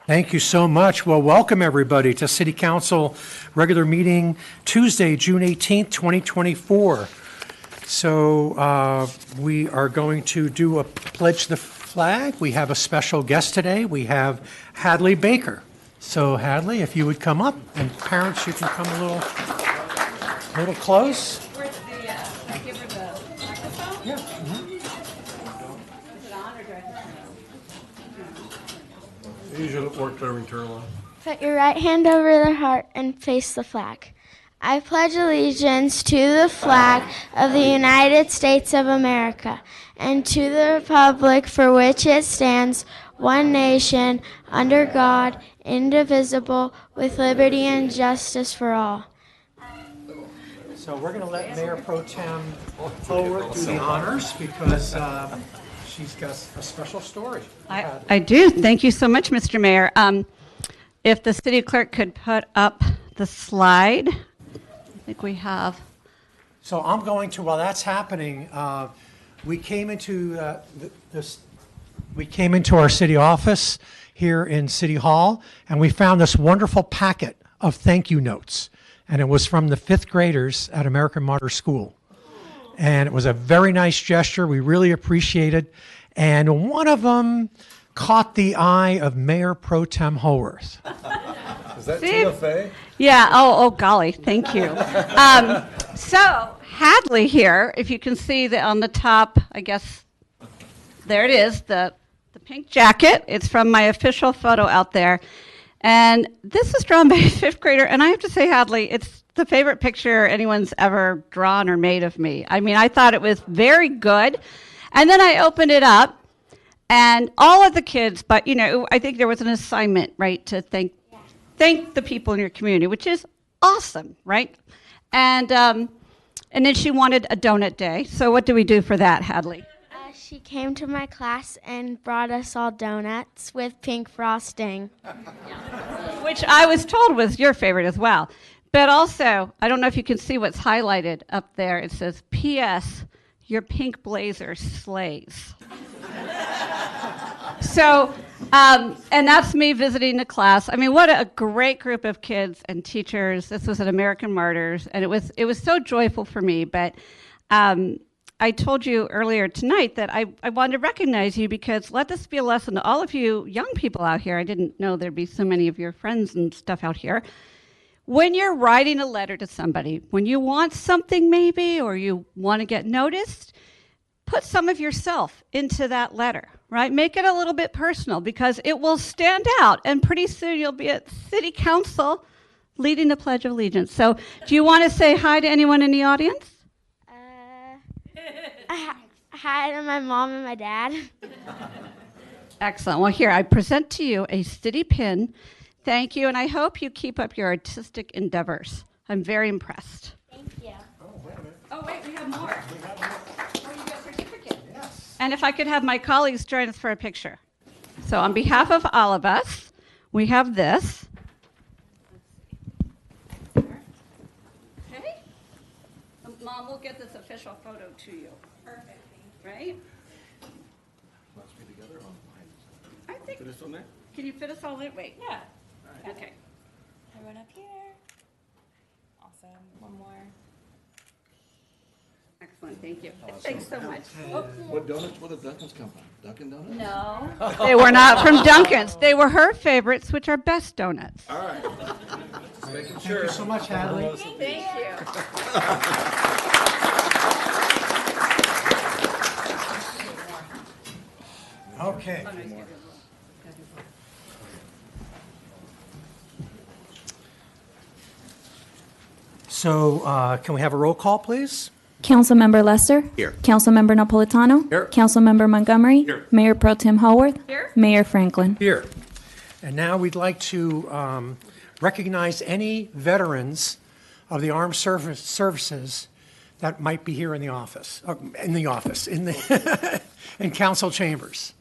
Thank you so much. Well, welcome everybody to City Council regular meeting Tuesday, June 18th, 2024. So we are going to do a pledge the flag. We have a special guest today. We have Hadley Baker. So Hadley, if you would come up, and parents, you can come a little close. Where's the, give her the microphone? Yeah. Is it on or do I have to turn? Usually work every turn on. Put your right hand over the heart and face the flag. I pledge allegiance to the flag of the United States of America and to the republic for which it stands, one nation, under God, indivisible, with liberty and justice for all. So we're going to let Mayor Pro Tem Howorth do the honors because she's got a special story. I do. Thank you so much, Mr. Mayor. If the city clerk could put up the slide. I think we have. So I'm going to, while that's happening, we came into our city office here in City Hall, and we found this wonderful packet of thank you notes, and it was from the 5th graders at American Martyr School, and it was a very nice gesture. We really appreciate it, and one of them caught the eye of Mayor Pro Tem Howorth. Is that Tina Fey? Yeah. Oh, golly. Thank you. So Hadley here, if you can see that on the top, I guess, there it is, the pink jacket. It's from my official photo out there. And this is drawn by a 5th grader. And I have to say, Hadley, it's the favorite picture anyone's ever drawn or made of me. I mean, I thought it was very good. And then I opened it up, and all of the kids, but, you know, I think there was an assignment, right, to thank the people in your community, which is awesome, right? And then she wanted a donut day. So what do we do for that, Hadley? She came to my class and brought us all donuts with pink frosting. Which I was told was your favorite as well. But also, I don't know if you can see what's highlighted up there. It says, P.S., your pink blazer slays. So, and that's me visiting the class. I mean, what a great group of kids and teachers. This was at American Martyrs, and it was so joyful for me. But I told you earlier tonight that I wanted to recognize you because let this be a lesson to all of you young people out here. I didn't know there'd be so many of your friends and stuff out here. When you're writing a letter to somebody, when you want something maybe, or you want to get noticed, put some of yourself into that letter, right? Make it a little bit personal because it will stand out, and pretty soon you'll be at City Council leading the Pledge of Allegiance. So do you want to say hi to anyone in the audience? Hi to my mom and my dad. Excellent. Well, here, I present to you a city pin. Thank you, and I hope you keep up your artistic endeavors. I'm very impressed. Thank you. Oh, wait, we have more. Oh, you got a certificate. Yes. And if I could have my colleagues join us for a picture. So on behalf of all of us, we have this. Okay. Mom, we'll get this official photo to you. Perfect. Right? Let's be together on I think. Fit us on there? Can you fit us all in? Wait. Yeah. Right. Okay. Everyone up here. Awesome. One more. Excellent. Thank you. Awesome. Thanks so much. What donuts? Where did Dunkin's come from? Dunkin' Donuts? No. They were not from Dunkin's. They were her favorites, which are Best Donuts. All right. Just making sure. Thank you so much, Hadley. Thank you. Okay. So can we have a roll call, please? Councilmember Lester? Here. Councilmember Napolitano? Here. Councilmember Montgomery? Here. Mayor Pro Tem Howorth? Here. Mayor Franklin? Here. And now we'd like to recognize any veterans of the armed services that might be here in the office, in council chambers.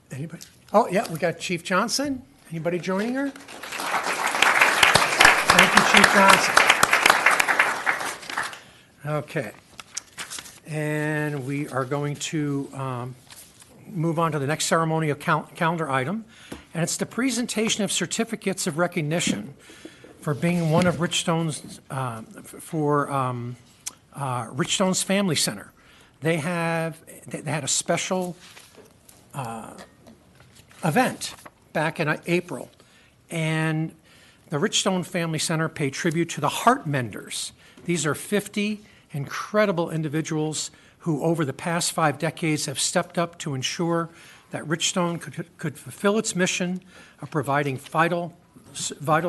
Anybody? Oh, yeah, we got Chief Johnson. Anybody joining her? Thank you, Chief Johnson. Okay. And we are going to move on to the next ceremonial calendar item. and it's the presentation of certificates of recognition for being one of Richstone's, Richstone's Family Center. They had a special event back in April, and the Richstone Family Center paid tribute to the Heart Menders. These are 50 incredible individuals who over the past 5 decades have stepped up to ensure that Richstone could fulfill its mission of providing vital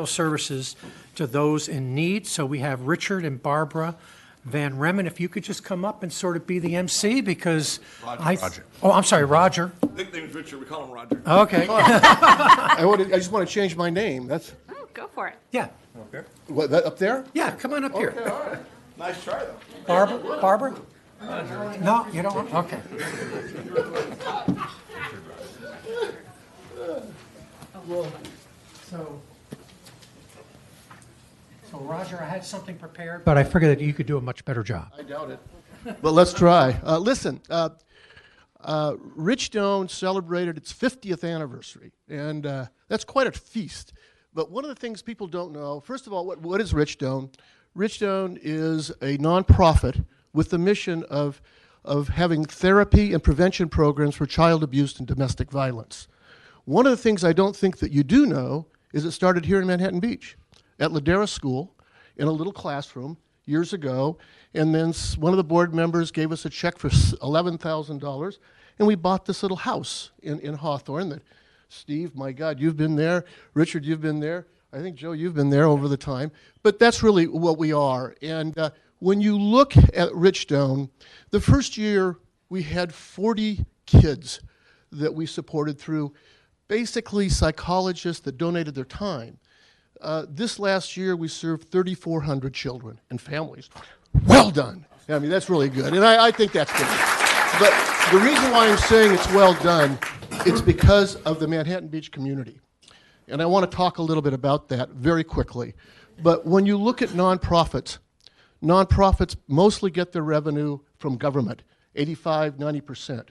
services to those in need. So we have Richard and Barbara Van Remmen. If you could just come up and sort of be the MC, because Roger. Oh, I'm sorry, Roger. Nickname's Richard, we call him Roger. Okay. I just want to change my name. That's Oh, go for it. Yeah, what, that up there? yeah, come on up here. Okay, all right. Nice try, though. Barbara? No, you don't want, okay. So Roger, I had something prepared, but I figured that you could do a much better job. I doubt it. But let's try. Listen, Richstone celebrated its 50th anniversary, and that's quite a feast. But one of the things people don't know, first of all, what is Richstone? Richstone is a nonprofit with the mission of having therapy and prevention programs for child abuse and domestic violence. One of the things I don't think that you do know is it started here in Manhattan Beach at Ladera School in a little classroom years ago, and then one of the board members gave us a check for $11,000, and we bought this little house in Hawthorne that, Steve, my God, you've been there. Richard, you've been there. I think, Joe, you've been there over the time. But that's really what we are. And when you look at Richstone, the first year we had 40 kids that we supported through basically psychologists that donated their time. This last year we served 3,400 children and families. Well done. I mean, that's really good. And I think that's good. But the reason why I'm saying it's well done, it's because of the Manhattan Beach community. And I want to talk a little bit about that very quickly. But when you look at nonprofits mostly get their revenue from government, 85, 90%.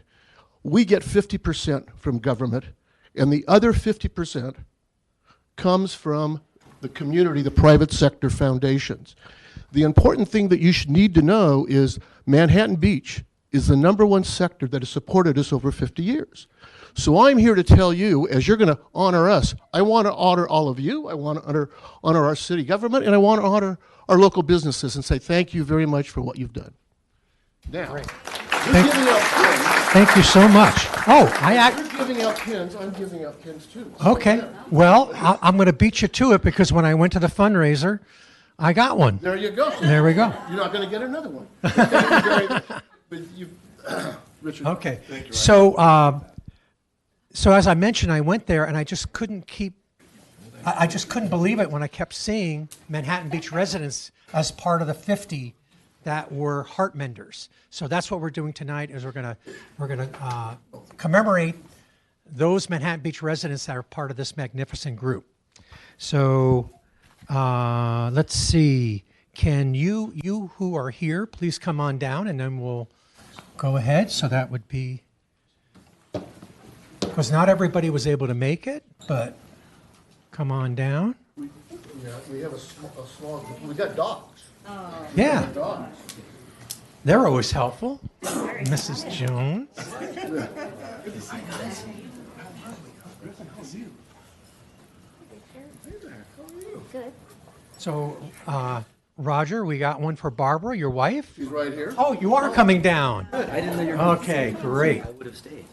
We get 50% from government, and the other 50% comes from the community, the private sector foundations. The important thing that you should need to know is Manhattan Beach is the #1 sector that has supported us over 50 years. So I'm here to tell you, as you're going to honor us, I want to honor all of you, I want to honor our city government, and I want to honor our local businesses and say thank you very much for what you've done. Now, Great. you're giving out pins. Thank you so much. Oh, You're giving out pins, I'm giving out pins too. So okay. Well, I'm going to beat you to it because when I went to the fundraiser, I got one. there you go. There we go. You're not going to get another one. But you, Richard. Okay. So as I mentioned, I went there and I just couldn't I just couldn't believe it when I kept seeing Manhattan Beach residents as part of the 50 that were heart menders. So that's what we're doing tonight is we're gonna commemorate those Manhattan Beach residents that are part of this magnificent group. So let's see. Can you who are here, please come on down and then we'll go ahead. So that would be, because not everybody was able to make it, but come on down. Yeah, we have a small, we got dogs. Yeah, Dogs. they're always helpful. Mrs. Jones. Good. So, Roger, we got one for Barbara, your wife. She's right here. Oh, you are coming down. I didn't know you were going to Okay, great. I would have stayed.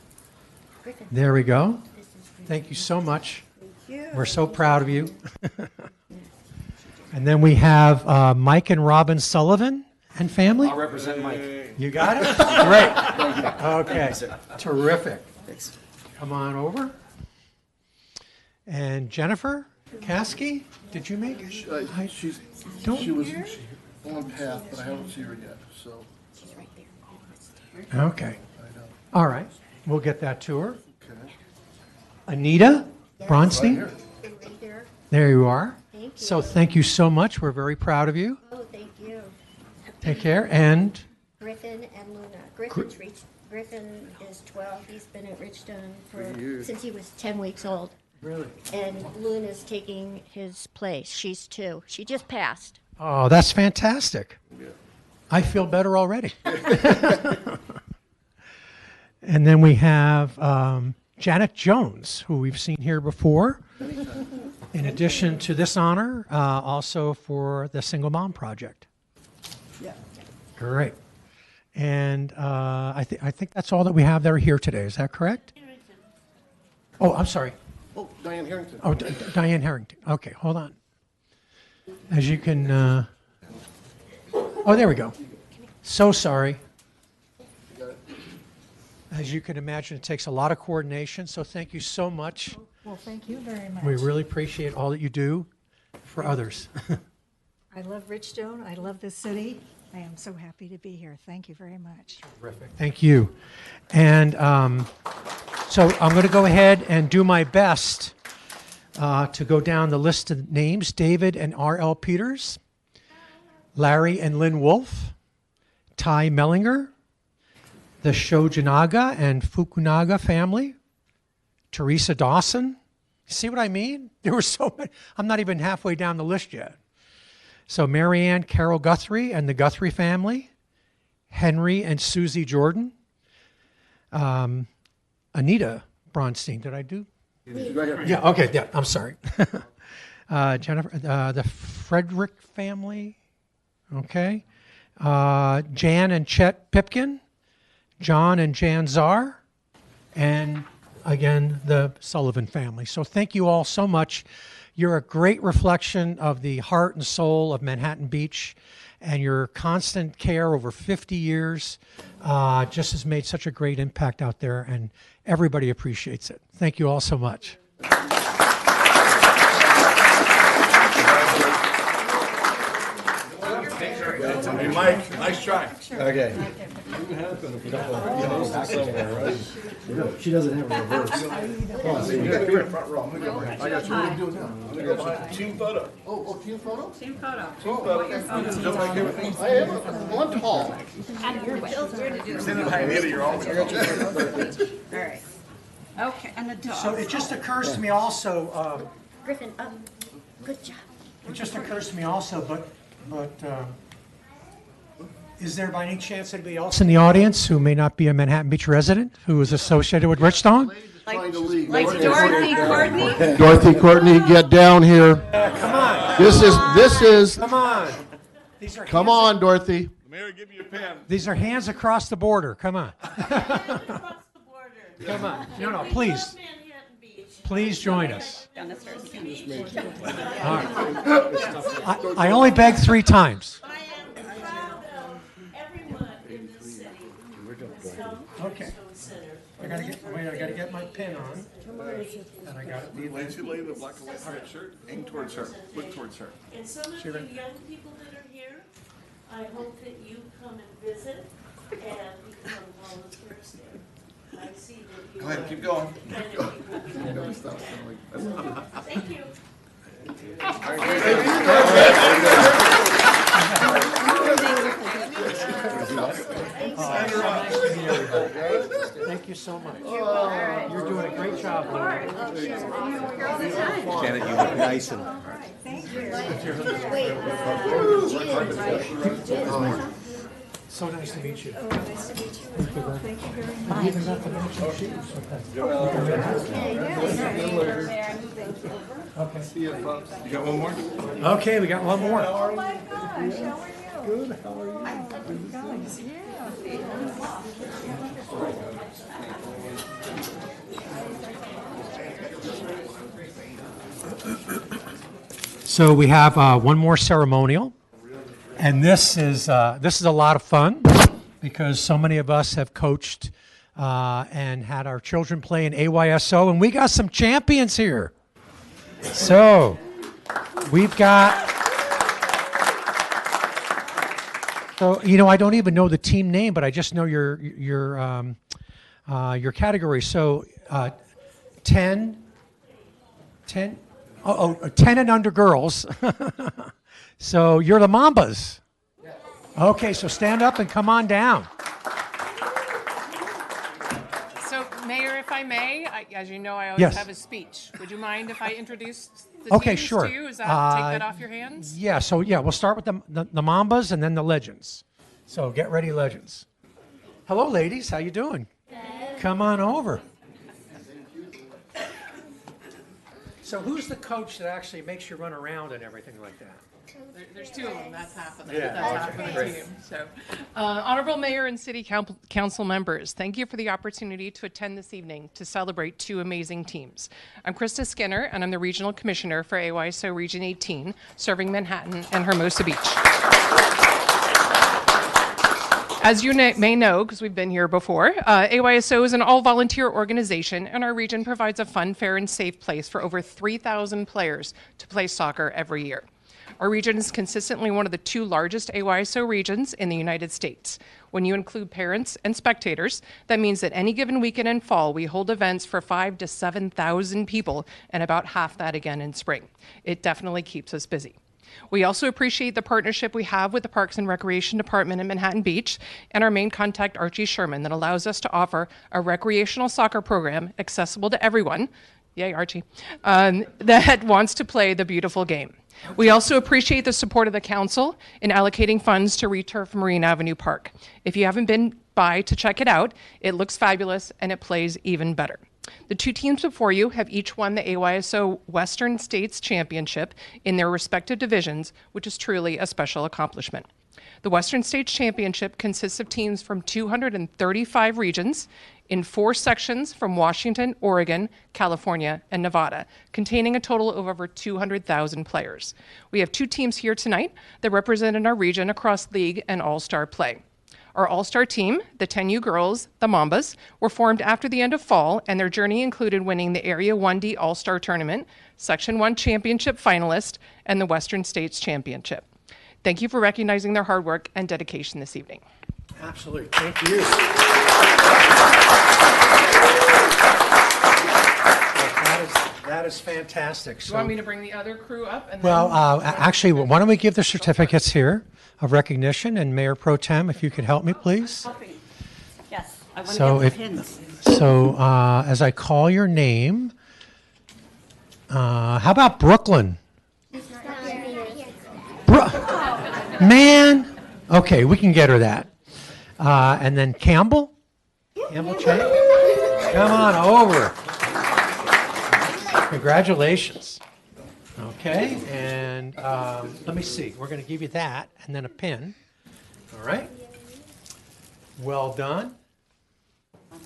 There we go. Thank you so much. We're so proud of you. And then we have Mike and Robin Sullivan and family. I'll represent Mike. You got it? Great. Okay, sir. terrific. Thanks. Come on over. And Jennifer Caskey, did you make it? She was on path, but I haven't seen her yet, so. Okay. All right. We'll get that to her. Okay. Anita Bronstein. Here. Right there. There you are. Thank you. So thank you so much. We're very proud of you. Oh, thank you. Take care. And Griffin and Luna. Griffin is 12. He's been at Richstone since he was 10 weeks old. Really? And Luna's taking his place. She's 2. She just passed. Oh, that's fantastic. I feel better already. And then we have Janet Jones, who we've seen here before. In addition to this honor, also for the Single Mom Project. Yeah. Great. And I think that's all that we have that are here today. Is that correct? Oh, I'm sorry. Oh, Diane Harrington. Oh, Diane Harrington. Okay, hold on. As you can, oh, there we go. So sorry. As you can imagine, it takes a lot of coordination, so thank you so much. Well, thank you very much. We really appreciate all that you do for others. I love Richstone. I love this city. I am so happy to be here. Thank you very much. Terrific. Thank you. And so I'm going to go ahead and do my best to go down the list of names. David and R.L. Peters, Larry and Lynn Wolf, Ty Mellinger, the Shojanaga and Fukunaga family, Teresa Dawson. See what I mean? There were so many. I'm not even halfway down the list yet. So Marianne Carol Guthrie and the Guthrie family, Henry and Susie Jordan, Anita Bronstein. Did I do? Yeah, okay, yeah, I'm sorry. Jennifer, the Frederick family, okay. Jan and Chet Pipkin, John and Jan Czar, and again, the Sullivan family. So thank you all so much. You're a great reflection of the heart and soul of Manhattan Beach, and your constant care over 50 years just has made such a great impact out there, and everybody appreciates it. Thank you all so much. Hey, Mike, nice try. Okay. She doesn't have a reverse. You're in front row. I'm gonna go right. I got you. What are you doing now? I'm gonna go behind. Team photo. Oh, team photo? Team photo. Jump back here with me. I am. Well, I'm tall. Standing behind Anita, you're always. All right. Okay, and the dog. So it just occurs to me also, Griffin, good job. it just occurs to me also, but is there by any chance anybody else in the audience who may not be a Manhattan Beach resident who is associated with Richstone? Trying to leave. Like Dorothy Courtney? Dorothy Courtney, get down here. Come on, This is, come on. These are come hands- on, Dorothy. Mayor, give you a pen. These are hands across the border. Come on. Come on. No, please. Please join us. Down the stairs. All right. I only begged 3 times. Okay. I gotta get my pen on. And I got it. Lacy lady in the black and white striped shirt, aim towards her, look towards her. And some of you young people that are here, I hope that you come and visit and become volunteers there. I see that you. Go ahead, keep going. Thank you. Thank you so much. You're doing a great job, Lou. Janet, you look nice and. So nice to meet you. Nice to meet you. Thank you very much. You even got the matching shoes. Okay. You got one more? Okay, we got one more. Oh my gosh, how are you? Good, how are you? Guys, So we have one more ceremonial, and this is a lot of fun because so many of us have coached and had our children play in AYSO, and we got some champions here. So we've got. So I don't even know the team name, but I just know your category. So 10 and under girls. So you're the Mambas. Okay, so stand up and come on down. So, Mayor if I may, as you know, I always Yes. have a speech. Would you mind if I introduce the Okay, teams sure. to you? Is that take that off your hands? Yeah, so we'll start with the Mambas and then the Legends. So get ready, Legends. Hello, ladies. How you doing? Good. Come on over. So who's the coach that actually makes you run around and everything like that? There's two of them. That's half of them. Yeah, That's okay, half of the great. team. So, Honorable Mayor and City Council members, thank you for the opportunity to attend this evening to celebrate two amazing teams. I'm Krista Skinner, and I'm the Regional Commissioner for AYSO Region 18, serving Manhattan and Hermosa Beach. As you may know, because we've been here before, AYSO is an all-volunteer organization, and our region provides a fun, fair, and safe place for over 3,000 players to play soccer every year. Our region is consistently one of the two largest AYSO regions in the United States. When you include parents and spectators, that means that any given weekend in fall, we hold events for 5,000 to 7,000 people, and about half that again in spring. It definitely keeps us busy. We also appreciate the partnership we have with the Parks and Recreation Department in Manhattan Beach and our main contact, Archie Sherman, that allows us to offer a recreational soccer program accessible to everyone, yay Archie, that wants to play the beautiful game. We also appreciate the support of the council in allocating funds to returf Marine Avenue Park. If you haven't been by to check it out, it looks fabulous and it plays even better. The two teams before you have each won the AYSO Western States Championship in their respective divisions, which is truly a special accomplishment. The Western States Championship consists of teams from 235 regions in 4 sections from Washington, Oregon, California, and Nevada, containing a total of over 200,000 players. We have 2 teams here tonight that represented our region across league and all-star play. Our all-star team, the 10U girls, the Mambas, were formed after the end of fall, and their journey included winning the Area 1D All-Star Tournament, Section 1 Championship finalist, and the Western States Championship. Thank you for recognizing their hard work and dedication this evening. Absolutely. Thank you. That is fantastic. Do you want me to bring the other crew up? And Well, actually, why don't we give the certificates here of recognition, and Mayor Pro Tem, if you could help me, please. Yes, I want to So get the pins. as I call your name, how about Brooklyn? Man, okay, we can get her that. And then Campbell? Campbell Chang? Come on over. Congratulations. Okay, and let me see. We're going to give you that and then a pin. All right. Well done.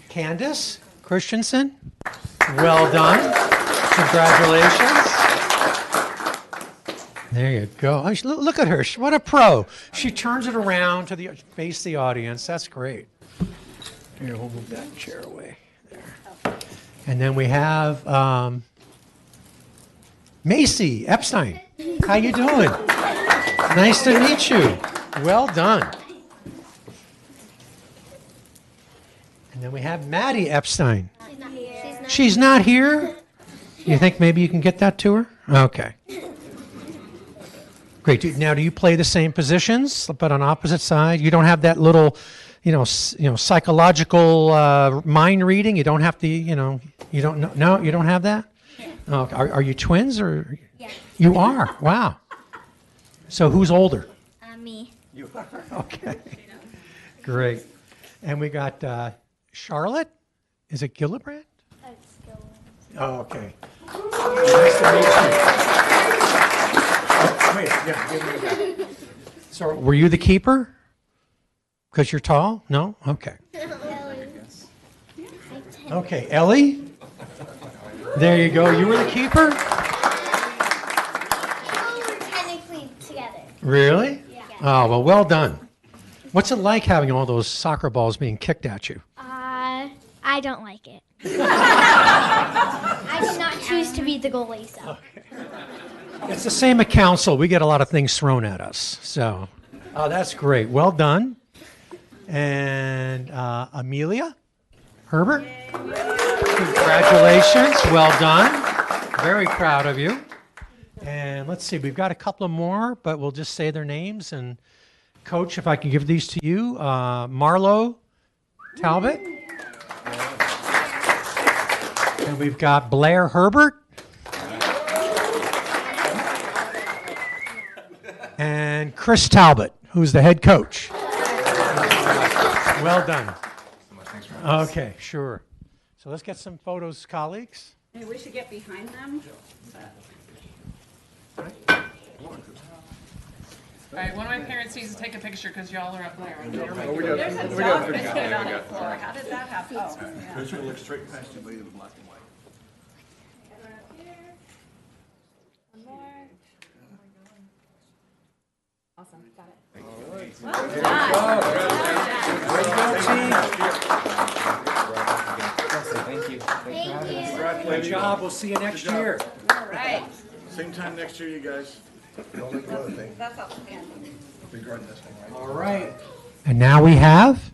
Candace Christensen? Well done. Congratulations. There you go. Oh, look at her. What a pro. She turns it around to face the audience. That's great. Here, we'll move that chair away. There. And then we have Macy Epstein. How you doing? Nice to meet you. Well done. And then we have Maddie Epstein. She's not here? You think maybe you can get that to her? Okay. Great. Now, do you play the same positions, but on opposite side? You don't have that little, psychological mind reading. You don't have to, you don't know. No, you don't have that. Oh, are you twins or? Yeah. You are. Wow. So who's older? Me. You are. Okay. Great. And we got Charlotte. Is it Gillibrand? Oh, okay. Nice to meet you. Wait, yeah, give me that. So, were you the keeper? Because you're tall? No? Okay. Okay, Ellie? There you go. You were the keeper? We're technically together. Really? Yeah. Oh, well done. What's it like having all those soccer balls being kicked at you? I don't like it. I did not choose to be the goalie, so. Okay. It's the same at council. We get a lot of things thrown at us. So, that's great. Well done. And Amelia Herbert? Congratulations. Well done. Very proud of you. And let's see, we've got a couple of more, but we'll just say their names. And Coach, if I can give these to you, Marlo Talbot. And we've got Blair Herbert. And Chris Talbot, who's the head coach. Well done. Okay, sure. So let's get some photos, colleagues. Maybe we should get behind them. All right, one of my parents needs to take a picture because y'all are up there. There's a dog biscuit on the floor. How did that happen? Oh, yeah. Look straight past you, lady in black and white. One more. Awesome, got it. Thank you. Good job. We'll see you next year. All right. Same time next year, you guys. That's outstanding. All right. And now we have?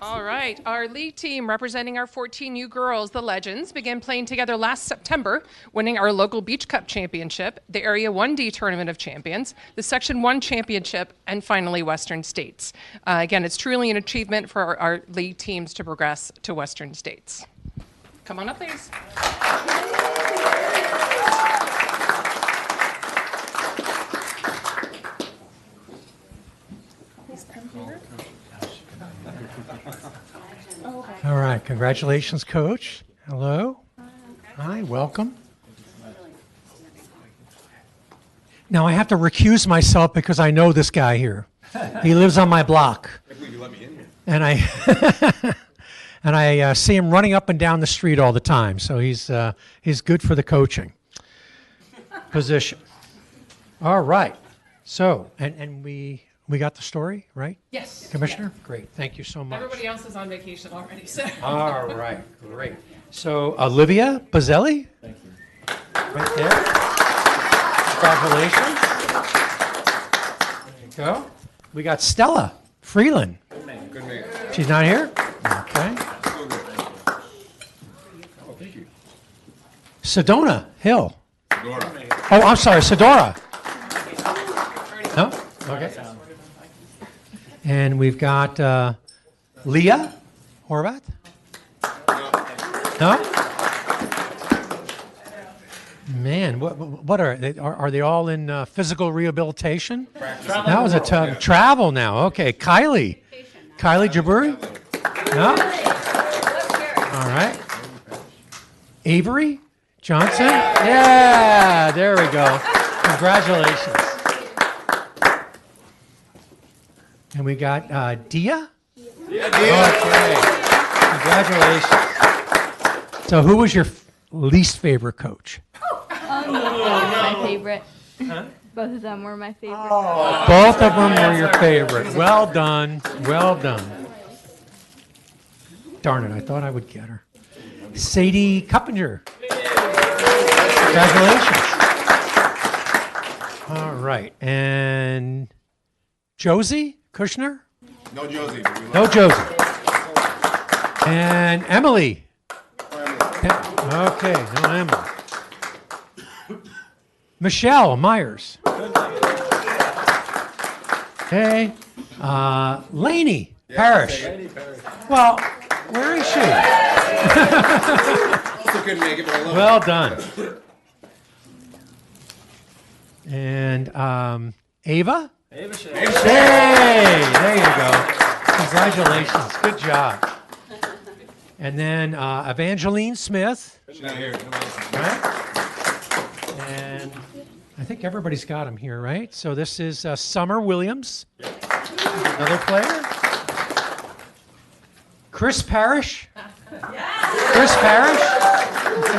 All right, our league team representing our 14U girls, the Legends, began playing together last September, winning our local Beach Cup Championship, the Area 1D Tournament of Champions, the Section 1 Championship, and finally Western States. Again, it's truly an achievement for our league teams to progress to Western States. Come on up, please. All right. Congratulations, Coach. Hello. Hi, welcome. Now I have to recuse myself because I know this guy here. He lives on my block. And I and I see him running up and down the street all the time. So he's good for the coaching position. All right. So, and we got the story, right? Yes. Commissioner? Great. Thank you so much. Everybody else is on vacation already, so. All right. Great. So, Olivia Bazzelli? Thank you. Right there. Congratulations. There you go. We got Stella Freeland. Good man. She's not here? Okay. Oh, thank you. Sedona Hill. Dora. Oh, I'm sorry, Sedora. No? Okay. And we've got Leah Horvath. No? Man, what are they? Are they all in physical rehabilitation? That was a tough travel now. Okay, Kylie Jaburi. No. All right. Avery Johnson. Yeah, there we go. Congratulations. And we got Dia. Okay. Congratulations. So, who was your least favorite coach? My favorite. Huh? Both of them were my favorite. Both of them were your favorite. Well done. Well done. Darn it, I thought I would get her. Sadie Cuppinger. Congratulations. All right. And Josie Kushner? No Josie. No Josie. And Emily. Okay, no Emily. Michelle Myers. Okay. Lainey Parrish. Well, where is she? Still couldn't make it, but I love Well done. And Ava? Ava Shea. Hey, there you go. Congratulations. Good job. And then Evangeline Smith. She's not here. Right? And I think everybody's got them here, right? So this is Summer Williams, another player. Chris Parrish. Chris Parrish?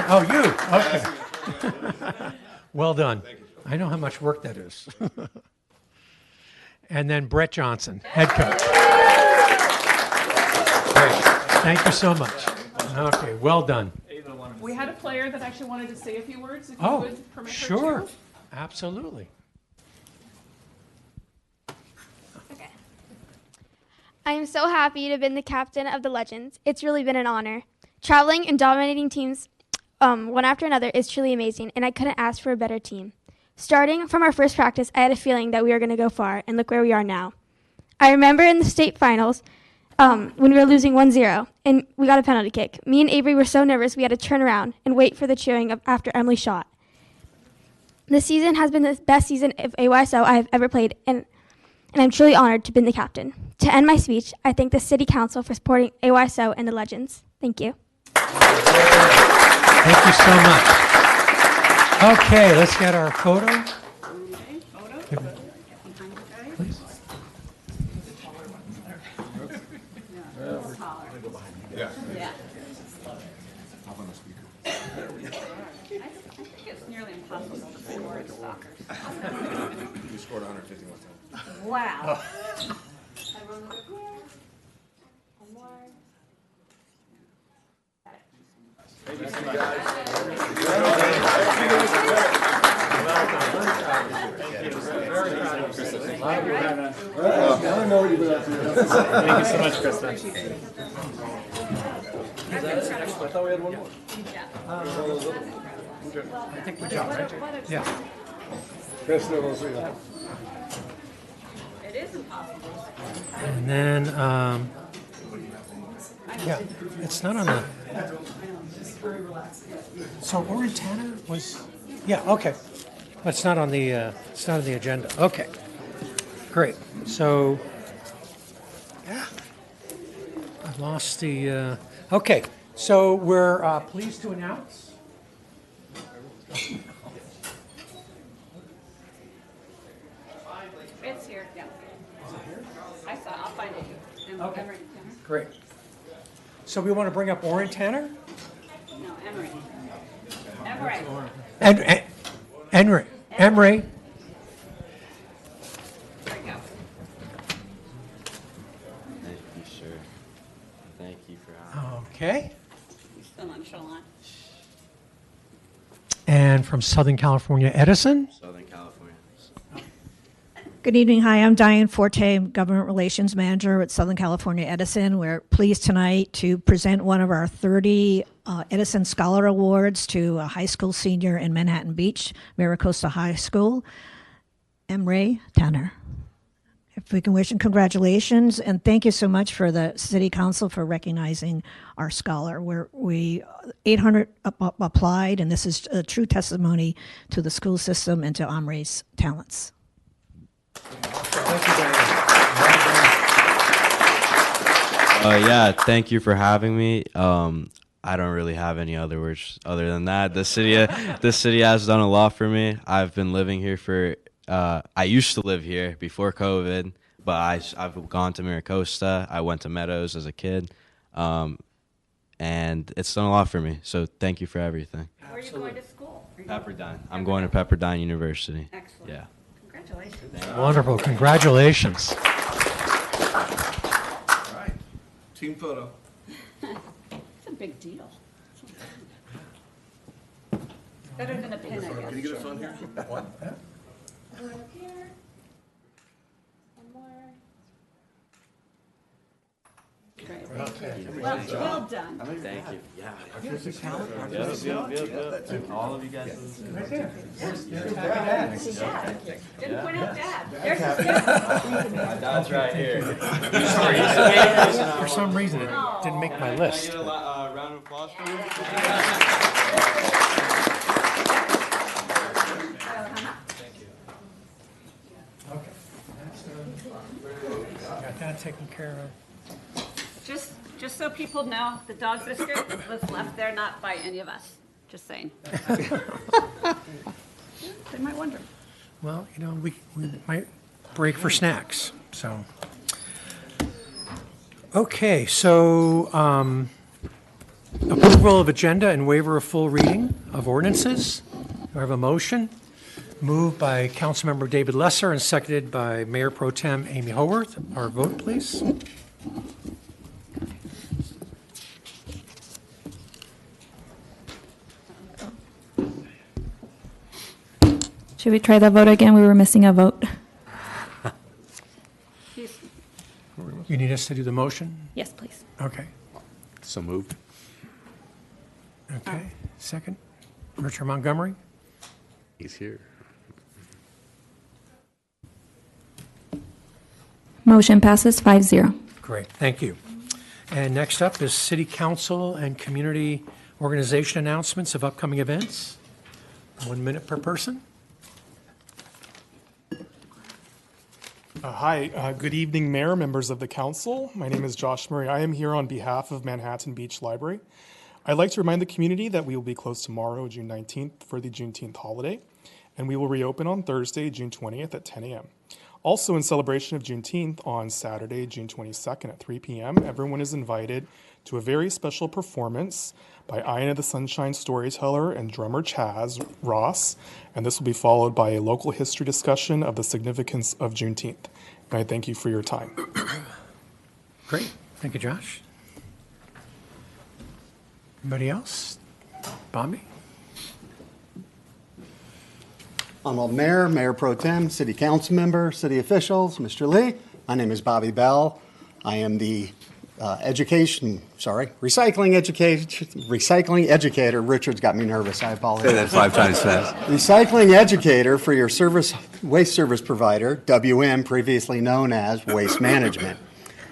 Oh, you. Okay. Well done. I know how much work that is. And then Brett Johnson, head coach. Great. Thank you so much. Okay, well done. We had a player that actually wanted to say a few words, if you Oh, would permit her sure. to. Absolutely. I am so happy to have been the captain of the Legends. It's really been an honor. Traveling and dominating teams one after another is truly amazing, and I couldn't ask for a better team. Starting from our first practice, I had a feeling that we were going to go far, and look where we are now. I remember in the state finals, when we were losing 1-0, and we got a penalty kick. Me and Avery were so nervous we had to turn around and wait for the cheering after Emily shot. This season has been the best season of AYSO I have ever played, and I'm truly honored to have been the captain. To end my speech, I thank the City Council for supporting AYSO and the Legends. Thank you. Thank you so much. Okay, let's get our photo. Please. Yeah. Yeah. I think it's nearly impossible to score in soccer. You scored 151 times. Wow. Oh. One more. I know what you've been up to. Thank you so much, Krista. I thought we had one more. I think we got right. Yeah. Krista, we'll see that. It is impossible. And then, yeah, it's not on the. So Orin Tanner was, yeah, okay. But it's not on the, it's not on the agenda. Okay, great. So, yeah, I lost the. Okay, so we're pleased to announce. It's here, yeah. I saw, I'll find it. Okay. Emre. Great. So we want to bring up Orin Tanner? No, Emre. Emre. And Emre. Emre. There we go. Thank you, sir. Thank you for having me. Okay. He's still nonchalant. And from Southern California, Edison. Southern California. Good evening. Hi, I'm Diane Forte, Government Relations Manager at Southern California Edison. We're pleased tonight to present one of our 30 Edison Scholar Awards to a high school senior in Manhattan Beach, Maricosta High School, Emre Tanner. If we can wish him congratulations, and thank you so much for the City Council for recognizing our scholar. We 800 applied, and this is a true testimony to the school system and to Emre's talents. Thank you, Diane. Yeah, thank you for having me. I don't really have any other words other than that. The city has done a lot for me. I've been living here for. I used to live here before COVID, but I've gone to Maricosta. I went to Meadows as a kid, and it's done a lot for me. So thank you for everything. Where are you going to school? Pepperdine. I'm going to Pepperdine University. Excellent. Yeah. Congratulations. Wonderful. Congratulations. All right. Team photo. It's a big deal. Better than a pin, I guess. Can you get us on here? What? One up here. One more. Great. Well done. Thank you. Yeah. Artistic talent? Yep. All of you guys. Right there. Didn't point out Dad. There's his dad. My dad's right here. For some reason, it didn't make my list. Can I get a round of applause for you? Okay. Got that taken care of. Just so people know, the dog biscuit was left there not by any of us. Just saying. They might wonder. Well, you know, we might break for snacks, so. Okay, so approval of agenda and waiver of full reading of ordinances. Do I have a motion? Moved by Councilmember David Lesser and seconded by Mayor Pro Tem Amy Howorth. Our vote, please. Should we try that vote again? We were missing a vote. You need us to do the motion? Yes, please. Okay. So moved. Okay. Second? Richard Montgomery? He's here. Motion passes 5-0. Great, thank you. And next up is City Council and Community Organization announcements of upcoming events. 1 minute per person. Hi, good evening, Mayor, members of the Council. My name is Josh Murray. I am here on behalf of Manhattan Beach Library. I'd like to remind the community that we will be closed tomorrow, June 19th, for the Juneteenth holiday, and we will reopen on Thursday, June 20th at 10 a.m. Also, in celebration of Juneteenth, on Saturday, June 22nd at 3 p.m., everyone is invited to a very special performance by Ina the Sunshine Storyteller and drummer Chaz Ross, and this will be followed by a local history discussion of the significance of Juneteenth. And I thank you for your time. Great. Thank you, Josh. Anybody else? Bobby? Honorable Mayor, Mayor Pro Tem, City Council Member, City officials, Mr. Lee, my name is Bobby Bell. I am the recycling educator. Richard's got me nervous, I apologize. Say that 5 times fast. Recycling educator for your waste service provider, WM, previously known as Waste Management.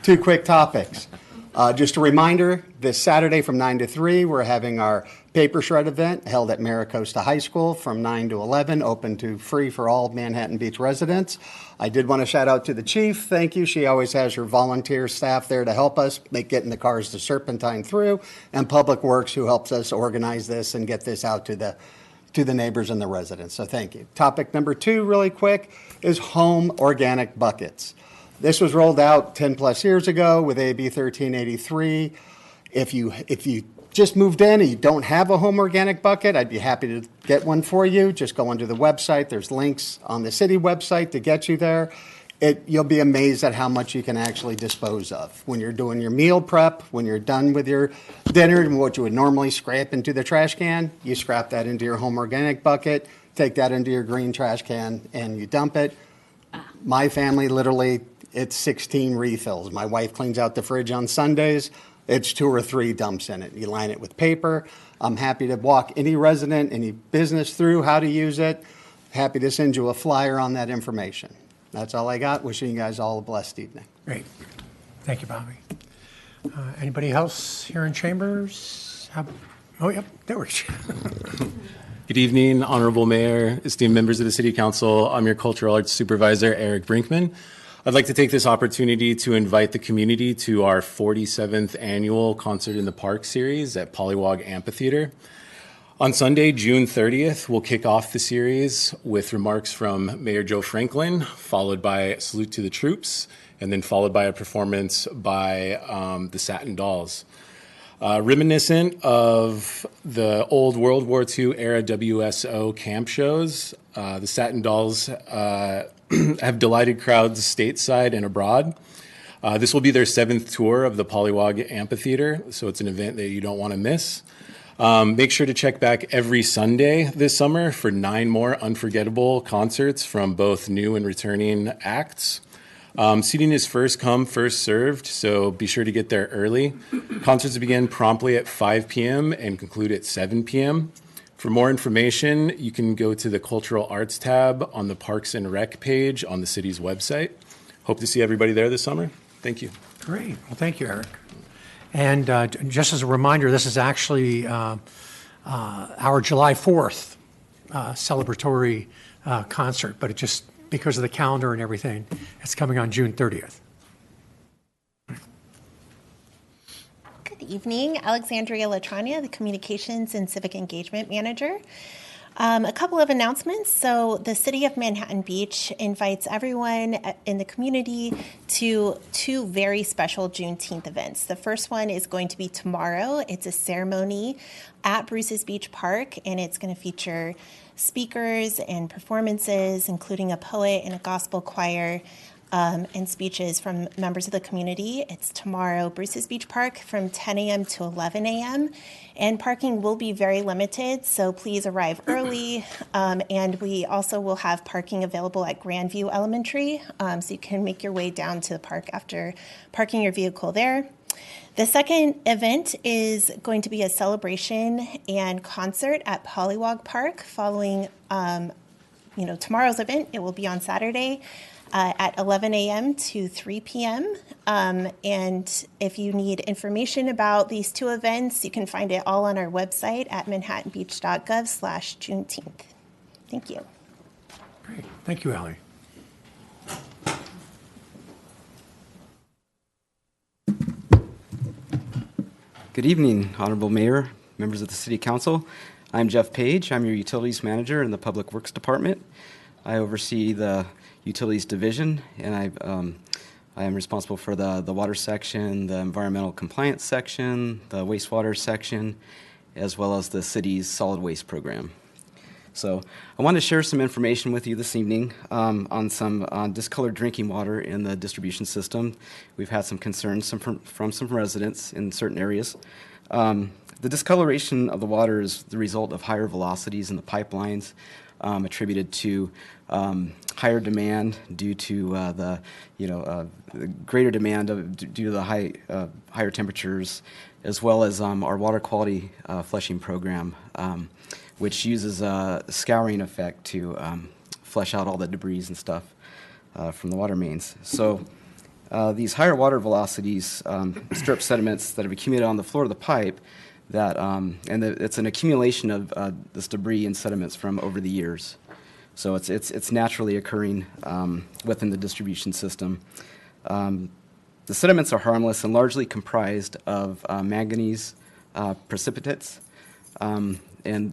2 quick topics. Just a reminder, this Saturday from 9 to 3, we're having our paper shred event held at Maricosta High School from 9 to 11, open to free for all Manhattan Beach residents. I did want to shout out to the chief. Thank you. She always has her volunteer staff there to help us make getting the cars to Serpentine through, and Public Works, who helps us organize this and get this out to the neighbors and the residents. So thank you. Topic number 2, really quick, is home organic buckets. This was rolled out 10 plus years ago with AB 1383. If you just moved in and you don't have a home organic bucket, I'd be happy to get one for you. Just go onto the website. There's links on the city website to get you there. You'll be amazed at how much you can actually dispose of. When you're doing your meal prep, when you're done with your dinner and what you would normally scrape into the trash can, you scrap that into your home organic bucket, take that into your green trash can, and you dump it. My family, literally, it's 16 refills. My wife cleans out the fridge on Sundays. It's 2 or 3 dumps in it. You line it with paper. I'm happy to walk any resident, any business through how to use it. Happy to send you a flyer on that information. That's all I got. Wishing you guys all a blessed evening. Great. Thank you, Bobby. Anybody else here in chambers? Oh, yep, there we go. Good evening, Honorable Mayor, esteemed members of the City Council. I'm your Cultural Arts Supervisor, Eric Brinkman. I'd like to take this opportunity to invite the community to our 47th annual Concert in the Park series at Pollywog Amphitheater. On Sunday, June 30th, we'll kick off the series with remarks from Mayor Joe Franklin, followed by a salute to the troops, and then followed by a performance by the Satin Dolls. Reminiscent of the old World War II era WSO camp shows, the Satin Dolls have delighted crowds stateside and abroad. This will be their 7th tour of the Pollywog Amphitheater, so it's an event that you don't want to miss. Make sure to check back every Sunday this summer for 9 more unforgettable concerts from both new and returning acts. Seating is first come, first served, so be sure to get there early. Concerts begin promptly at 5 p.m. and conclude at 7 p.m. For more information, you can go to the Cultural Arts tab on the Parks and Rec page on the city's website. Hope to see everybody there this summer. Thank you. Great. Well, thank you, Eric. And just as a reminder, this is actually our July 4th celebratory concert, but it just, because of the calendar and everything, it's coming on June 30th. Good evening, Alexandria Latrania, the Communications and Civic Engagement Manager. A couple of announcements. So the City of Manhattan Beach invites everyone in the community to 2 very special Juneteenth events. The first one is going to be tomorrow. It's a ceremony at Bruce's Beach Park, and it's going to feature speakers and performances, including a poet and a gospel choir, and speeches from members of the community. It's tomorrow, Bruce's Beach Park, from 10 a.m. to 11 a.m. And parking will be very limited, so please arrive early. And we also will have parking available at Grandview Elementary, so you can make your way down to the park after parking your vehicle there. The second event is going to be a celebration and concert at Pollywog Park following tomorrow's event. It will be on Saturday. at 11 a.m. to 3 p.m. And if you need information about these two events, you can find it all on our website at manhattanbeach.gov/Juneteenth. Thank you. Great. Thank you, Allie. Good evening, Honorable Mayor, members of the City Council. I'm Jeff Page. I'm your Utilities Manager in the Public Works Department. I oversee the Utilities Division, and I am responsible for the water section, the environmental compliance section, the wastewater section, as well as the city's solid waste program. So I want to share some information with you this evening on some discolored drinking water in the distribution system. We've had some concerns from some residents in certain areas. The discoloration of the water is the result of higher velocities in the pipelines attributed to higher demand due to the greater demand due to the higher temperatures, as well as our water quality flushing program, which uses a scouring effect to flush out all the debris and stuff from the water mains. So these higher water velocities strip sediments that have accumulated on the floor of the pipe that, it's an accumulation of this debris and sediments from over the years. So it's naturally occurring within the distribution system. The sediments are harmless and largely comprised of manganese precipitates, and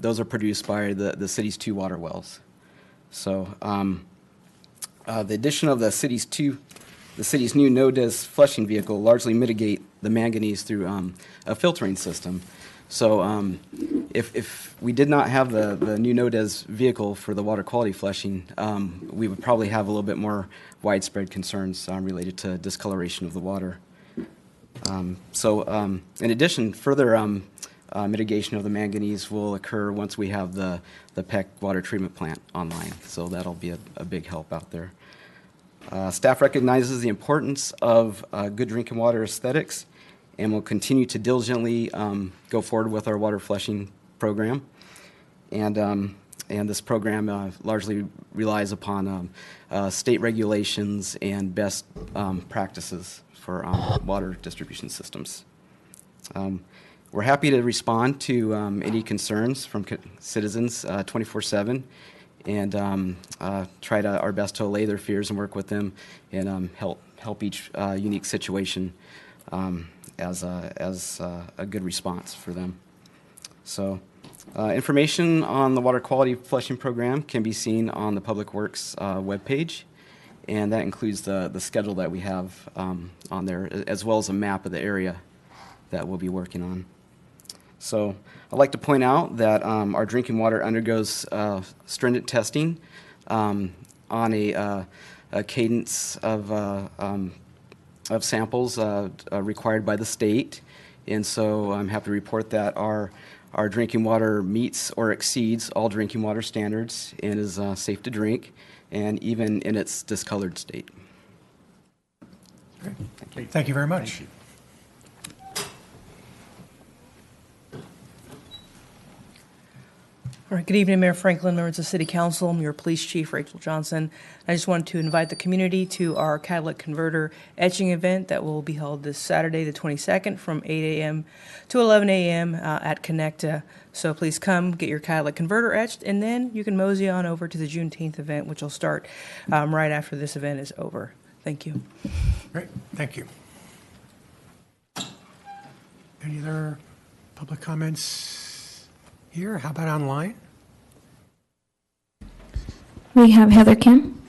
those are produced by the city's 2 water wells. So the addition of the city's new no-dis flushing vehicle largely mitigate the manganese through a filtering system. So if we did not have the new no-dis vehicle for the water quality flushing, we would probably have a little bit more widespread concerns related to discoloration of the water. In addition, further mitigation of the manganese will occur once we have the PEC water treatment plant online. So that'll be a big help out there. Staff recognizes the importance of good drinking water aesthetics and will continue to diligently go forward with our water flushing program. And this program largely relies upon state regulations and best practices for water distribution systems. We're happy to respond to any concerns from citizens 24/7 and try our best to allay their fears and work with them and help each unique situation as a good response for them. So information on the water quality flushing program can be seen on the Public Works webpage, and that includes the schedule that we have on there, as well as a map of the area that we'll be working on. So I'd like to point out that our drinking water undergoes stringent testing on a cadence of samples required by the state. And so I'm happy to report that our drinking water meets or exceeds all drinking water standards and is safe to drink, and even in its discolored state. Great. Thank you very much. All right, good evening, Mayor Franklin, members of City Council. I'm your Police Chief, Rachel Johnson. I just wanted to invite the community to our catalytic converter etching event that will be held this Saturday, the 22nd, from 8 a.m. to 11 a.m. At Connecta. So please come, get your catalytic converter etched, and then you can mosey on over to the Juneteenth event, which will start right after this event is over. Thank you. Great, thank you. Any other public comments here? How about online? We have Heather Kim.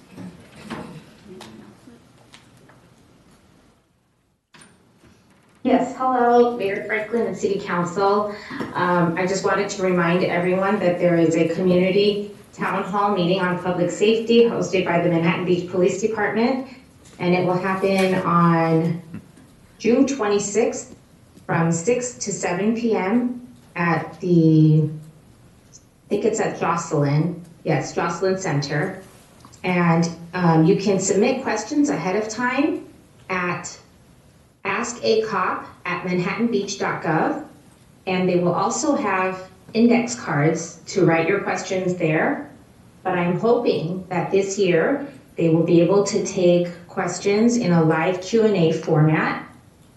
Yes, hello, Mayor Franklin and City Council. I just wanted to remind everyone that there is a community town hall meeting on public safety hosted by the Manhattan Beach Police Department, and it will happen on June 26th from 6 to 7 p.m. at I think it's at Jocelyn. Yes, Jocelyn Center. And you can submit questions ahead of time at askacop@manhattanbeach.gov. And they will also have index cards to write your questions there. But I'm hoping that this year They will be able to take questions in a live Q&A format,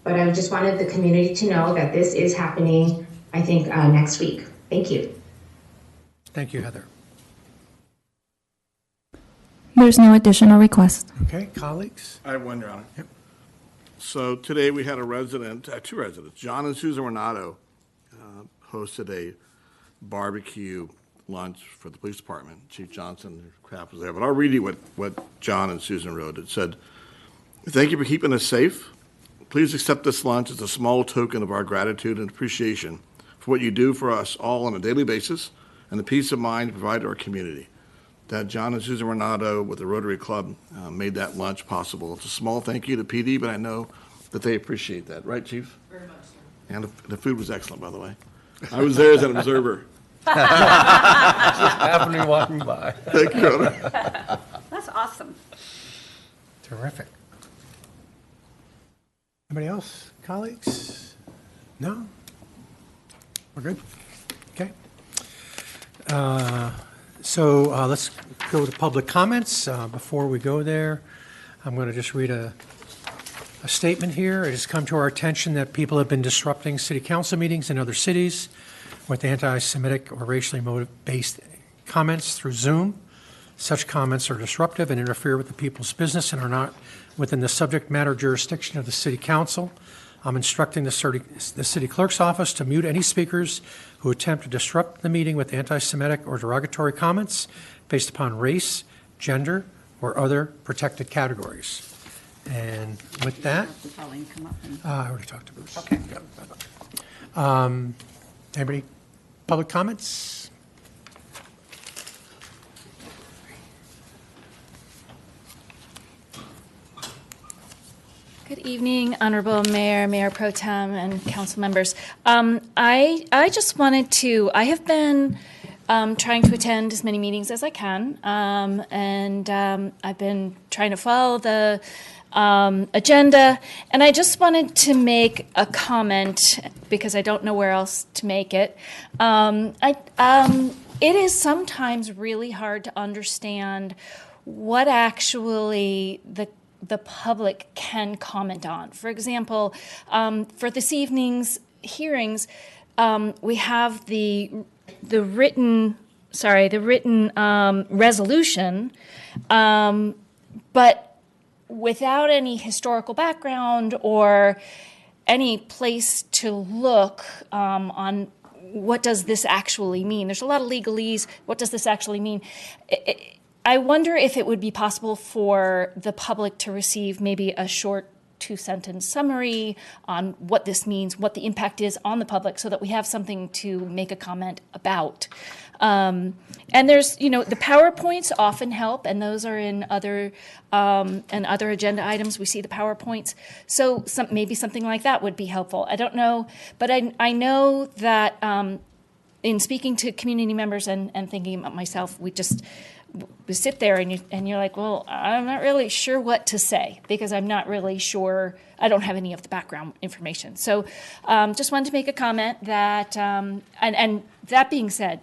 but I just wanted the community to know that this is happening, I think, next week. Thank you. Thank you, Heather. There's no additional requests. Okay, colleagues? I have one, Your Honor. Yep. So today we had a resident, two residents, John and Susan Renato, hosted a barbecue lunch for the police department. Chief Johnson, their craft was there, but I'll read you what John and Susan wrote. It said, "Thank you for keeping us safe. Please accept this lunch as a small token of our gratitude and appreciation for what you do for us all on a daily basis and the peace of mind you provide to our community." That John and Susan Renato with the Rotary Club made that lunch possible. It's a small thank you to PD, but I know that they appreciate that. Right, Chief? Very much so. And the food was excellent, by the way. I was there as an observer. Just happening walking by. Thank you, Your Honor. That's awesome. Terrific. Anybody else? Colleagues? No? We're good? Okay. So let's go to public comments. Before we go there, I'm going to just read a statement here. It has come to our attention that people have been disrupting city council meetings in other cities with anti-Semitic or racially motive-based comments through Zoom. Such comments are disruptive and interfere with the people's business and are not within the subject matter jurisdiction of the city council. I'm instructing the city clerk's office to mute any speakers who attempt to disrupt the meeting with anti-Semitic or derogatory comments based upon race, gender, or other protected categories. And with that, Colleen, come up and- I already talked to Bruce. Okay. Anybody? Public comments? Good evening, Honorable Mayor, Mayor Pro Tem, and council members. I just wanted to, I have been trying to attend as many meetings as I can, and I've been trying to follow the agenda, and I just wanted to make a comment because I don't know where else to make it. It is sometimes really hard to understand what actually the public can comment on. For example, for this evening's hearings, we have the written resolution, but without any historical background or any place to look on what does this actually mean. There's a lot of legalese. What does this actually mean? I wonder if it would be possible for the public to receive maybe a short 2-sentence summary on what this means, what the impact is on the public, so that we have something to make a comment about. And there's, the PowerPoints often help, and those are in other agenda items. We see the PowerPoints. So maybe something like that would be helpful. I don't know, but I know that in speaking to community members and thinking about myself, we sit there and you're like, well, I'm not really sure what to say because I'm not really sure. I don't have any of the background information. So just wanted to make a comment that, and that being said,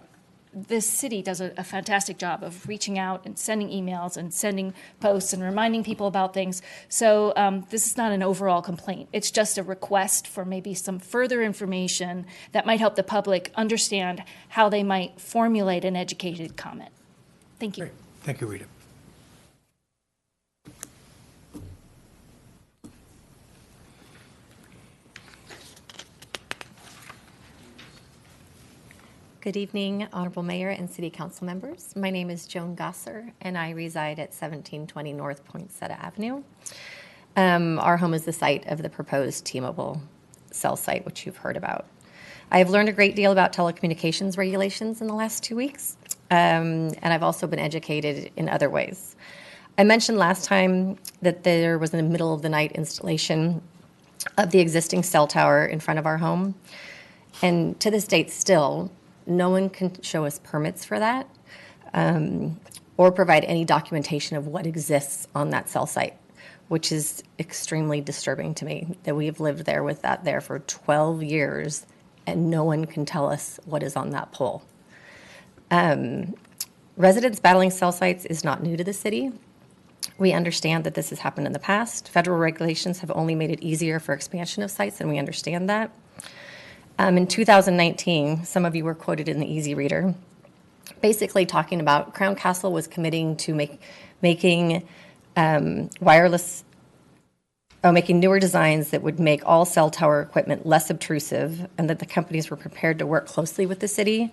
this city does a fantastic job of reaching out and sending emails and sending posts and reminding people about things. So this is not an overall complaint. It's just a request for maybe some further information that might help the public understand how they might formulate an educated comment. Thank you. Great. Thank you, Rita. Good evening, Honorable Mayor and City Council members. My name is Joan Gosser, and I reside at 1720 North Poinsettia Avenue. Our home is the site of the proposed T-Mobile cell site, which you've heard about. I have learned a great deal about telecommunications regulations in the last 2 weeks. And I've also been educated in other ways. I mentioned last time that there was a middle of the night installation of the existing cell tower in front of our home. And to this date still, no one can show us permits for that or provide any documentation of what exists on that cell site, which is extremely disturbing to me that we have lived there with that there for 12 years and no one can tell us what is on that pole. Residents battling cell sites is not new to the city. We understand that this has happened in the past. Federal regulations have only made it easier for expansion of sites, and we understand that. In 2019, some of you were quoted in the Easy Reader, basically talking about Crown Castle was committing to making newer designs that would make all cell tower equipment less obtrusive, and that the companies were prepared to work closely with the city.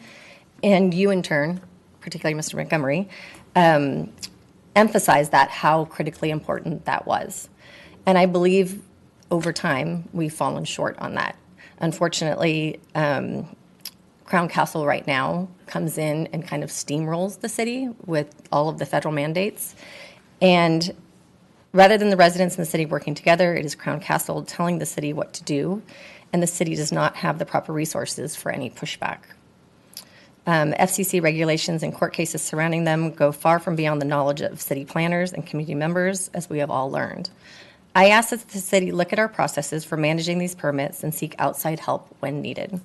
And you, in turn, particularly Mr. Montgomery, emphasized that, how critically important that was. And I believe over time we've fallen short on that. Unfortunately, Crown Castle right now comes in and kind of steamrolls the city with all of the federal mandates. And rather than the residents in the city working together, it is Crown Castle telling the city what to do, and the city does not have the proper resources for any pushback. FCC regulations and court cases surrounding them go far from beyond the knowledge of city planners and community members, as we have all learned. I ask that the city look at our processes for managing these permits and seek outside help when needed,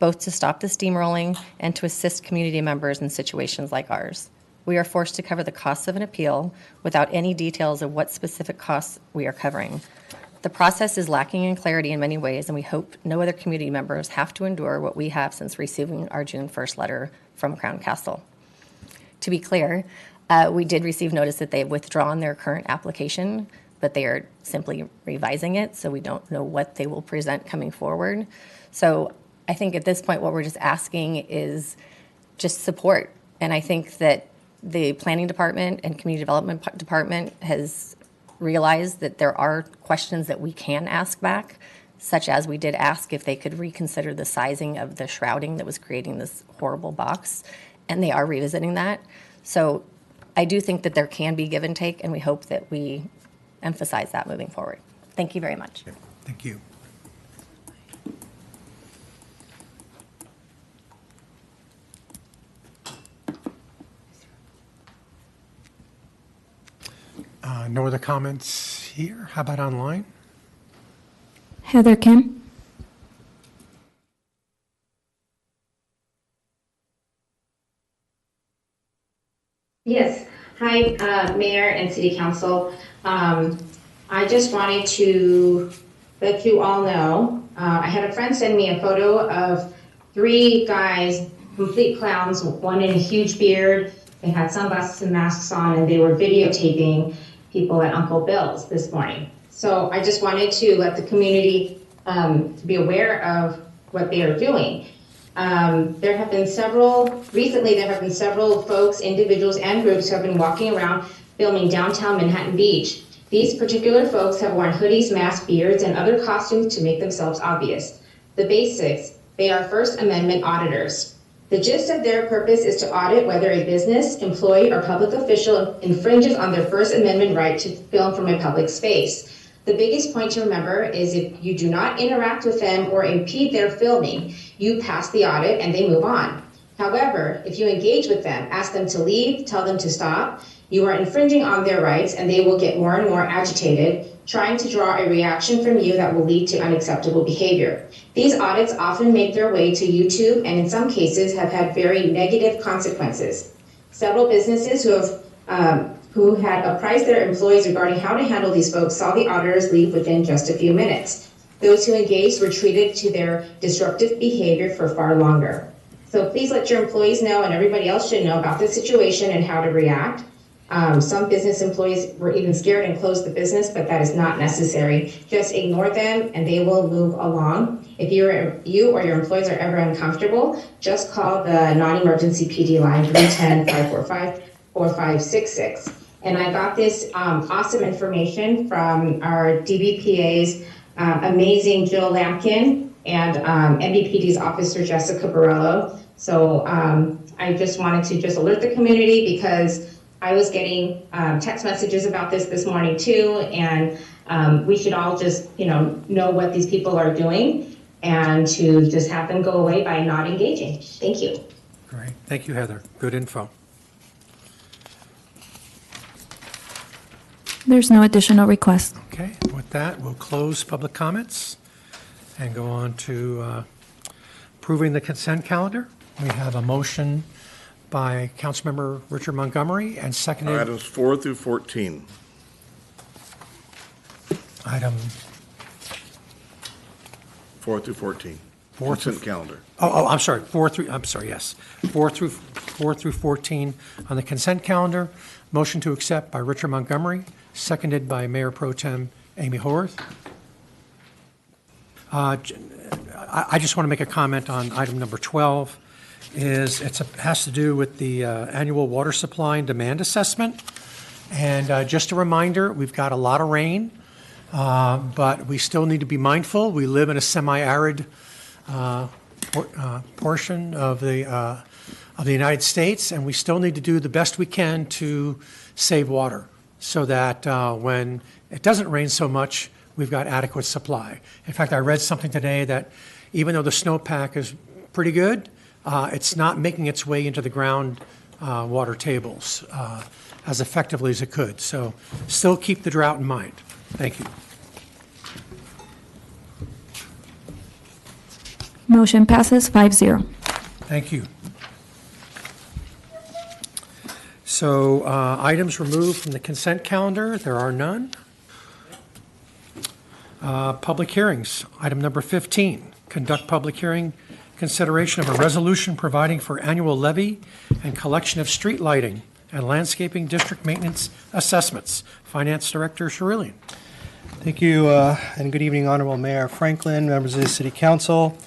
both to stop the steamrolling and to assist community members in situations like ours. We are forced to cover the costs of an appeal without any details of what specific costs we are covering. The process is lacking in clarity in many ways, and we hope no other community members have to endure what we have since receiving our June 1st letter from Crown Castle. To be clear, we did receive notice that they've withdrawn their current application, but they are simply revising it, so we don't know what they will present coming forward. So I think at this point what we're just asking is just support. And I think that the planning department and community development department has realized that there are questions that we can ask back, such as we did ask if they could reconsider the sizing of the shrouding that was creating this horrible box, and they are revisiting that. So I do think that there can be give and take, and we hope that we emphasize that moving forward. Thank you very much. Thank you. No other comments here? How about online? Heather Kim. Yes. Hi, Mayor and City Council. I just wanted to let you all know, I had a friend send me a photo of 3 guys, complete clowns, one in a huge beard. They had sunglasses and masks on, and they were videotaping people at Uncle Bill's this morning. So I just wanted to let the community be aware of what they are doing. There have been several folks, individuals, and groups who have been walking around filming downtown Manhattan Beach. These particular folks have worn hoodies, masks, beards, and other costumes to make themselves obvious. The basics, they are First Amendment auditors. The gist of their purpose is to audit whether a business, employee, or public official infringes on their First Amendment right to film from a public space. The biggest point to remember is if you do not interact with them or impede their filming, you pass the audit and they move on. However, if you engage with them, ask them to leave, tell them to stop, you are infringing on their rights and they will get more and more agitated, trying to draw a reaction from you that will lead to unacceptable behavior. These audits often make their way to YouTube and in some cases have had very negative consequences. Several businesses who had apprised their employees regarding how to handle these folks saw the auditors leave within just a few minutes. Those who engaged were treated to their disruptive behavior for far longer. So please let your employees know, and everybody else should know about this situation and how to react. Some business employees were even scared and closed the business, but that is not necessary. Just ignore them and they will move along. If you or your employees are ever uncomfortable, just call the non-emergency PD line 310-545-4566. And I got this awesome information from our DBPA's amazing Jill Lampkin and MVPD's officer Jessica Borello. So I just wanted to just alert the community because I was getting text messages about this morning too, and we should all just know what these people are doing and to just have them go away by not engaging. Thank you. Great. Thank you, Heather. Good info. There's no additional requests. Okay, with that, we'll close public comments and go on to approving the consent calendar. We have a motion by Councilmember Richard Montgomery and seconded. Items 4 through 14. Item 4 through 14. 4 through Consent calendar. I'm sorry, 4 through, I'm sorry, yes. 4 through 14 on the consent calendar. Motion to accept by Richard Montgomery, seconded by Mayor Pro Tem Amy Howorth. I just want to make a comment on item number 12. Has to do with the annual water supply and demand assessment. And just a reminder, we've got a lot of rain, but we still need to be mindful. We live in a semi-arid portion of the United States, and we still need to do the best we can to save water so that when it doesn't rain so much, we've got adequate supply. In fact, I read something today that even though the snowpack is pretty good, it's not making its way into the ground water tables as effectively as it could. So still keep the drought in mind. Thank you. Motion passes 5-0. Thank you. So items removed from the consent calendar, there are none. Public hearings, item number 15, conduct public hearing, consideration of a resolution providing for annual levy and collection of street lighting and landscaping district maintenance assessments. Finance Director Sherillian. Thank you, and good evening, Honorable Mayor Franklin, members of the City Council.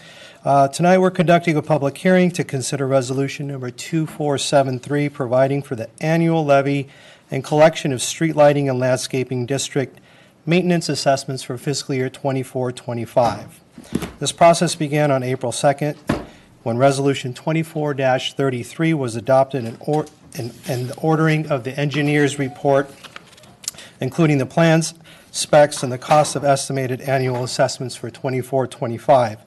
Tonight we're conducting a public hearing to consider resolution number 2473, providing for the annual levy and collection of street lighting and landscaping district maintenance assessments for fiscal year 24-25. This process began on April 2nd when resolution 24-33 was adopted and the ordering of the engineer's report, including the plans, specs, and the cost of estimated annual assessments for 24-25.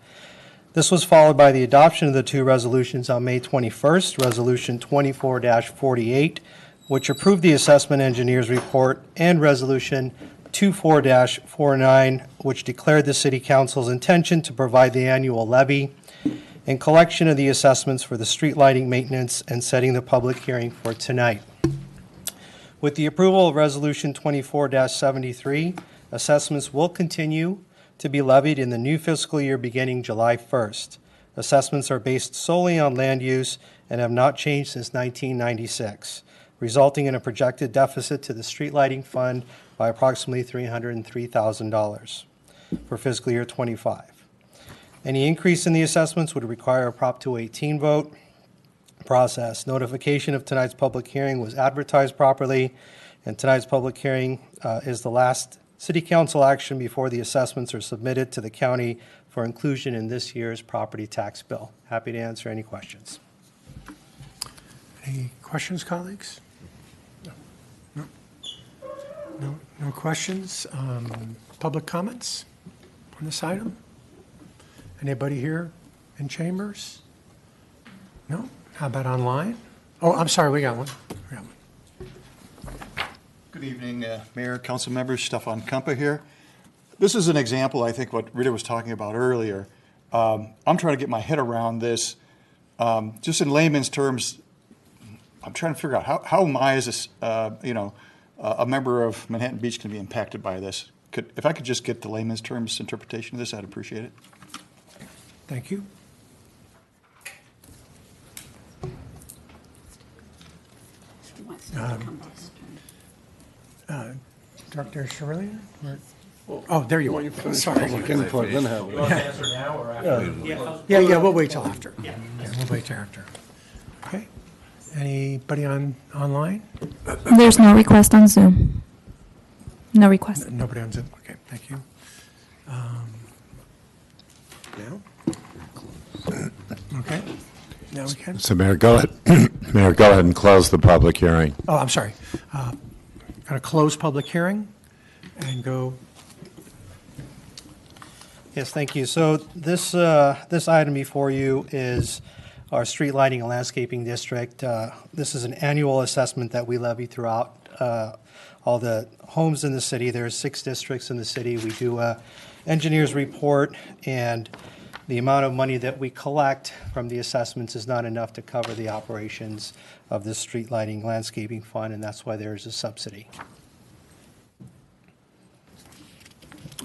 This was followed by the adoption of the two resolutions on May 21st, Resolution 24-48, which approved the assessment engineer's report, and Resolution 24-49, which declared the City Council's intention to provide the annual levy and collection of the assessments for the street lighting maintenance and setting the public hearing for tonight. With the approval of Resolution 24-73, assessments will continue to be levied in the new fiscal year beginning July 1st. Assessments are based solely on land use and have not changed since 1996, resulting in a projected deficit to the street lighting fund by approximately $303,000 for fiscal year 25. Any increase in the assessments would require a Prop 218 vote process. Notification of tonight's public hearing was advertised properly, and tonight's public hearing is the last City Council action before the assessments are submitted to the county for inclusion in this year's property tax bill. Happy to answer any questions. Any questions, colleagues? No questions. Public comments on this item? Anybody here in chambers? No? How about online? Oh, I'm sorry, we got one. Good evening, Mayor, council members. Stefan Kumpa here. This is an example, I think, what Rita was talking about earlier. I'm trying to get my head around this. Just in layman's terms, I'm trying to figure out how am I, as a member of Manhattan Beach, can be impacted by this. If I could just get the layman's terms interpretation of this, I'd appreciate it. Thank you. Director Sherillian? Oh, there you are. Sorry. Input, then have it. Answer now or after? Yeah, we'll wait till after. Yeah, we'll wait till after. Okay. Anybody online? There's no request on Zoom. No request. Nobody on Zoom. Okay, thank you. Okay. Now we can. So, Mayor, go ahead. Mayor, go ahead and close the public hearing. Oh, I'm sorry. Going to close public hearing and go. Yes, thank you. So this item before you is our street lighting and landscaping district. This is an annual assessment that we levy throughout all the homes in the city. There are 6 districts in the city. We do a engineer's report, and the amount of money that we collect from the assessments is not enough to cover the operations of the street lighting landscaping fund, and that's why there is a subsidy.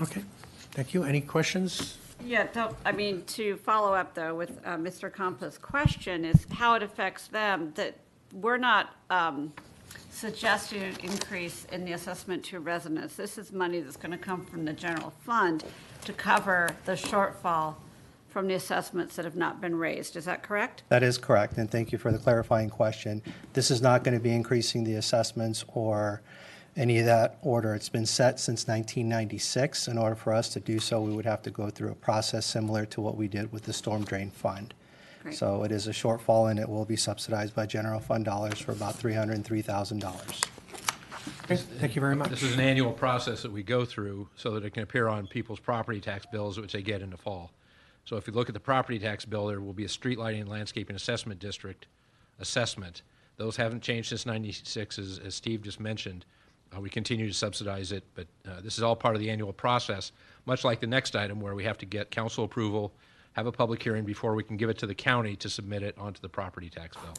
Okay, thank you. Any questions? Yeah, to follow up though with Mr. Compa's question is how it affects them, that we're not suggesting an increase in the assessment to residents. This is money that's going to come from the general fund to cover the shortfall from the assessments that have not been raised. Is that correct? That is correct, and thank you for the clarifying question. This is not going to be increasing the assessments or any of that order. It's been set since 1996. In order for us to do so, we would have to go through a process similar to what we did with the storm drain fund. Great. So it is a shortfall, and it will be subsidized by general fund dollars for about $303,000. Okay, thank you very much. This is an annual process that we go through so that it can appear on people's property tax bills, which they get in the fall. So if you look at the property tax bill, there will be a street lighting and landscaping assessment district assessment. Those haven't changed since 96, as Steve just mentioned. We continue to subsidize it, but this is all part of the annual process, much like the next item where we have to get council approval, have a public hearing before we can give it to the county to submit it onto the property tax bill.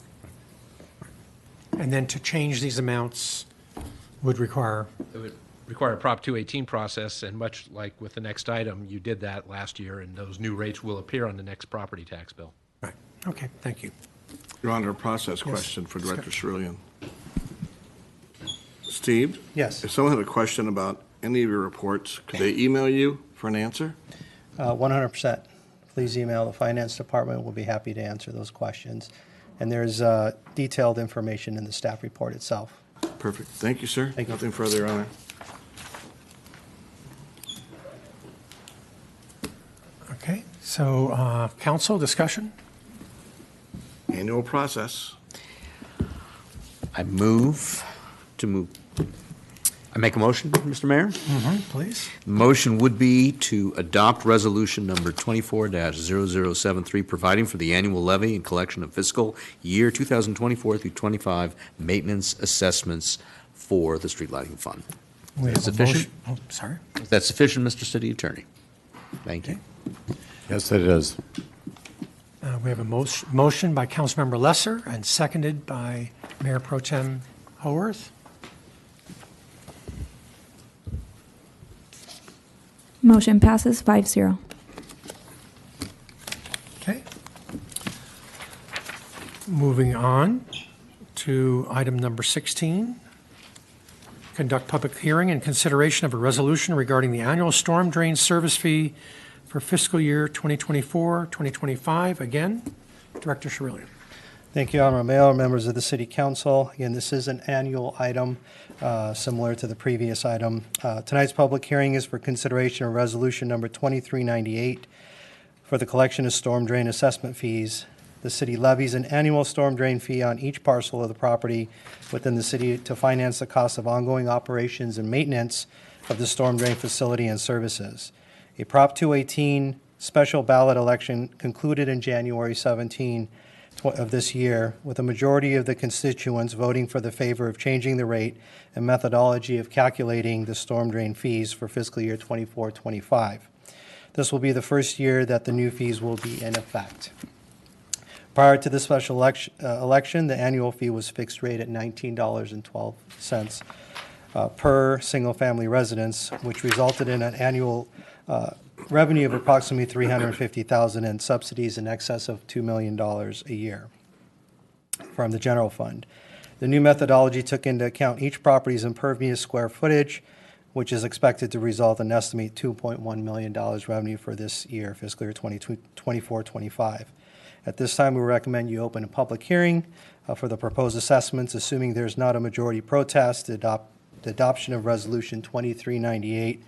And then to change these amounts would require? It would require a Prop 218 process, and much like with the next item, you did that last year, and those new rates will appear on the next property tax bill. Right. Okay, thank you. Your Honor, a process question for Director Cerulean. Steve? Yes. If someone had a question about any of your reports, could they email you for an answer? 100%. Please email the Finance Department. We'll be happy to answer those questions. And there's detailed information in the staff report itself. Perfect. Thank you, sir. Thank you. Nothing further, Your Honor. Okay, so council discussion? Annual process. I make a motion, Mr. Mayor. Please. The motion would be to adopt resolution number 24-0073, providing for the annual levy and collection of fiscal year 2024 through 25 maintenance assessments for the street lighting fund. We Is have that a sufficient? motion. Oh, sorry. Is that sufficient, Mr. City Attorney? Thank you. Yes, it is. We have a motion by Councilmember Lesser and seconded by Mayor Pro Tem Howorth. Motion passes 5-0. Okay. Moving on to item number 16. Conduct public hearing and consideration of a resolution regarding the annual storm drain service fee for fiscal year 2024-2025. Again, Director Cerulean. Thank you, Honorable Mayor, members of the City Council. Again, this is an annual item similar to the previous item. Tonight's public hearing is for consideration of resolution number 2398 for the collection of storm drain assessment fees. The city levies an annual storm drain fee on each parcel of the property within the city to finance the cost of ongoing operations and maintenance of the storm drain facility and services. A Prop 218 special ballot election concluded in January 17 of this year, with a majority of the constituents voting for the favor of changing the rate and methodology of calculating the storm drain fees for fiscal year 24-25. This will be the first year that the new fees will be in effect. Prior to the special election, the annual fee was fixed rate at $19.12 per single-family residence, which resulted in an annual revenue of approximately $350,000 and subsidies in excess of $2 million a year from the general fund. The new methodology took into account each property's impervious square footage, which is expected to result in an estimated $2.1 million revenue for this year, fiscal year 2024-25. At this time, we recommend you open a public hearing for the proposed assessments, assuming there's not a majority protest. The adoption of Resolution 2398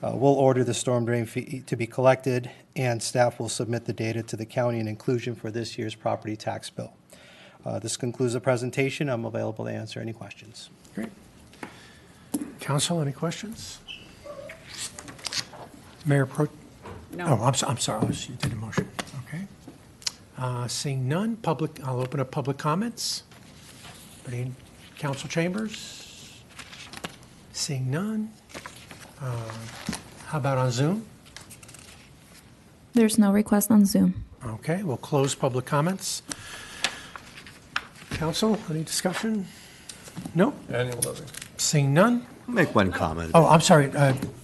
will order the storm drain fee to be collected, and staff will submit the data to the county in inclusion for this year's property tax bill. This concludes the presentation. I'm available to answer any questions. Great. Council, any questions? Mayor Pro? No. Oh, I'm sorry. You did a motion. Okay. Seeing none, I'll open up public comments. Any council chambers? Seeing none. How about on Zoom? There's no request on Zoom. Okay, we'll close public comments. Council, any discussion? No? Annual levy. Seeing none? I'll make one comment. Oh, I'm sorry.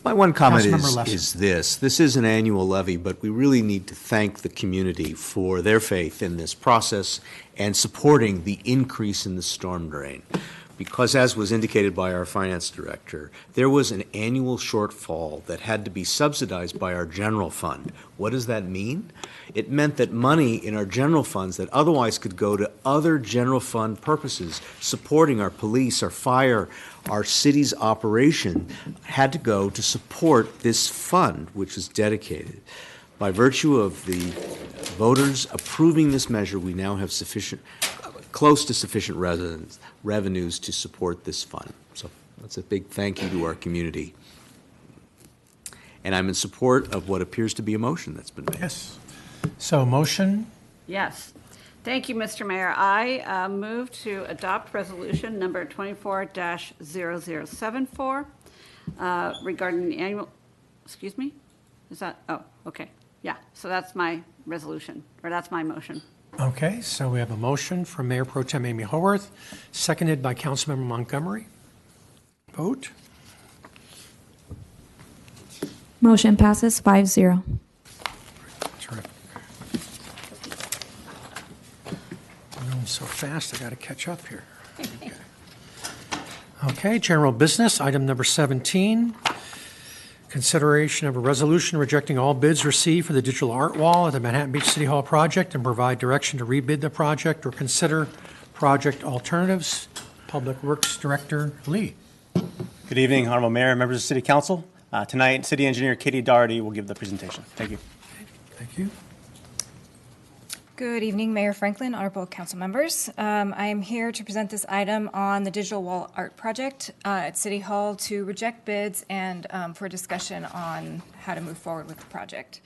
My one comment Councilmember Lester. is this. This is an annual levy, but we really need to thank the community for their faith in this process and supporting the increase in the storm drain. Because as was indicated by our finance director, there was an annual shortfall that had to be subsidized by our general fund. What does that mean? It meant that money in our general funds that otherwise could go to other general fund purposes, supporting our police, our fire, our city's operation, had to go to support this fund, which is dedicated. By virtue of the voters approving this measure, we now have close to sufficient revenues to support this fund. So that's a big thank you to our community. And I'm in support of what appears to be a motion that's been made. Yes. So motion? Yes. Thank you, Mr. Mayor. I move to adopt resolution number 24-0074 regarding the annual, excuse me? Is that, oh, okay. Yeah, so that's my resolution, or that's my motion. Okay, so we have a motion from Mayor Pro Tem Amy Howorth, seconded by Councilmember Montgomery. Vote. Motion passes 5-0. Terrific. I'm going so fast, I got to catch up here. Okay, general business, item number 17. Consideration of a resolution rejecting all bids received for the digital art wall at the Manhattan Beach City Hall project and provide direction to rebid the project or consider project alternatives. Public Works Director Lee. Good evening, Honorable Mayor, members of City Council. Tonight, City Engineer Katie Doherty will give the presentation. Thank you. Thank you. Good evening, Mayor Franklin, honorable council members. I am here to present this item on the digital wall art project at City Hall to reject bids and for discussion on how to move forward with the project.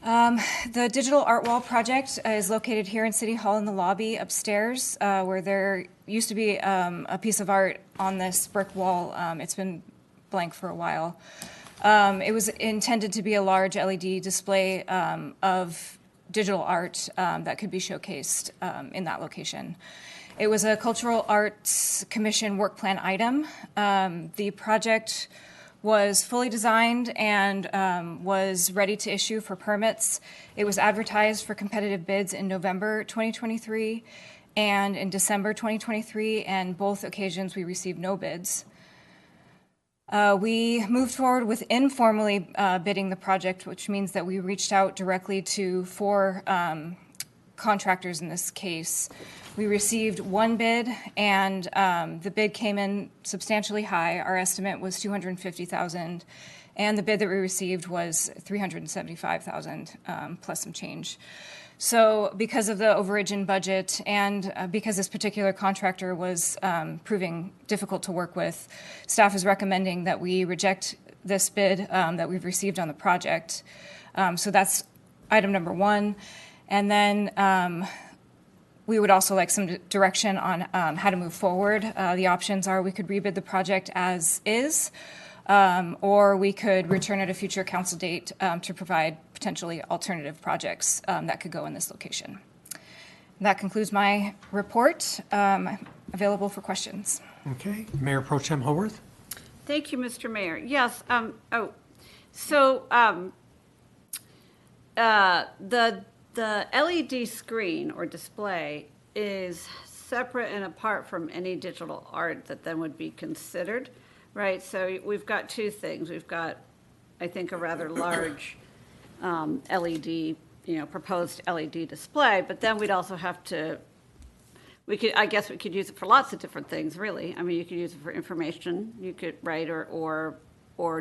The digital art wall project is located here in City Hall in the lobby upstairs where there used to be a piece of art on this brick wall. It's been blank for a while. It was intended to be a large LED display of digital art that could be showcased in that location. It was a Cultural Arts Commission work plan item. The project was fully designed and was ready to issue for permits. It was advertised for competitive bids in November 2023 and in December 2023, and both occasions we received no bids. We moved forward with informally bidding the project, which means that we reached out directly to 4 contractors in this case. We received 1 bid, and the bid came in substantially high. Our estimate was $250,000, and the bid that we received was $375,000 plus some change. So because of the overage in budget and because this particular contractor was proving difficult to work with, staff is recommending that we reject this bid that we've received on the project. So that's item number 1. And then we would also like some direction on how to move forward. The options are we could rebid the project as is, or we could return at a future council date to provide potentially alternative projects that could go in this location. And that concludes my report. Available for questions. Okay, Mayor Pro Tem Howorth. Thank you, Mr. Mayor. Yes. The LED screen or display is separate and apart from any digital art that then would be considered, right? So we've got 2 things. We've got, I think, a rather large LED, proposed LED display, but then we'd also have to, I guess we could use it for lots of different things, really. I mean, you could use it for information, you could write or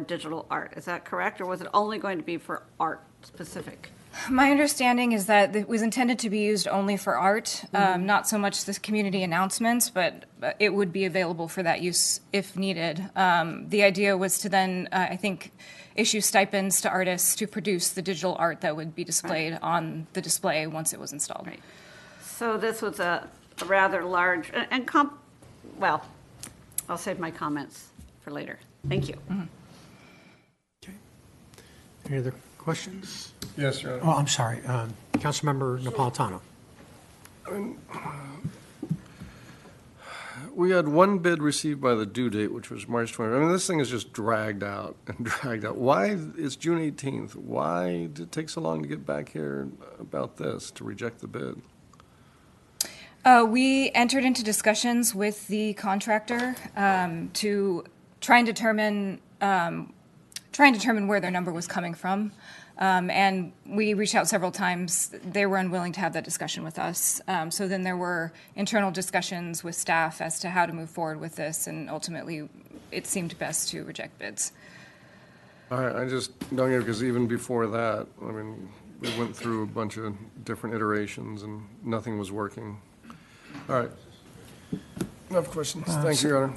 digital art. Is that correct? Or was it only going to be for art specific? My understanding is that it was intended to be used only for art, not so much the community announcements, but it would be available for that use if needed. The idea was to then, I think, issue stipends to artists to produce the digital art that would be displayed on the display once it was installed. Right. So this was a rather large, well, I'll save my comments for later. Thank you. Okay. Any other questions? Yes, Your Honor. Oh, I'm sorry. Councilmember Napolitano. we had one bid received by the due date, which was March 20th. I mean, this thing is just dragged out and dragged out. Why, it's June 18th. Why did it take so long to get back here about this, to reject the bid? We entered into discussions with the contractor to try and determine where their number was coming from. And we reached out several times. They were unwilling to have that discussion with us. So then there were internal discussions with staff as to how to move forward with this, and ultimately it seemed best to reject bids. All right, I just don't get it, because even before that, I mean, we went through a bunch of different iterations and nothing was working. All right. Enough questions. Thank you, Your Honor.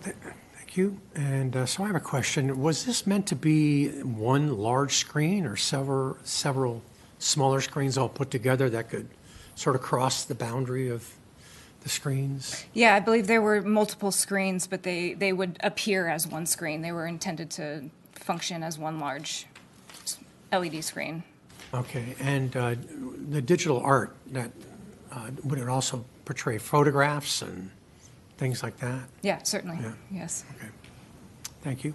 Thank you. And so I have a question. Was this meant to be one large screen or several smaller screens all put together that could sort of cross the boundary of the screens? Yeah, I believe there were multiple screens, but they would appear as one screen. They were intended to function as one large LED screen. Okay. And the digital art, that would it also portray photographs and things like that? Yeah, certainly. Yeah. Yes. Okay. Thank you.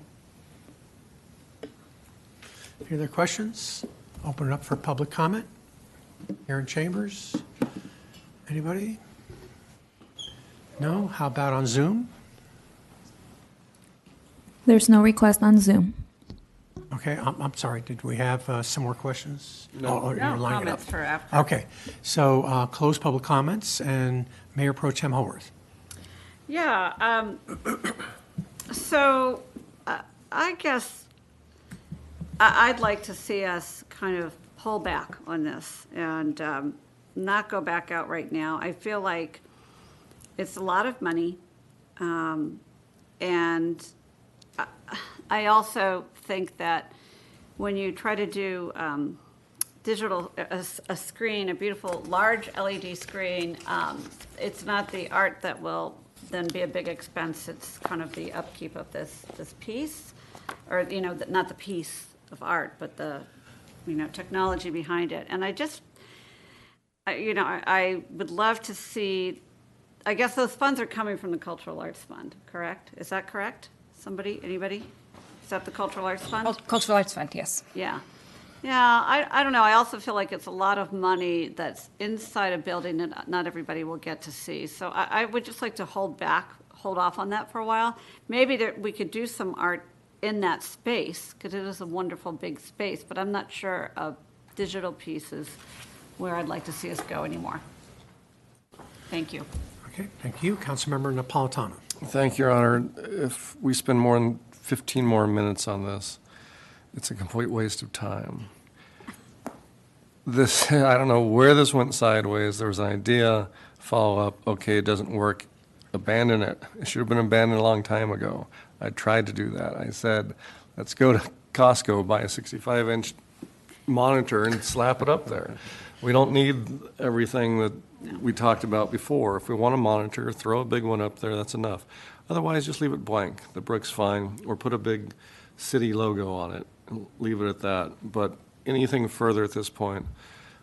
Any other questions? Open it up for public comment. Here in chambers. Anybody? No? How about on Zoom? There's no request on Zoom. Okay, I'm sorry. Did we have some more questions? No. Oh, No you're lining it comments up. for after. Okay, so close public comments, and Mayor Pro Tem Howorth. Yeah, so I guess I'd like to see us kind of pull back on this and not go back out right now. I feel like it's a lot of money, and I also think that when you try to do digital, a screen, a beautiful large LED screen, it's not the art that will then be a big expense. It's kind of the upkeep of this piece, or, you know, not the piece of art, but the, you know, technology behind it. And I just, you know, I would love to see, I guess those funds are coming from the Cultural Arts Fund, correct? Is that correct? Somebody, anybody? Is that the Cultural Arts Fund? Cultural Arts Fund, yes. Yeah. Yeah, I don't know. I also feel like it's a lot of money that's inside a building that not everybody will get to see. So I would just like to hold off on that for a while. Maybe we could do some art in that space, because it is a wonderful big space, but I'm not sure of digital pieces where I'd like to see us go anymore. Thank you. Okay, thank you. Councilmember Napolitano. Thank you, Your Honor. If we spend more than 15 more minutes on this, it's a complete waste of time. This, I don't know where this went sideways. There was an idea, follow up, okay, it doesn't work, abandon it. It should have been abandoned a long time ago. I tried to do that. I said, let's go to Costco, buy a 65-inch monitor and slap it up there. We don't need everything that we talked about before. If we want a monitor, throw a big one up there, that's enough. Otherwise, just leave it blank. The brick's fine, or put a big city logo on it and leave it at that. But anything further at this point,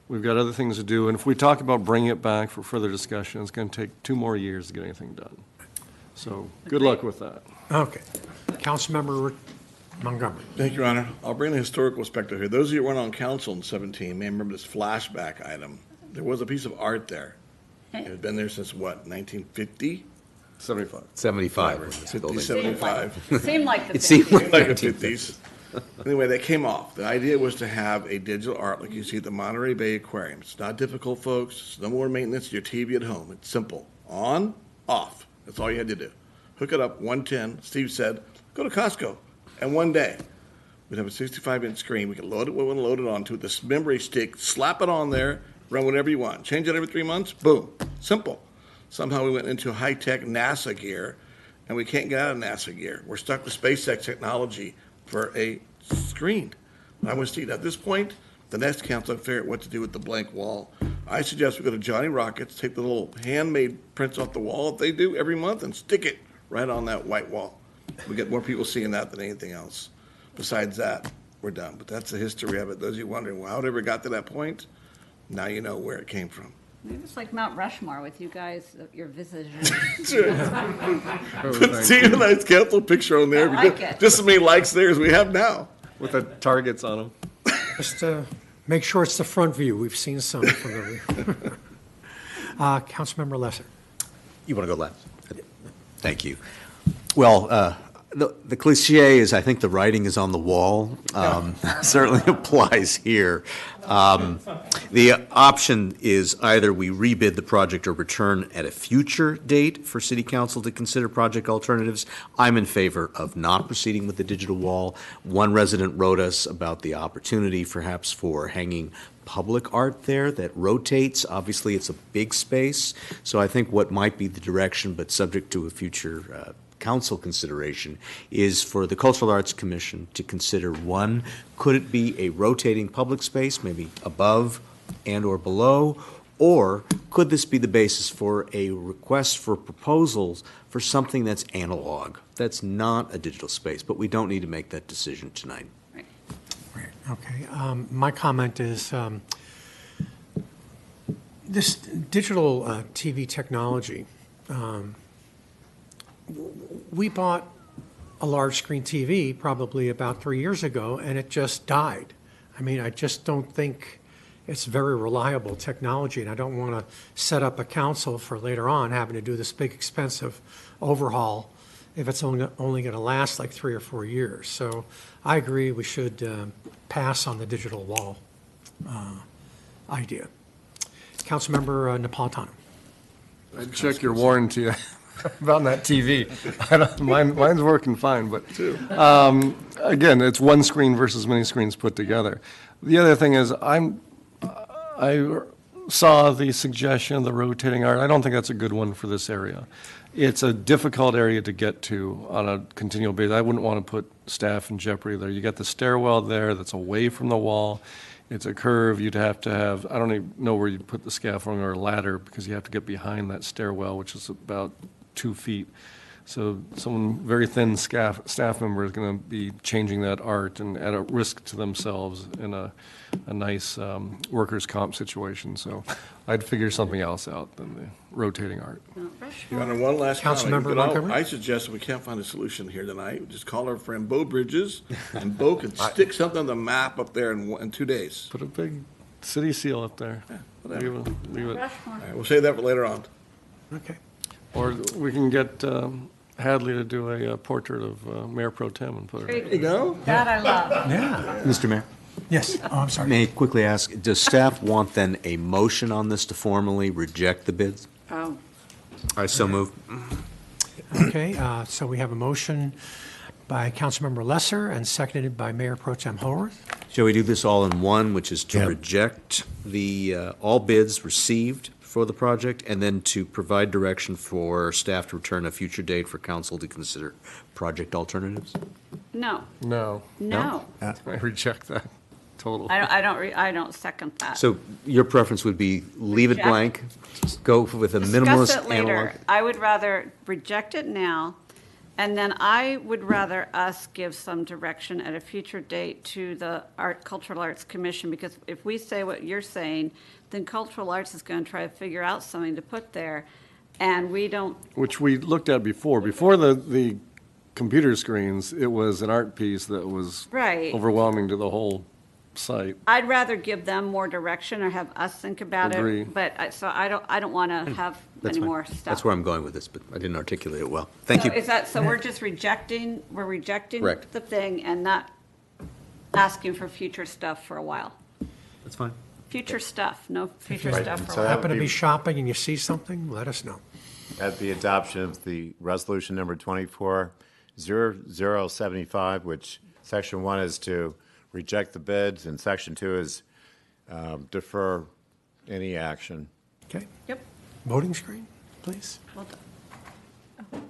we've got other things to do. And if we talk about bringing it back for further discussion, it's going to take 2 more years to get anything done. So good luck with that. Okay. Councilmember Montgomery. Thank you, Your Honor. I'll bring the historical perspective here. Those of you who weren't on council in 17 may remember this flashback item. There was a piece of art there. It had been there since what, 1950? 75. 75. 50, 75. It seemed like the It seemed 50s. Like the 50s. Anyway, that came off. The idea was to have a digital art like you see at the Monterey Bay Aquarium. It's not difficult, folks. It's no more maintenance. Your TV at home. It's simple. On, off. That's all you had to do. Hook it up, 110. Steve said, go to Costco. And one day, we'd have a 65-inch screen. We could load it, we want to load it onto this memory stick, slap it on there, run whatever you want. Change it every 3 months, boom. Simple. Somehow we went into high-tech NASA gear, and we can't get out of NASA gear. We're stuck with SpaceX technology for a screen. I want to see it. At this point, the next council will figure out what to do with the blank wall. I suggest we go to Johnny Rockets, take the little handmade prints off the wall that they do every month and stick it right on that white wall. We get more people seeing that than anything else. Besides that, we're done. But that's the history of it. Those of you wondering, well, how it ever got to that point, now you know where it came from. Maybe it's like Mount Rushmore with you guys, your visitors. See a nice council picture on there. I like it. Just as many likes there as we have now. With the targets on them. Just make sure it's the front view. We've seen some from the rear. Councilmember Lesser. You want to go last? Thank you. Well, the cliche is, I think the writing is on the wall. Certainly applies here. The option is either we rebid the project or return at a future date for City Council to consider project alternatives. I'm in favor of not proceeding with the digital wall. One resident wrote us about the opportunity perhaps for hanging public art there that rotates. Obviously, it's a big space. So I think what might be the direction, but subject to a future council consideration, is for the Cultural Arts Commission to consider, one, could it be a rotating public space, maybe above and or below, or could this be the basis for a request for proposals for something that's analog, that's not a digital space, but we don't need to make that decision tonight. Okay. My comment is this digital TV technology, we bought a large screen TV probably about 3 years ago, and it just died. I mean, I just don't think it's very reliable technology, and I don't want to set up a council for later on having to do this big expensive overhaul if it's only going to last like 3 or 4 years. So I agree we should pass on the digital wall idea. Councilmember Napolitano. I'd check your warranty about that TV. Mine's working fine, but again, it's one screen versus many screens put together. The other thing is, I saw the suggestion of the rotating art. I don't think that's a good one for this area. It's a difficult area to get to on a continual basis. I wouldn't want to put staff in jeopardy there. You got the stairwell there that's away from the wall. It's a curve. You'd have to have, I don't even know where you'd put the scaffolding or a ladder, because you have to get behind that stairwell, which is about 2 feet. So someone very thin staff member is going to be changing that art and at a risk to themselves in a nice workers' comp situation. So I'd figure something else out than the rotating art. Your Honor, one last comment. Councilmember Montgomery? I suggest we can't find a solution here tonight. Just call our friend Bo Bridges, and Bo can stick something on the map up there in 2 days. Put a big city seal up there. Yeah, whatever. Leave it. All right, we'll save that for later on. Okay. Or we can get Hadley to do a portrait of Mayor Pro Tem and put it. There you go. That I love. Yeah. Mr. Mayor? Yes. Oh, I'm sorry. May I quickly ask, does staff want then a motion on this to formally reject the bids? Oh. I so move. Okay, so we have a motion by Councilmember Lesser and seconded by Mayor Pro Tem Howorth. Shall we do this all in one, which is to reject the all bids received for the project, and then to provide direction for staff to return a future date for council to consider project alternatives? No. No. No. I reject that. Total. I don't second that. So your preference would be leave it Reject. blank, go with a Discuss minimalist it later. analog? I would rather reject it now, and then I would rather us give some direction at a future date to the Cultural Arts Commission, because if we say what you're saying, then Cultural Arts is going to try to figure out something to put there, and we don't. Which we looked at before. Before the computer screens, it was an art piece that was Right. overwhelming to the whole site. I'd rather give them more direction or have us think about Agree. it, but I don't want to have That's any fine. more stuff. That's where I'm going with this, but I didn't articulate it well. Thank So you. is that, so we're just rejecting Correct. the thing and not asking for future stuff for a while? That's fine. Future stuff, no future If stuff you for a So while. happen to would be be- shopping and you see something, let us know. At the adoption of the resolution number 24-0075, which section 1 is to reject the bids, and section 2 is defer any action. Okay. Yep. Voting screen, please. Well done.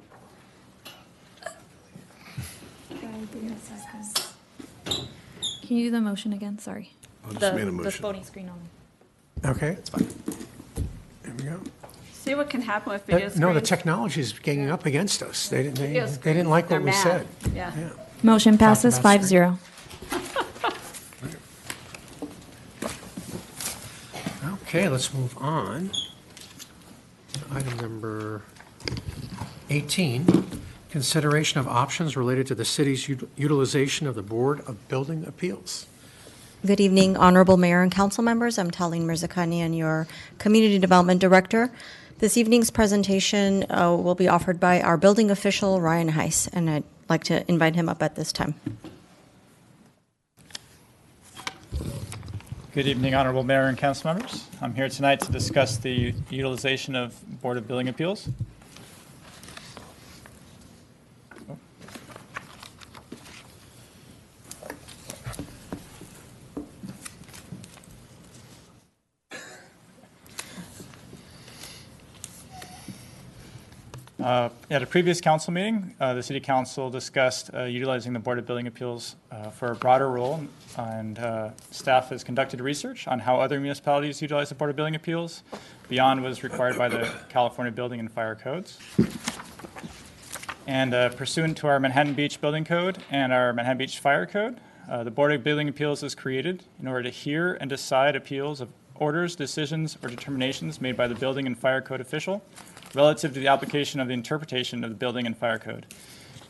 Can you do the motion again? Sorry. I just made a The motion. voting screen only. Okay. That's fine. There we go. See what can happen with video screens? No, the technology is ganging up against us. They Video didn't like screens, what we they're said. mad. Yeah. Motion passes about 5-0. Okay, let's move on to item number 18, consideration of options related to the city's utilization of the Board of Building Appeals. Good evening, Honorable Mayor and Council members. I'm Talene Mirzakanian, your Community Development Director. This evening's presentation will be offered by our building official, Ryan Heiss, and I'd like to invite him up at this time. Good evening, Honorable Mayor and Council members. I'm here tonight to discuss the utilization of Board of Building Appeals. At a previous council meeting, the City Council discussed utilizing the Board of Building Appeals for a broader role, and staff has conducted research on how other municipalities utilize the Board of Building Appeals beyond what is required by the California Building and Fire Codes. And pursuant to our Manhattan Beach Building Code and our Manhattan Beach Fire Code, the Board of Building Appeals is created in order to hear and decide appeals of orders, decisions, or determinations made by the Building and Fire Code official relative to the application of the interpretation of the Building and Fire Code.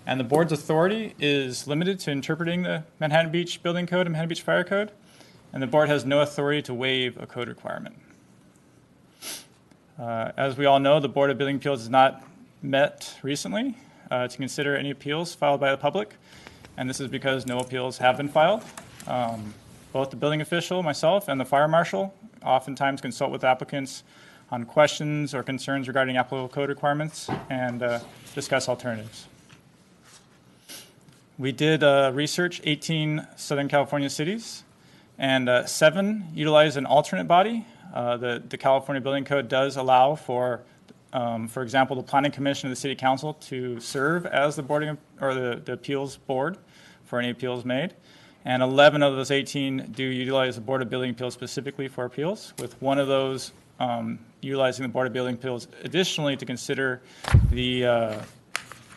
And the board's authority is limited to interpreting the Manhattan Beach Building Code and Manhattan Beach Fire Code, and the board has no authority to waive a code requirement. As we all know, the Board of Building Appeals has not met recently to consider any appeals filed by the public, and this is because no appeals have been filed. Both the building official, myself, and the fire marshal oftentimes consult with applicants on questions or concerns regarding applicable code requirements and discuss alternatives. We did research 18 Southern California cities, and 7 utilize an alternate body. The California Building Code does allow for example, the Planning Commission of the City Council to serve as the boarding or the appeals board for any appeals made. And 11 of those 18 do utilize the Board of Building Appeals specifically for appeals, with one of those utilizing the Board of Building Appeals additionally to consider the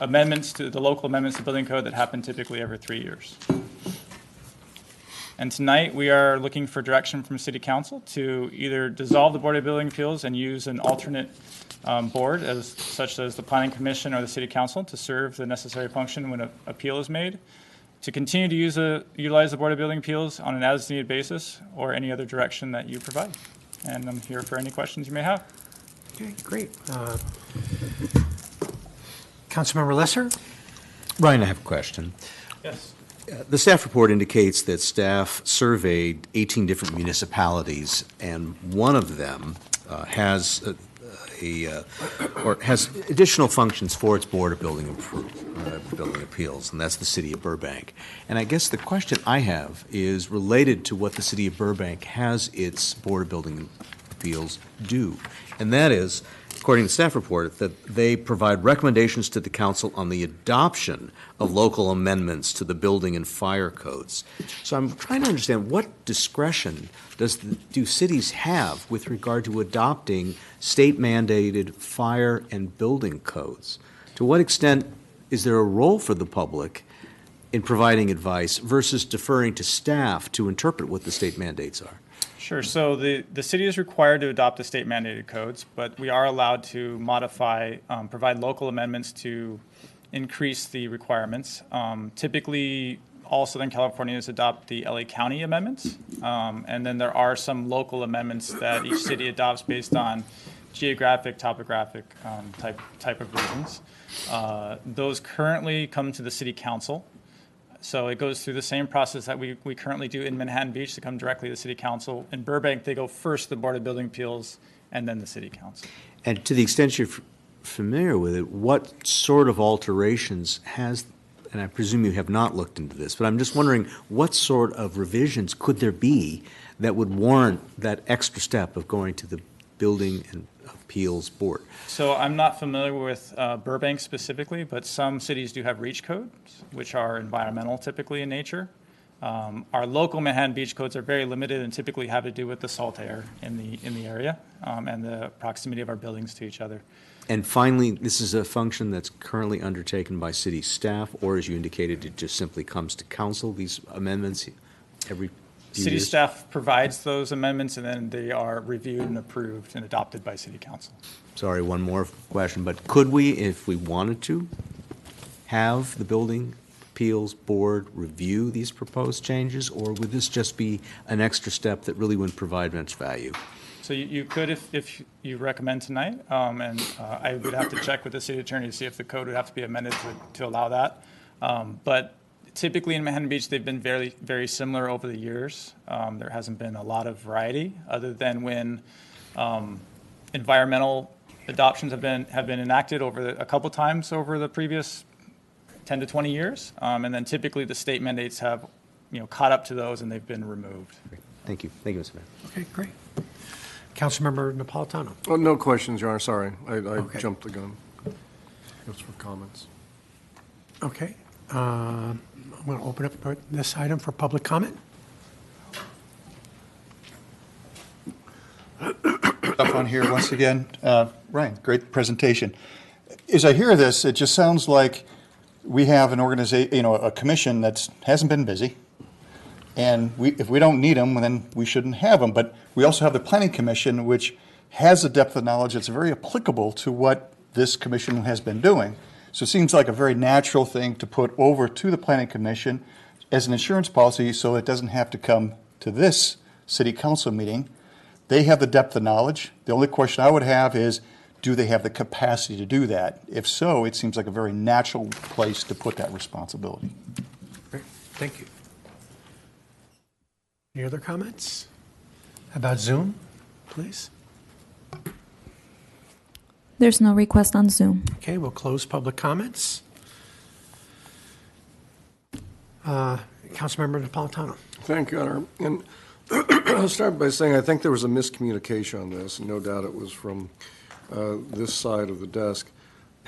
amendments to the local amendments to the building code that happen typically every 3 years. And tonight we are looking for direction from City Council to either dissolve the Board of Building Appeals and use an alternate board, such as the Planning Commission or the City Council, to serve the necessary function when an appeal is made, to continue to utilize the Board of Building Appeals on an as-needed basis, or any other direction that you provide. And I'm here for any questions you may have. Okay, great. Councilmember Lesser? Ryan, I have a question. Yes. The staff report indicates that staff surveyed 18 different municipalities, and one of them has has additional functions for its Board of Building Appeals, and that's the City of Burbank. And I guess the question I have is related to what the City of Burbank has its Board of Building Appeals do, and that is, according to the staff report, that they provide recommendations to the council on the adoption of local amendments to the building and fire codes. So I'm trying to understand, what discretion do cities have with regard to adopting state-mandated fire and building codes? To what extent is there a role for the public in providing advice versus deferring to staff to interpret what the state mandates are? Sure. So the city is required to adopt the state mandated codes, but we are allowed to modify, provide local amendments to increase the requirements. Typically, all Southern Californians adopt the LA County amendments, and then there are some local amendments that each city adopts based on geographic, topographic type of reasons. Those currently come to the City Council. So it goes through the same process that we currently do in Manhattan Beach to come directly to the City Council. In Burbank, they go first to the Board of Building Appeals and then the City Council. And to the extent you're familiar with it, what sort of alterations has, and I presume you have not looked into this, but I'm just wondering what sort of revisions could there be that would warrant that extra step of going to the Building and Appeals Board? So I'm not familiar with Burbank specifically, but some cities do have REACH codes, which are environmental typically in nature. Our local Manhattan Beach codes are very limited and typically have to do with the salt air in the area and the proximity of our buildings to each other. And finally, this is a function that's currently undertaken by city staff, or as you indicated, it just simply comes to council, these amendments every City staff provides those amendments, and then they are reviewed and approved and adopted by City Council. Sorry, one more question, but could we, if we wanted to, have the Building Appeals Board review these proposed changes, or would this just be an extra step that really wouldn't provide much value? So you could if you recommend tonight, and I would have to check with the city attorney to see if the code would have to be amended to allow that. But typically in Manhattan Beach, they've been very, very similar over the years. There hasn't been a lot of variety, other than when environmental adoptions have been enacted over a couple times over the previous 10 to 20 years, and then typically the state mandates have caught up to those and they've been removed. Thank you, Mr. Mayor. Okay, great. Councilmember Napolitano. Oh, no questions, Your Honor, sorry. I jumped the gun. That's for comments. Okay. I'm going to open up this item for public comment. Stuff on here once again. Ryan, great presentation. As I hear this, it just sounds like we have an organization, a commission that hasn't been busy. And if we don't need them, then we shouldn't have them. But we also have the Planning Commission, which has a depth of knowledge that's very applicable to what this commission has been doing. So it seems like a very natural thing to put over to the Planning Commission as an insurance policy so it doesn't have to come to this City Council meeting. They have the depth of knowledge. The only question I would have is, do they have the capacity to do that? If so, it seems like a very natural place to put that responsibility. Great. Thank you. Any other comments about Zoom, please? There's no request on Zoom. Okay, we'll close public comments. Councilmember Napolitano. Thank you, Honor. And I'll start by saying I think there was a miscommunication on this, and no doubt it was from this side of the desk.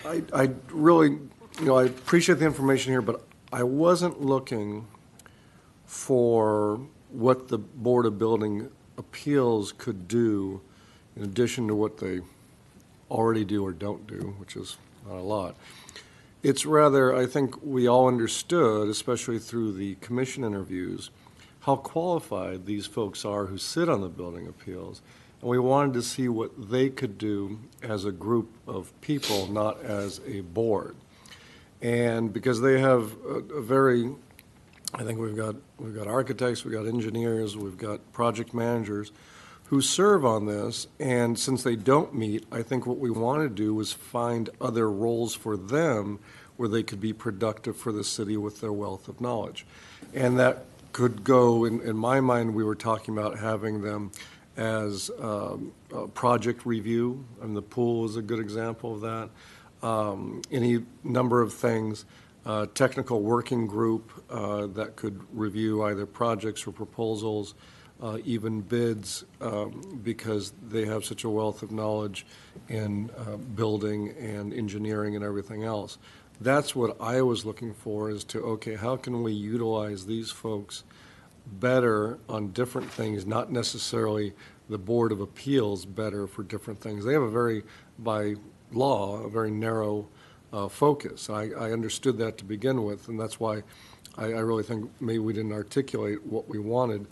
I really, I appreciate the information here, but I wasn't looking for what the Board of Building Appeals could do in addition to what they already do or don't do, which is not a lot. It's rather, I think we all understood, especially through the commission interviews, how qualified these folks are who sit on the building appeals. And we wanted to see what they could do as a group of people, not as a board. And because they have a very, I think we've got architects, we've got engineers, we've got project managers who serve on this, and since they don't meet, I think what we want to do is find other roles for them where they could be productive for the city with their wealth of knowledge. And that could go, in my mind, we were talking about having them as a project review, and the pool is a good example of that. Any number of things. Technical working group that could review either projects or proposals, even bids, because they have such a wealth of knowledge in building and engineering and everything else. That's what I was looking for, is to, okay, how can we utilize these folks better on different things, not necessarily the Board of Appeals better for different things. They have a very, by law, a very narrow focus. I understood that to begin with, and that's why I really think maybe we didn't articulate what we wanted.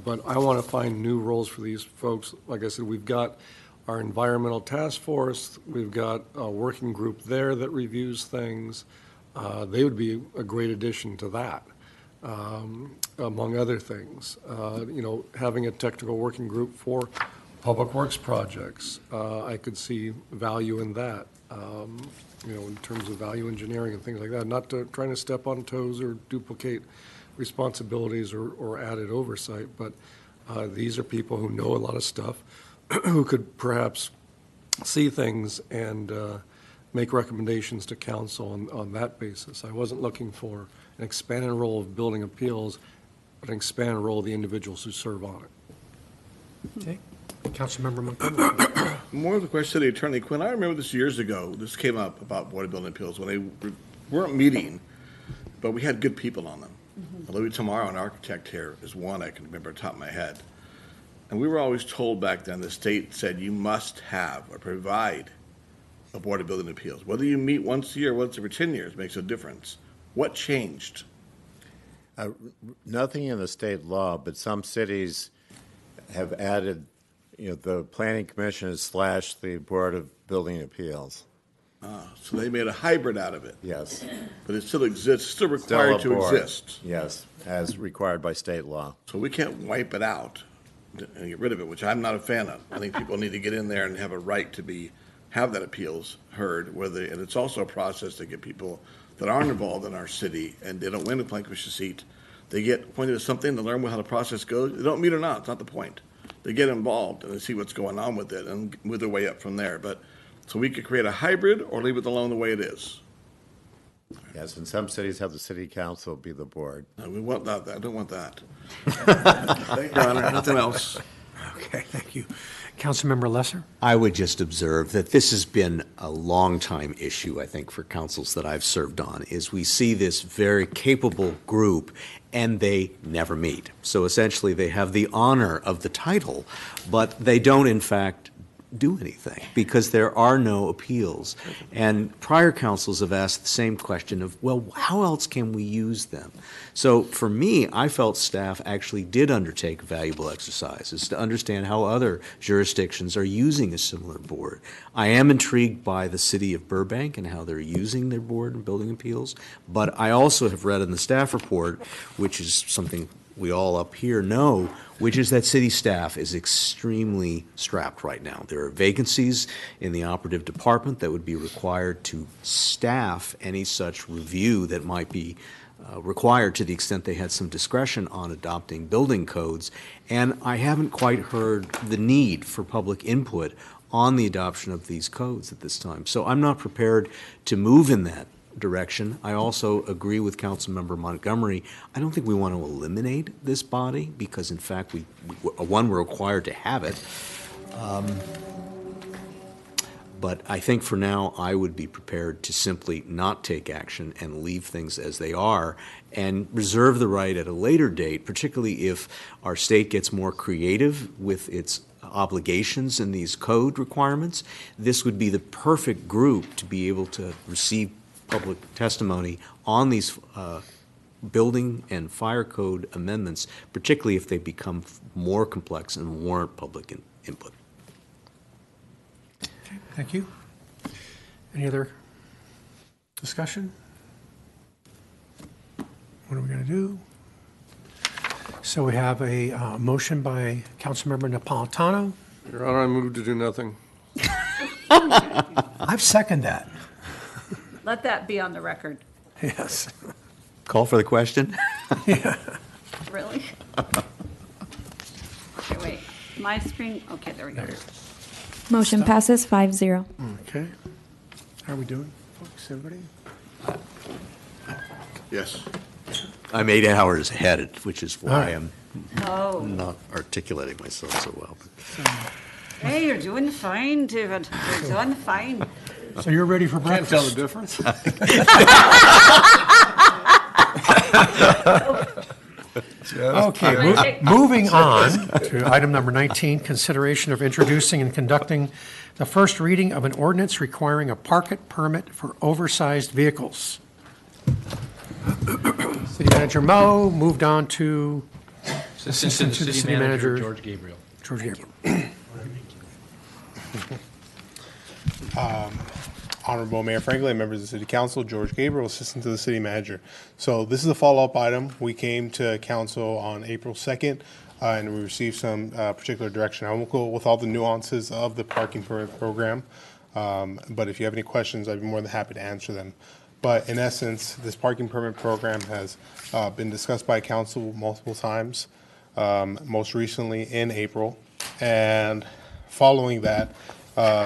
But I want to find new roles for these folks. Like I said, we've got our environmental task force. We've got a working group there that reviews things. They would be a great addition to that, among other things. Having a technical working group for public works projects, I could see value in that. In terms of value engineering and things like that, not trying to step on toes or duplicate responsibilities or added oversight, but these are people who know a lot of stuff, who could perhaps see things and make recommendations to council on that basis. I wasn't looking for an expanded role of building appeals, but an expanded role of the individuals who serve on it. Okay. Councilmember Montgomery. More of the question to the attorney. Quinn, I remember this years ago. This came up about Board of Building Appeals when they weren't meeting, but we had good people on them. Levy tomorrow, an architect here, is one I can remember off the top of my head. And we were always told back then, the state said you must have or provide a Board of Building Appeals. Whether you meet once a year or once every 10 years makes a difference. What changed? Nothing in the state law, but some cities have added, the planning commission / the Board of Building Appeals. So they made a hybrid out of it. Yes. But it still exists, still required Still a to board. exist. Yes, as required by state law. So we can't wipe it out and get rid of it, which I'm not a fan of. I think people need to get in there and have a right to have that appeals heard, and it's also a process to get people that aren't involved in our city and they don't win a planning commission seat. They get appointed to something to learn how the process goes. They don't meet or not, it's not the point. They get involved and they see what's going on with it and move their way up from there. But so we could create a hybrid or leave it alone the way it is. Yes, and some cities have the city council be the board. No, we want that. I don't want that. Thank you, Your Honor. Nothing else. Okay, thank you. Councilmember Lesser? I would just observe that this has been a long-time issue, I think, for councils that I've served on, is we see this very capable group and they never meet. So essentially they have the honor of the title, but they don't, in fact, do anything because there are no appeals. And prior councils have asked the same question of, well, how else can we use them? So for me, I felt staff actually did undertake valuable exercises to understand how other jurisdictions are using a similar board. I am intrigued by the city of Burbank and how they're using their board in building appeals, but I also have read in the staff report, which is something we all up here know, which is that city staff is extremely strapped right now. There are vacancies in the operative department that would be required to staff any such review that might be required to the extent they had some discretion on adopting building codes. And I haven't quite heard the need for public input on the adoption of these codes at this time. So I'm not prepared to move in that direction. I also agree with Councilmember Montgomery. I don't think we want to eliminate this body because, in fact, we're required to have it. But I think for now, I would be prepared to simply not take action and leave things as they are and reserve the right at a later date, particularly if our state gets more creative with its obligations and these code requirements. This would be the perfect group to be able to receive public testimony on these building and fire code amendments, particularly if they become more complex and warrant public input. Okay, thank you. Any other discussion? What are we going to do? So we have a motion by Councilmember Napolitano. Your Honor, I move to do nothing. I've seconded that. Let that be on the record. Yes. Call for the question? Yeah. Really? Okay, wait. My screen, okay, there we go. Motion passes 5-0. Okay. How are we doing, folks? Everybody? Yes. I'm 8 hours ahead, which is why All right. I'm not articulating myself so well. Hey, you're doing fine, David. You're doing fine. So you're ready for breakfast? Can't tell the difference. Okay, moving on to item number 19, consideration of introducing and conducting the first reading of an ordinance requiring a parking permit for oversized vehicles. City Manager Mo moved on to Assistant to the City Manager, George Gabriel. George Gabriel. Honorable Mayor Franklin, members of the City Council, George Gabriel, Assistant to the City Manager. So this is a follow-up item. We came to Council on April 2nd, and we received some particular direction. I won't go with all the nuances of the parking permit program, but if you have any questions, I'd be more than happy to answer them. But in essence, this parking permit program has been discussed by Council multiple times, most recently in April. And following that,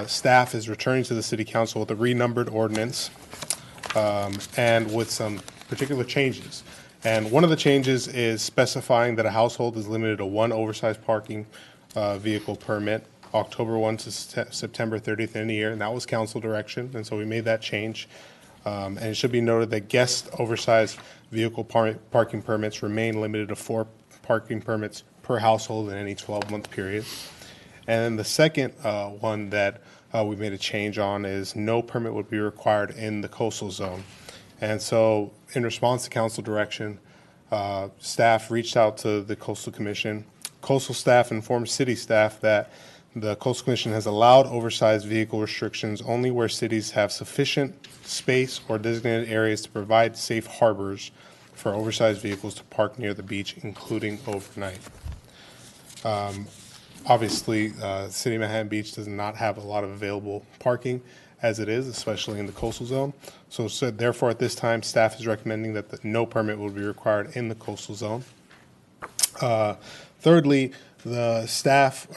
staff is returning to the City Council with a renumbered ordinance and with some particular changes. And one of the changes is specifying that a household is limited to one oversized parking vehicle permit, October 1 to September 30th in a year, and that was council direction, and so we made that change. And it should be noted that guest oversized vehicle parking permits remain limited to 4 parking permits per household in any 12-month period. And then the second one that we made a change on is no permit would be required in the coastal zone. And so in response to council direction, staff reached out to the Coastal Commission. Coastal staff informed city staff that the Coastal Commission has allowed oversized vehicle restrictions only where cities have sufficient space or designated areas to provide safe harbors for oversized vehicles to park near the beach, including overnight. Obviously, City of Manhattan Beach does not have a lot of available parking as it is, especially in the coastal zone. So therefore, at this time, staff is recommending that no permit will be required in the coastal zone. Thirdly, the staff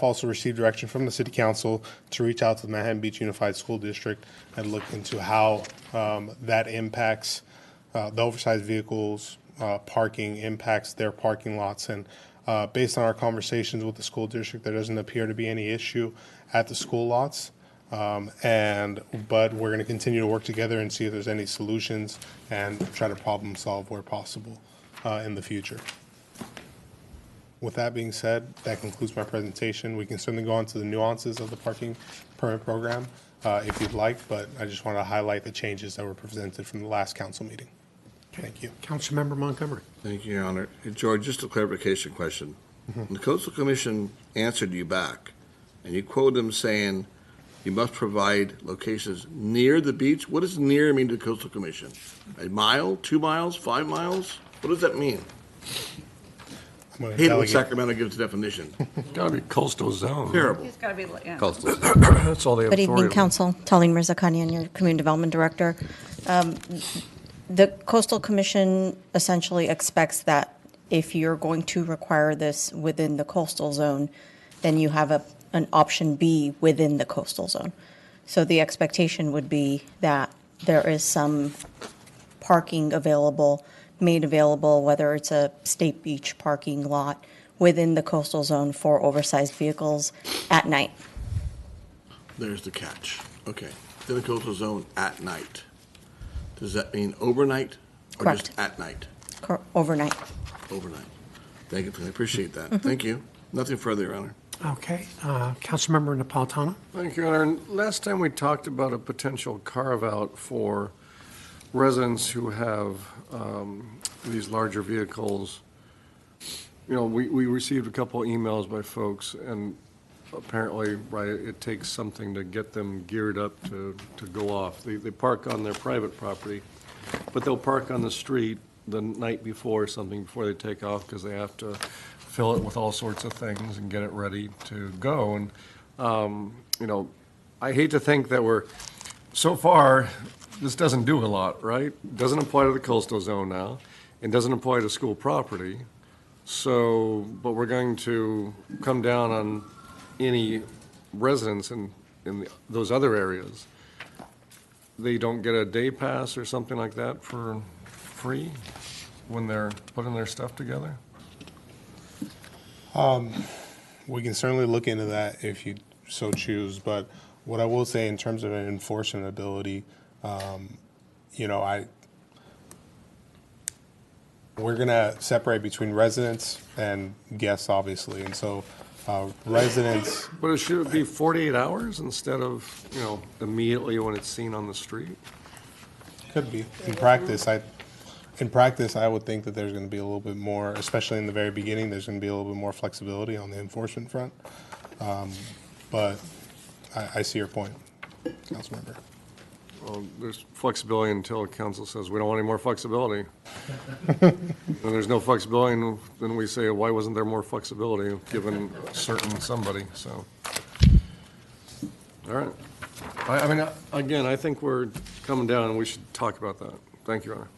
also received direction from the City Council to reach out to the Manhattan Beach Unified School District and look into how that impacts the oversized vehicles parking, impacts their parking lots. And based on our conversations with the school district, there doesn't appear to be any issue at the school lots. But we're going to continue to work together and see if there's any solutions and try to problem solve where possible in the future. With that being said, that concludes my presentation. We can certainly go on to the nuances of the parking permit program if you'd like, but I just want to highlight the changes that were presented from the last council meeting. Thank you. Councilmember Montgomery. Thank you, Your Honor. George, just a clarification question. The Coastal Commission answered you back, and you quoted them saying you must provide locations near the beach. What does near mean to the Coastal Commission? A mile, 2 miles, 5 miles? What does that mean? Hate it when Sacramento gives a definition. Got to be coastal zone. Terrible. It's got to be, yeah. Coastal zone. That's all they have Good authority evening, over. Council. Talene Mirzakanian, your Community Development Director. The Coastal Commission essentially expects that if you're going to require this within the coastal zone, then you have an option B within the coastal zone. So the expectation would be that there is some parking made available, whether it's a State Beach parking lot within the coastal zone for oversized vehicles at night. There's the catch. Okay. In the coastal zone at night. Does that mean overnight or Correct. just at night? Overnight. Overnight. Thank you. I appreciate that. Thank you. Nothing further, Your Honor. Okay. Councilmember Napolitano. Thank you, Your Honor. Last time we talked about a potential carve-out for residents who have these larger vehicles. You know, we received a couple emails by folks, and apparently, right, it takes something to get them geared up to go off. They park on their private property, but they'll park on the street the night before or something before they take off because they have to fill it with all sorts of things and get it ready to go. And, you know, I hate to think that so far, this doesn't do a lot, right? Doesn't apply to the coastal zone now, and doesn't apply to school property. So, but we're going to come down on any residents in those other areas. They don't get a day pass or something like that for free when they're putting their stuff together? We can certainly look into that if you so choose, but what I will say in terms of an enforcement ability, you know, we're going to separate between residents and guests, obviously, and so residents. But should it be 48 hours instead of, you know, immediately when it's seen on the street? Could be. In practice, I would think that there's going to be a little bit more, especially in the very beginning, there's going to be a little bit more flexibility on the enforcement front. But I see your point, Councilmember. Well, there's flexibility until council says we don't want any more flexibility. When there's no flexibility, and then we say, why wasn't there more flexibility given certain somebody? So, all right. I mean, again, I think we're coming down, and we should talk about that. Thank you, Your Honor.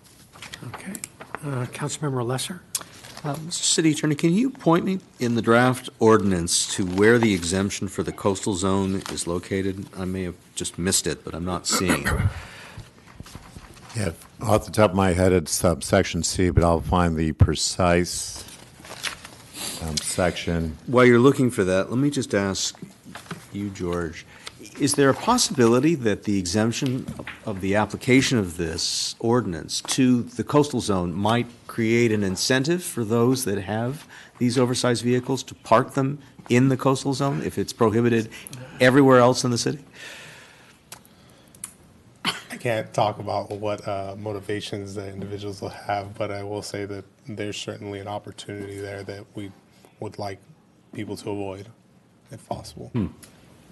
Okay. Councilmember Lesser. Mr. City Attorney, can you point me in the draft ordinance to where the exemption for the coastal zone is located? I may have just missed it, but I'm not seeing it. Yeah, off the top of my head, it's subsection C, but I'll find the precise section. While you're looking for that, let me just ask you, George, is there a possibility that the exemption of the application of this ordinance to the coastal zone might create an incentive for those that have these oversized vehicles to park them in the coastal zone if it's prohibited everywhere else in the city? can't talk about what motivations the individuals will have, but I will say that there's certainly an opportunity there that we would like people to avoid, if possible.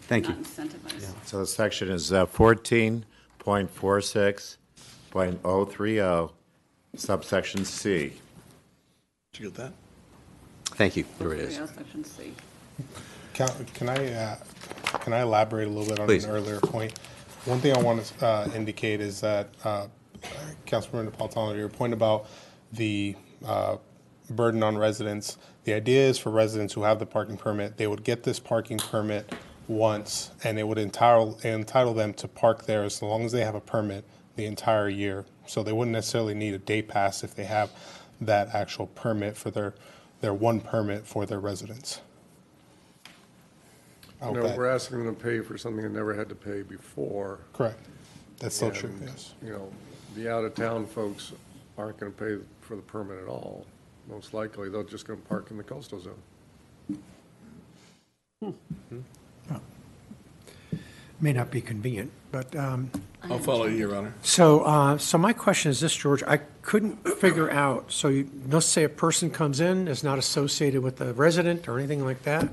Thank you. Not incentivized. So the section is 14.46.030, subsection C. Did you get that? Thank you. There it is. Section C. Can I elaborate a little bit on Please. an earlier point? One thing I want to indicate is that Councilmember Napolitano, your point about the burden on residents, the idea is for residents who have the parking permit, they would get this parking permit once, and it would entitle them to park there as long as they have a permit the entire year. So they wouldn't necessarily need a day pass if they have that actual permit for their one permit for their residents. You know, we're asking them to pay for something they never had to pay before. Correct. That's so true, And, yes. You know, the out-of-town folks aren't going to pay for the permit at all. Most likely, they're just going to park in the coastal zone. May not be convenient, but. I'll follow you, Your Honor. So my question is this, George. I couldn't figure out, so let's say a person comes in, is not associated with the resident or anything like that.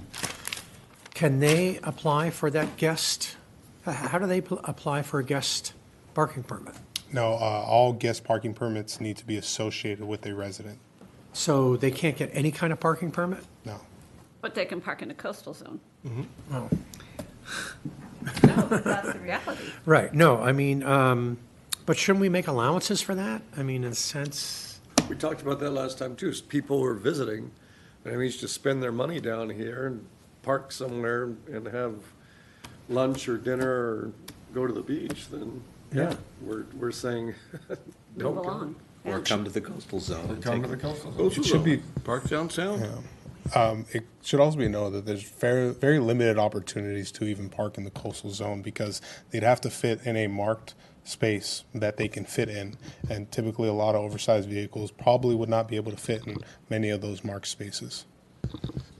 Can they apply for that guest? How do they apply for a guest parking permit? No, all guest parking permits need to be associated with a resident. So they can't get any kind of parking permit? No. But they can park in a coastal zone. Oh. No, that's the reality. Right, no, I mean, but shouldn't we make allowances for that? I mean, in a sense. We talked about that last time, too. People who are visiting, and it means to spend their money down here and park somewhere and have lunch or dinner or go to the beach, then, Yeah. we're saying, don't Move come. along. Or come to the coastal zone. and Come take to the it. coastal zone. It should be, Park downtown? it should also be noted that there's very, very limited opportunities to even park in the coastal zone because they'd have to fit in a marked space that they can fit in. And typically a lot of oversized vehicles probably would not be able to fit in many of those marked spaces.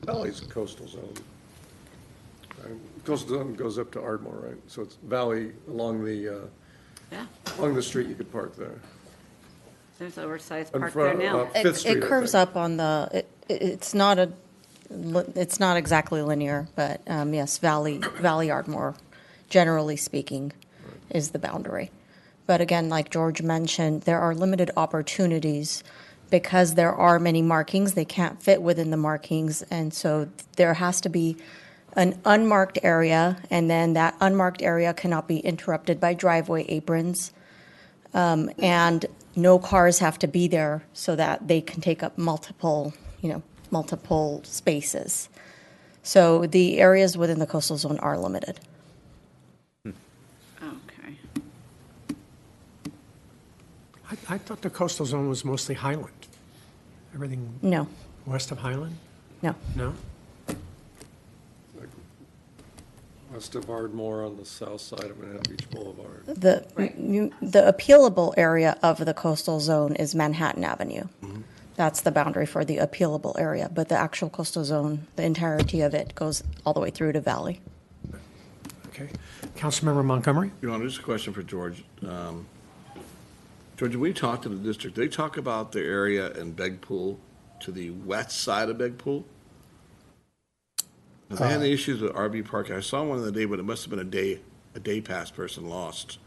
Valley's a coastal zone. Coastal zone goes up to Ardmore, right? So it's Valley along the street, you could park there. There's oversized In park front there of, now. Fifth Street, It I curves think. up on the, it's not exactly linear, but yes, Valley Ardmore, generally speaking, is the boundary. But again, like George mentioned, there are limited opportunities because there are many markings. They can't fit within the markings, and so there has to be an unmarked area, and then that unmarked area cannot be interrupted by driveway aprons. And no cars have to be there so that they can take up multiple spaces. So the areas within the coastal zone are limited. Okay. I thought the coastal zone was mostly Highland. Everything No, west of Highland? no. No? West of Ardmore on the south side of Manhattan Beach Boulevard. The appealable area of the coastal zone is Manhattan Avenue. That's the boundary for the appealable area, but the actual coastal zone, the entirety of it goes all the way through to Valley. Okay. Councilmember Montgomery? Your Honor, just a question for George. George, when we talked to the district, they talk about the area in Begpool to the west side of Begpool? Have they had any issues with RV parking? I saw one the day, but it must have been a day pass person lost.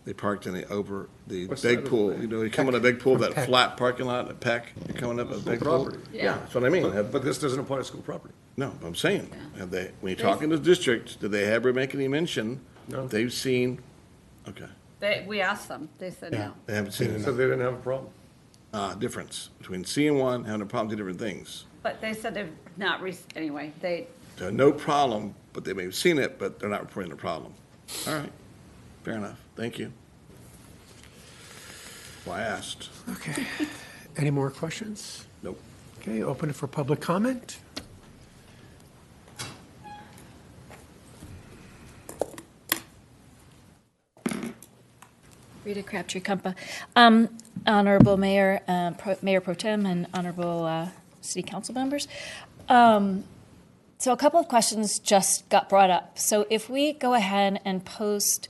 They parked in the West side of Begpool, the- you know, you come in a Begpool, that Peck. flat parking lot at Peck, you're coming up at School Begpool. property. Yeah, that's what I mean. But this doesn't apply to school property. No, I'm saying, have they, when you're talking to the district, did they ever make any mention? No. They've seen, okay, We asked them, they said no. they haven't seen So they didn't have a problem. difference between seeing one, having a problem, two different things. But they said they've not, anyway, they, No problem, but they may have seen it, but they're not reporting the problem. All right, fair enough, thank you. Well, I asked. Okay. Any more questions? Nope. Okay, open it for public comment. Rita Crabtree Kumpa. Honorable Mayor, Mayor Pro Tem, and Honorable City Council members. So a couple of questions just got brought up. So if we go ahead and post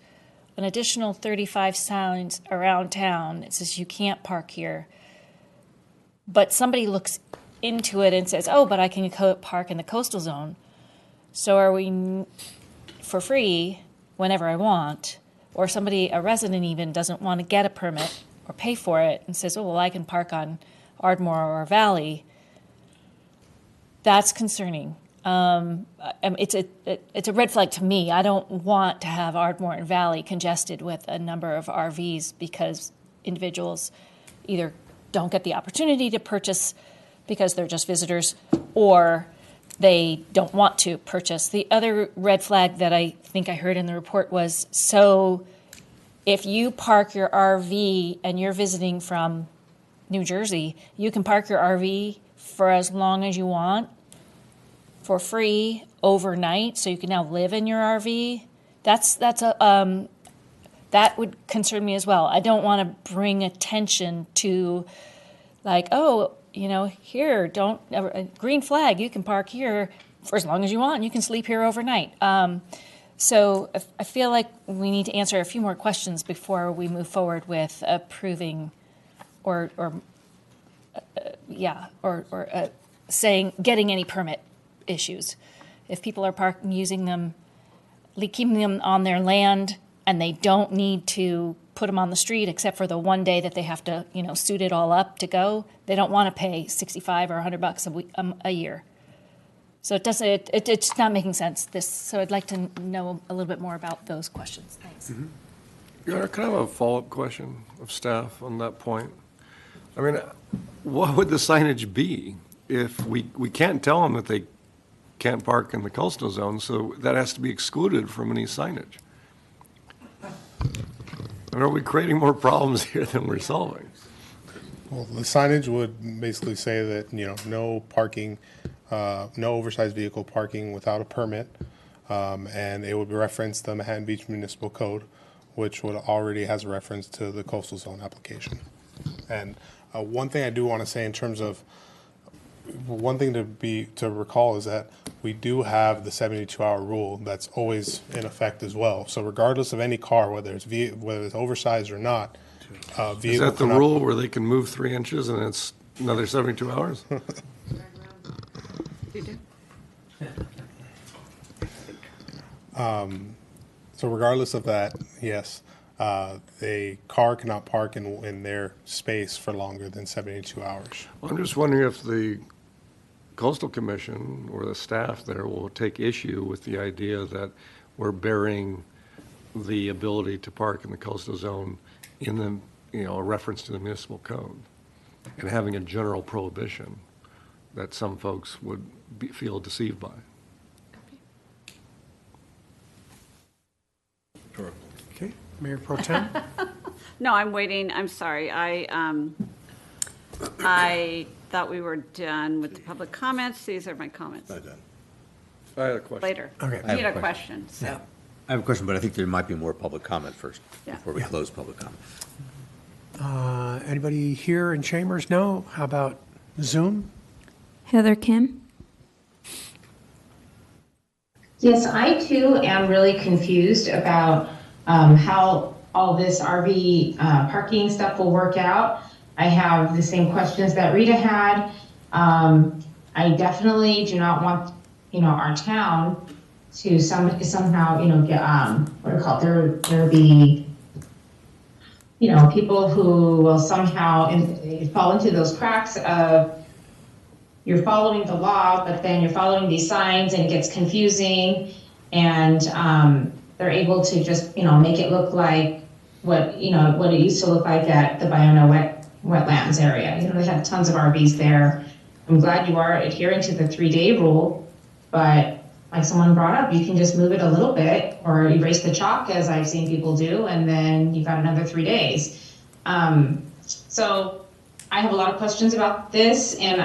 an additional 35 signs around town that says you can't park here, but somebody looks into it and says, oh, but I can park in the coastal zone, so are we for free whenever I want? Or a resident even, doesn't want to get a permit or pay for it and says, oh, well, I can park on Ardmore or Valley. That's concerning. It's a red flag to me. I don't want to have Ardmore and Valley congested with a number of RVs because individuals either don't get the opportunity to purchase because they're just visitors, or they don't want to purchase. The other red flag that I think I heard in the report was, so if you park your RV and you're visiting from New Jersey, you can park your RV for as long as you want for free overnight, so you can now live in your RV. That would concern me as well. I don't want to bring attention to, like, oh, here, green flag, you can park here for as long as you want. You can sleep here overnight. So I feel like we need to answer a few more questions before we move forward with approving or saying, getting any permit issues. If people are using them, keeping them on their land, and they don't need to put them on the street except for the one day that they have to, suit it all up to go, they don't want to pay $65 or $100 a year. So it's not making sense. So I'd like to know a little bit more about those questions. Thanks. Mm-hmm. Your Honor, can I have a follow-up question of staff on that point? I mean, what would the signage be if we can't tell them that they can't park in the coastal zone, so that has to be excluded from any signage? Are we creating more problems here than we're solving? Well, the signage would basically say that, no parking, no oversized vehicle parking without a permit, and it would reference the Manhattan Beach Municipal Code, which already has a reference to the coastal zone application. And one thing I do want to say in terms of, one thing to recall is that we do have the 72-hour rule that's always in effect as well. So regardless of any car, whether it's oversized or not, is that the rule where they can move 3 inches and it's another 72 hours? So regardless of that, yes, a car cannot park in their space for longer than 72 hours. Well, I'm just wondering if the Coastal Commission or the staff there will take issue with the idea that we're burying the ability to park in the coastal zone in the, a reference to the municipal code, and having a general prohibition that some folks would feel deceived by. Sure. Okay, Mayor Pro Tem. No, I'm waiting. I'm sorry. I thought we were done with the public comments. These are my comments. Not done. I had a question. Later. Okay. I had a question. So. Yeah. I have a question, but I think there might be more public comment first before we close public comment. Anybody here in chambers? No? How about Zoom? Heather Kim. Yes, I too am really confused about how all this RV parking stuff will work out. I have the same questions that Rita had. I definitely do not want, our town to somehow, get, what do you call it? There be, people who will somehow fall into those cracks of you're following the law, but then you're following these signs and it gets confusing, and they're able to just, make it look like what it used to look like at the Bayona wetlands area. They have tons of RVs there. I'm glad you are adhering to the 3-day rule, but like someone brought up, you can just move it a little bit or erase the chalk, as I've seen people do, and then you've got another 3 days. So I have a lot of questions about this, and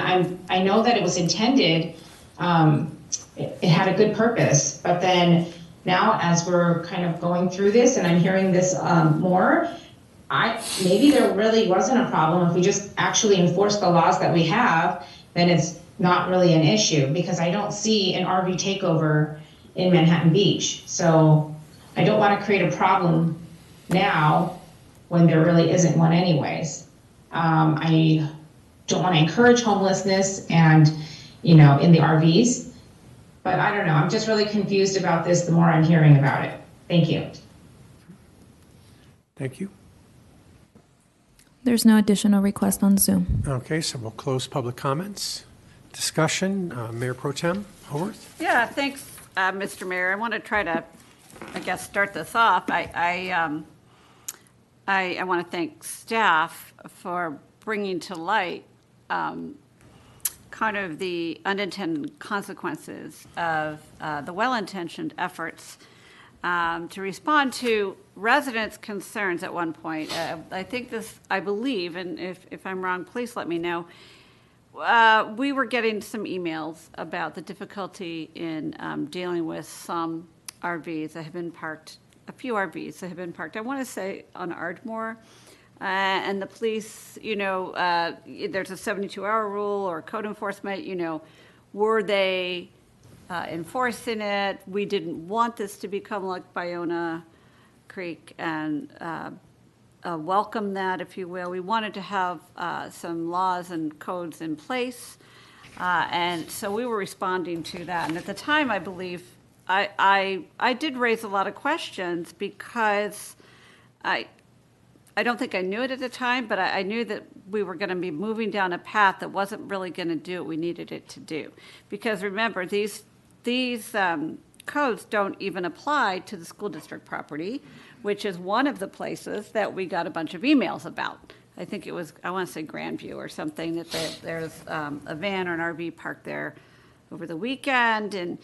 I know that it was intended, it had a good purpose, but then now as we're kind of going through this and I'm hearing this more, maybe there really wasn't a problem. If we just actually enforce the laws that we have, then it's not really an issue, because I don't see an RV takeover in Manhattan Beach. So I don't want to create a problem now when there really isn't one anyways. I don't want to encourage homelessness and, in the RVs, but I don't know. I'm just really confused about this the more I'm hearing about it. Thank you. Thank you. There's no additional request on Zoom. Okay, so we'll close public comments. Discussion, Mayor Pro Tem Howorth. Yeah, thanks, Mr. Mayor. I want to try to, start this off. I want to thank staff for bringing to light kind of the unintended consequences of the well-intentioned efforts to respond to residents' concerns at one point. I believe, and if I'm wrong, please let me know. We were getting some emails about the difficulty in dealing with some RVs that have been parked, a few RVs that have been parked, I want to say on Ardmore. And the police, there's a 72-hour rule or code enforcement, were they enforcing it? We didn't want this to become like Bayona Creek and welcome that, if you will. We wanted to have some laws and codes in place. And so we were responding to that. And at the time, I believe, I did raise a lot of questions because I don't think I knew it at the time, but I knew that we were going to be moving down a path that wasn't really going to do what we needed it to do. Because remember, these codes don't even apply to the school district property, which is one of the places that we got a bunch of emails about. I think it was, I want to say Grandview or something, that there's a van or an RV parked there over the weekend. And,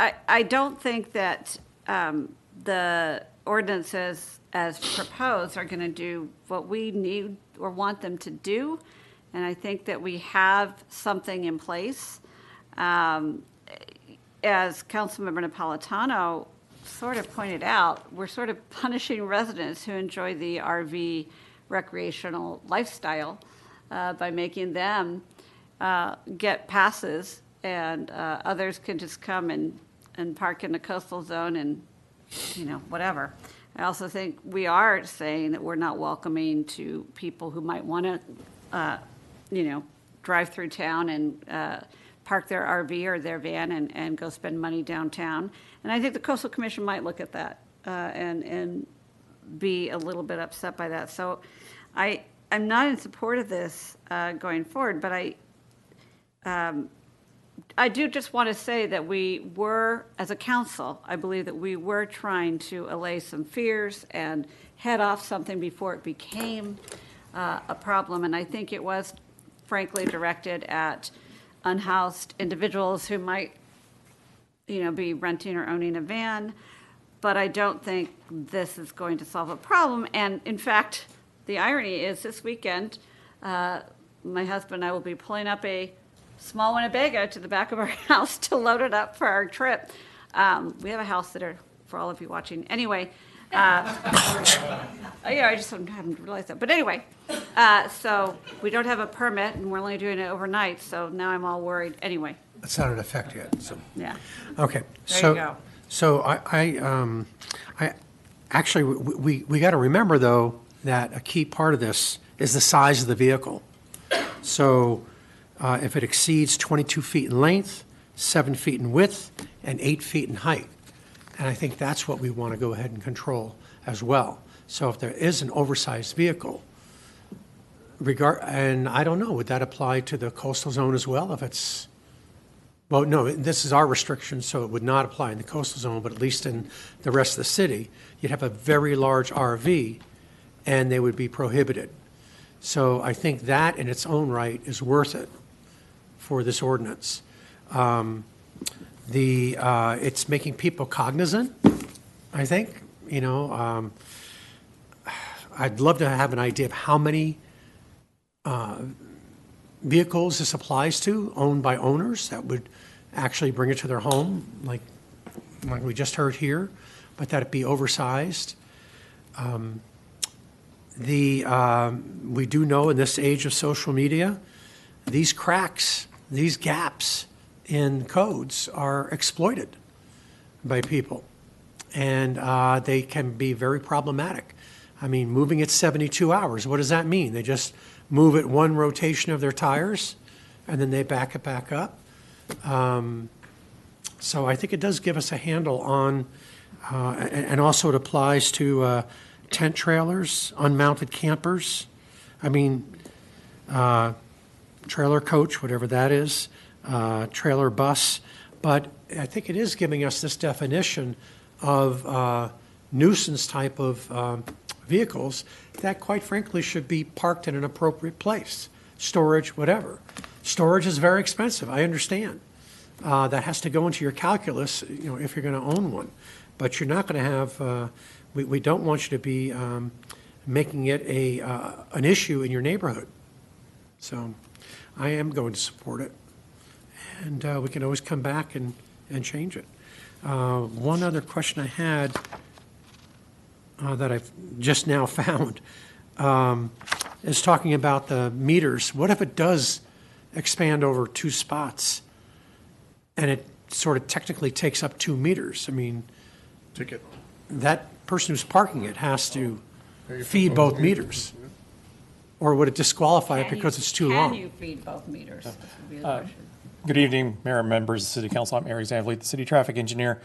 I don't think that the ordinances as proposed are going to do what we need or want them to do. And I think that we have something in place. As Councilmember Napolitano sort of pointed out, we're sort of punishing residents who enjoy the RV recreational lifestyle by making them get passes, and others can just come and park in the coastal zone and, whatever. I also think we are saying that we're not welcoming to people who might want to, drive through town and park their RV or their van and go spend money downtown. And I think the Coastal Commission might look at that and be a little bit upset by that. So I'm not in support of this going forward, but I do just want to say that we were, as a council, I believe that we were trying to allay some fears and head off something before it became a problem. And I think it was, frankly, directed at unhoused individuals who might, be renting or owning a van. But I don't think this is going to solve a problem. And in fact, the irony is this weekend, my husband and I will be pulling up a small Winnebago to the back of our house to load it up for our trip. We have a house sitter for all of you watching. Anyway, I just haven't realized that. But anyway, so we don't have a permit and we're only doing it overnight. So now I'm all worried. Anyway. It's not in effect yet, so. Yeah. Okay. There you go. So I actually, we got to remember though, that a key part of this is the size of the vehicle. So if it exceeds 22 feet in length, 7 feet in width, and 8 feet in height. And I think that's what we want to go ahead and control as well. So if there is an oversized vehicle, and I don't know, would that apply to the coastal zone as well? If it's, well, no, this is our restriction, so it would not apply in the coastal zone, but at least in the rest of the city, you'd have a very large RV and they would be prohibited. So I think that in its own right is worth it for this ordinance. It's making people cognizant, I think. I'd love to have an idea of how many vehicles this applies to, owned by owners that would actually bring it to their home, like we just heard here, but that it be oversized. We do know in this age of social media, these cracks, these gaps in codes are exploited by people. and they can be very problematic. I mean, moving at 72 hours, what does that mean? They just move at one rotation of their tires, and then they back it back up. So I think it does give us a handle on, and also it applies to tent trailers, unmounted campers. I mean, trailer coach, whatever that is, trailer bus. But I think it is giving us this definition of nuisance type of vehicles that, quite frankly, should be parked in an appropriate place, storage, whatever. Storage is very expensive, I understand. That has to go into your calculus, if you're going to own one. But you're not going to have, we don't want you to be making it an issue in your neighborhood. So I am going to support it. And we can always come back and change it. One other question I had that I've just now found is talking about the meters. What if it does expand over 2 spots and it sort of technically takes up 2 meters? I mean, Ticket. That person who's parking it has to feed both meters. Or would it disqualify it because it's too long? Can you feed both meters? This would be the question. Good evening, Mayor and members of the City Council. I'm Emre Zanvliet, the City Traffic Engineer.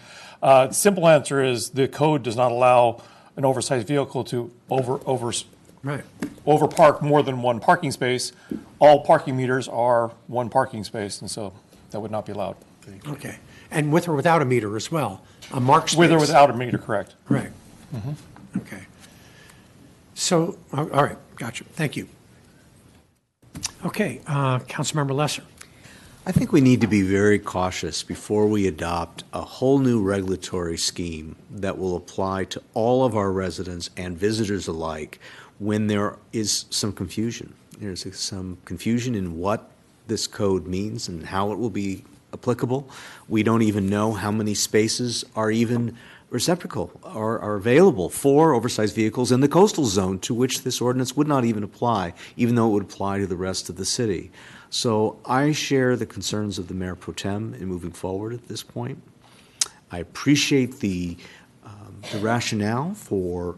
Simple answer is the code does not allow an oversized vehicle to overpark more than 1 parking space. All parking meters are 1 parking space, and so that would not be allowed. Okay. And with or without a meter as well? A marked space? With or without a meter, correct. Right. Okay. So, all right, gotcha. Thank you. Okay, Councilmember Lesser. I think we need to be very cautious before we adopt a whole new regulatory scheme that will apply to all of our residents and visitors alike when there is some confusion. There's some confusion in what this code means and how it will be applicable. We don't even know how many spaces are even reciprocal or are available for oversized vehicles in the coastal zone, to which this ordinance would not even apply, even though it would apply to the rest of the city. So I share the concerns of the Mayor Pro Tem in moving forward at this point. I appreciate the rationale for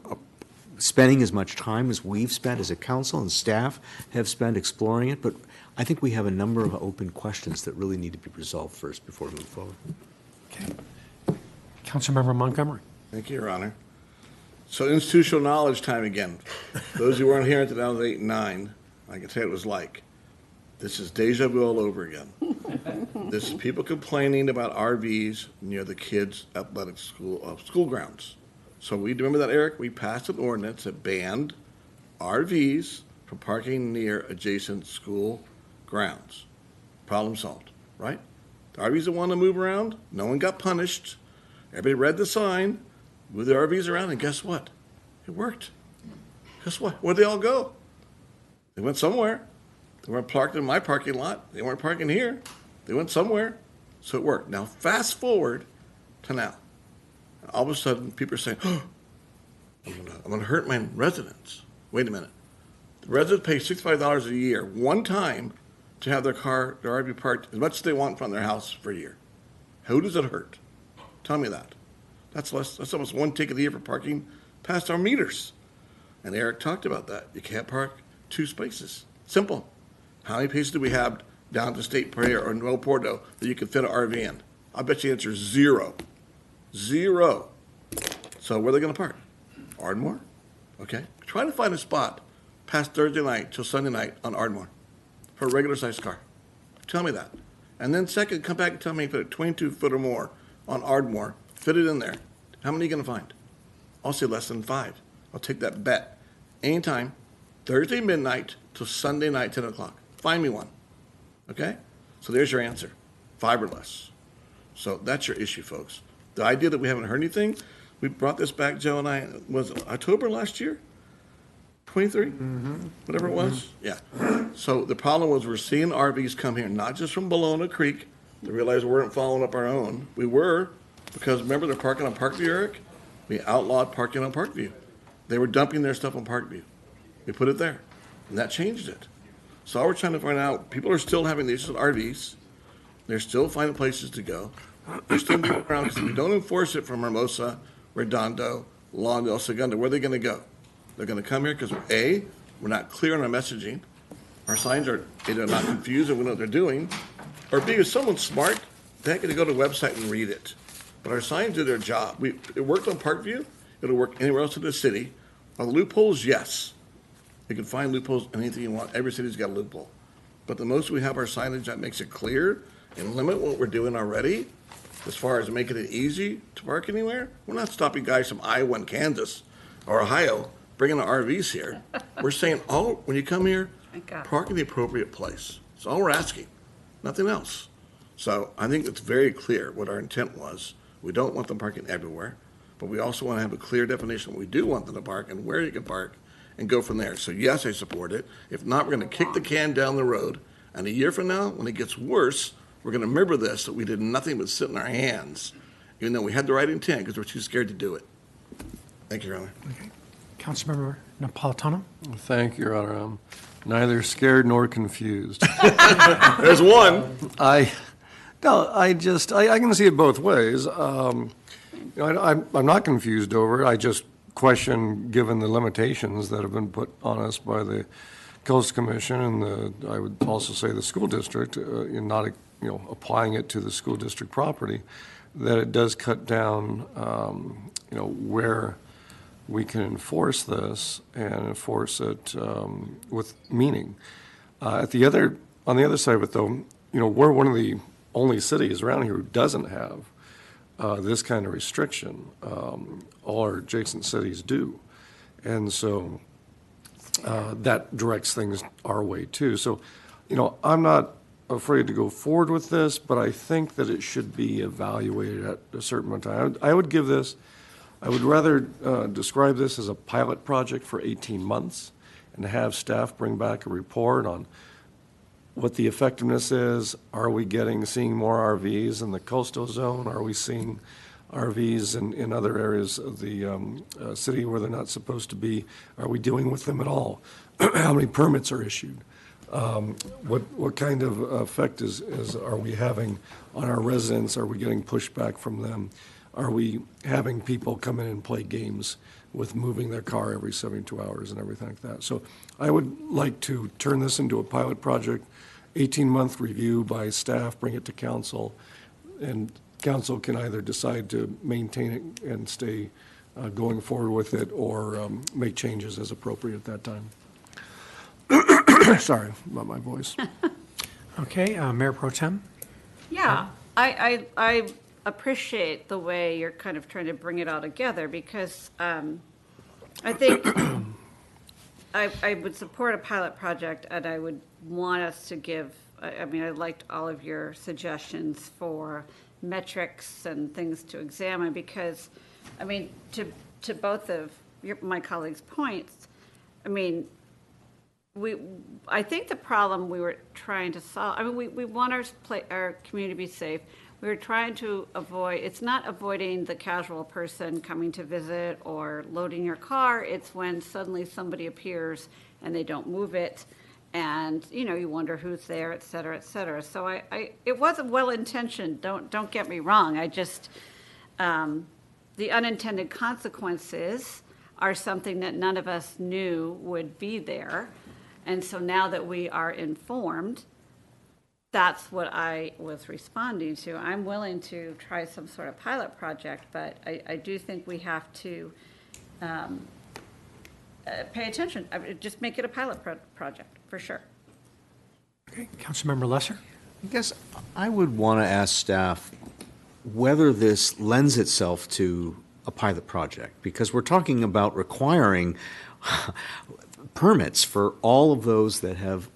spending as much time as we've spent as a council and staff have spent exploring it, but I think we have a number of open questions that really need to be resolved first before we move forward. Okay. Councilmember Montgomery. Thank you, Your Honor. So institutional knowledge time again. Those who weren't here in 2008 and 9, I can tell you what it was like. This is deja vu all over again. This is people complaining about RVs near the kids' athletic school grounds. So we remember that, Eric? We passed an ordinance that banned RVs from parking near adjacent school grounds. Problem solved, right? The RVs that want to move around, no one got punished. Everybody read the sign, moved the RVs around, and guess what? It worked. Guess what? Where'd they all go? They went somewhere. They weren't parked in my parking lot. They weren't parking here. They went somewhere. So it worked. Now, fast forward to now. And all of a sudden, people are saying, oh, I'm going to hurt my residents. Wait a minute. The residents pay $65 a year, one time, to have their RV parked as much as they want in front of their house for a year. Who does it hurt? Tell me that. That's almost 1 ticket a year for parking past our meters. And Eric talked about that. You can't park 2 spaces. Simple. How many places do we have down to State Prayer or Nuevo Porto that you can fit an RV in? I bet you the answer is 0. 0. So where are they going to park? Ardmore? Okay. Try to find a spot past Thursday night till Sunday night on Ardmore for a regular sized car. Tell me that. And then second, come back and tell me if it's 22 foot or more on Ardmore, fit it in there. How many are you going to find? I'll say less than 5. I'll take that bet. Anytime, Thursday midnight till Sunday night, 10 o'clock. Find me one. Okay? So there's your answer. 5 or less. So that's your issue, folks. The idea that we haven't heard anything, we brought this back, Joe and I, was it October last year? 23? Whatever it was? Yeah. So the problem was we're seeing RVs come here, not just from Bologna Creek. They realized we weren't following up our own. We were, because remember they're parking on Parkview, Eric? We outlawed parking on Parkview. They were dumping their stuff on Parkview. We put it there, and that changed it. So all we're trying to find out, people are still having the issues with RVs. They're still finding places to go. They're still moving around because if we don't enforce it from Hermosa Redondo, Lawndale, Segundo. Where are they going to go? They're going to come here because, A, we're not clear on our messaging. Our signs are either not confused and we know what they're doing, or B, if someone's smart, they're going to go to the website and read it. But our signs do their job. It worked on Parkview. It'll work anywhere else in the city. Are the loopholes? Yes. You can find loopholes anything you want. Every city's got a loophole. But the most we have our signage that makes it clear and limit what we're doing already, as far as making it easy to park anywhere, we're not stopping guys from Iowa and Kansas or Ohio bringing the RVs here. We're saying, when you come here, park in the appropriate place. That's all we're asking, nothing else. So I think it's very clear what our intent was. We don't want them parking everywhere, but we also want to have a clear definition of what we do want them to park and where you can park and go from there. So yes, I support it. If not, we're going to kick the can down the road. And a year from now, when it gets worse, we're going to remember this, that we did nothing but sit in our hands, even though we had the right intent because we're too scared to do it. Thank you, Your Honor. Okay. Councilmember Napolitano? Thank you, Your Honor. I'm neither scared nor confused. There's one. I can see it both ways. I'm not confused over it. I just question, given the limitations that have been put on us by the Coast Commission and I would also say the school district, in not applying it to the school district property, that it does cut down where we can enforce this and enforce it with meaning. On the other side of it, though, we're one of the only cities around here who doesn't have this kind of restriction. All our adjacent cities do. And so that directs things our way too. So, I'm not afraid to go forward with this, but I think that it should be evaluated at a certain amount of time. I would rather describe this as a pilot project for 18 months and have staff bring back a report on what the effectiveness is. Are we seeing more RVs in the coastal zone? Are we seeing RVs in other areas of the city where they're not supposed to be? Are we dealing with them at all? How many permits are issued? What kind of effect are we having on our residents? Are we getting pushback from them? Are we having people come in and play games with moving their car every 72 hours and everything like that? So I would like to turn this into a pilot project, 18-month review by staff, bring it to council, and council can either decide to maintain it and stay going forward with it or make changes as appropriate at that time. Sorry about my voice. Okay, Mayor Pro Tem? Yeah, I appreciate the way you're kind of trying to bring it all together because I think I would support a pilot project and I would want us to give, I liked all of your suggestions for metrics and things to examine because, to both of my colleagues' points, I think the problem we were trying to solve, we want our community to be safe. We were trying to avoid, it's not avoiding the casual person coming to visit or loading your car. It's when suddenly somebody appears and they don't move it and, you wonder who's there, et cetera, et cetera. So it wasn't well-intentioned. Don't get me wrong. I just, the unintended consequences are something that none of us knew would be there. And so now that we are informed, that's what I was responding to. I'm willing to try some sort of pilot project, but I do think we have to pay attention. Just make it a pilot project, for sure. Okay, Councilmember Lesser? I guess I would want to ask staff whether this lends itself to a pilot project, because we're talking about requiring permits for all of those that have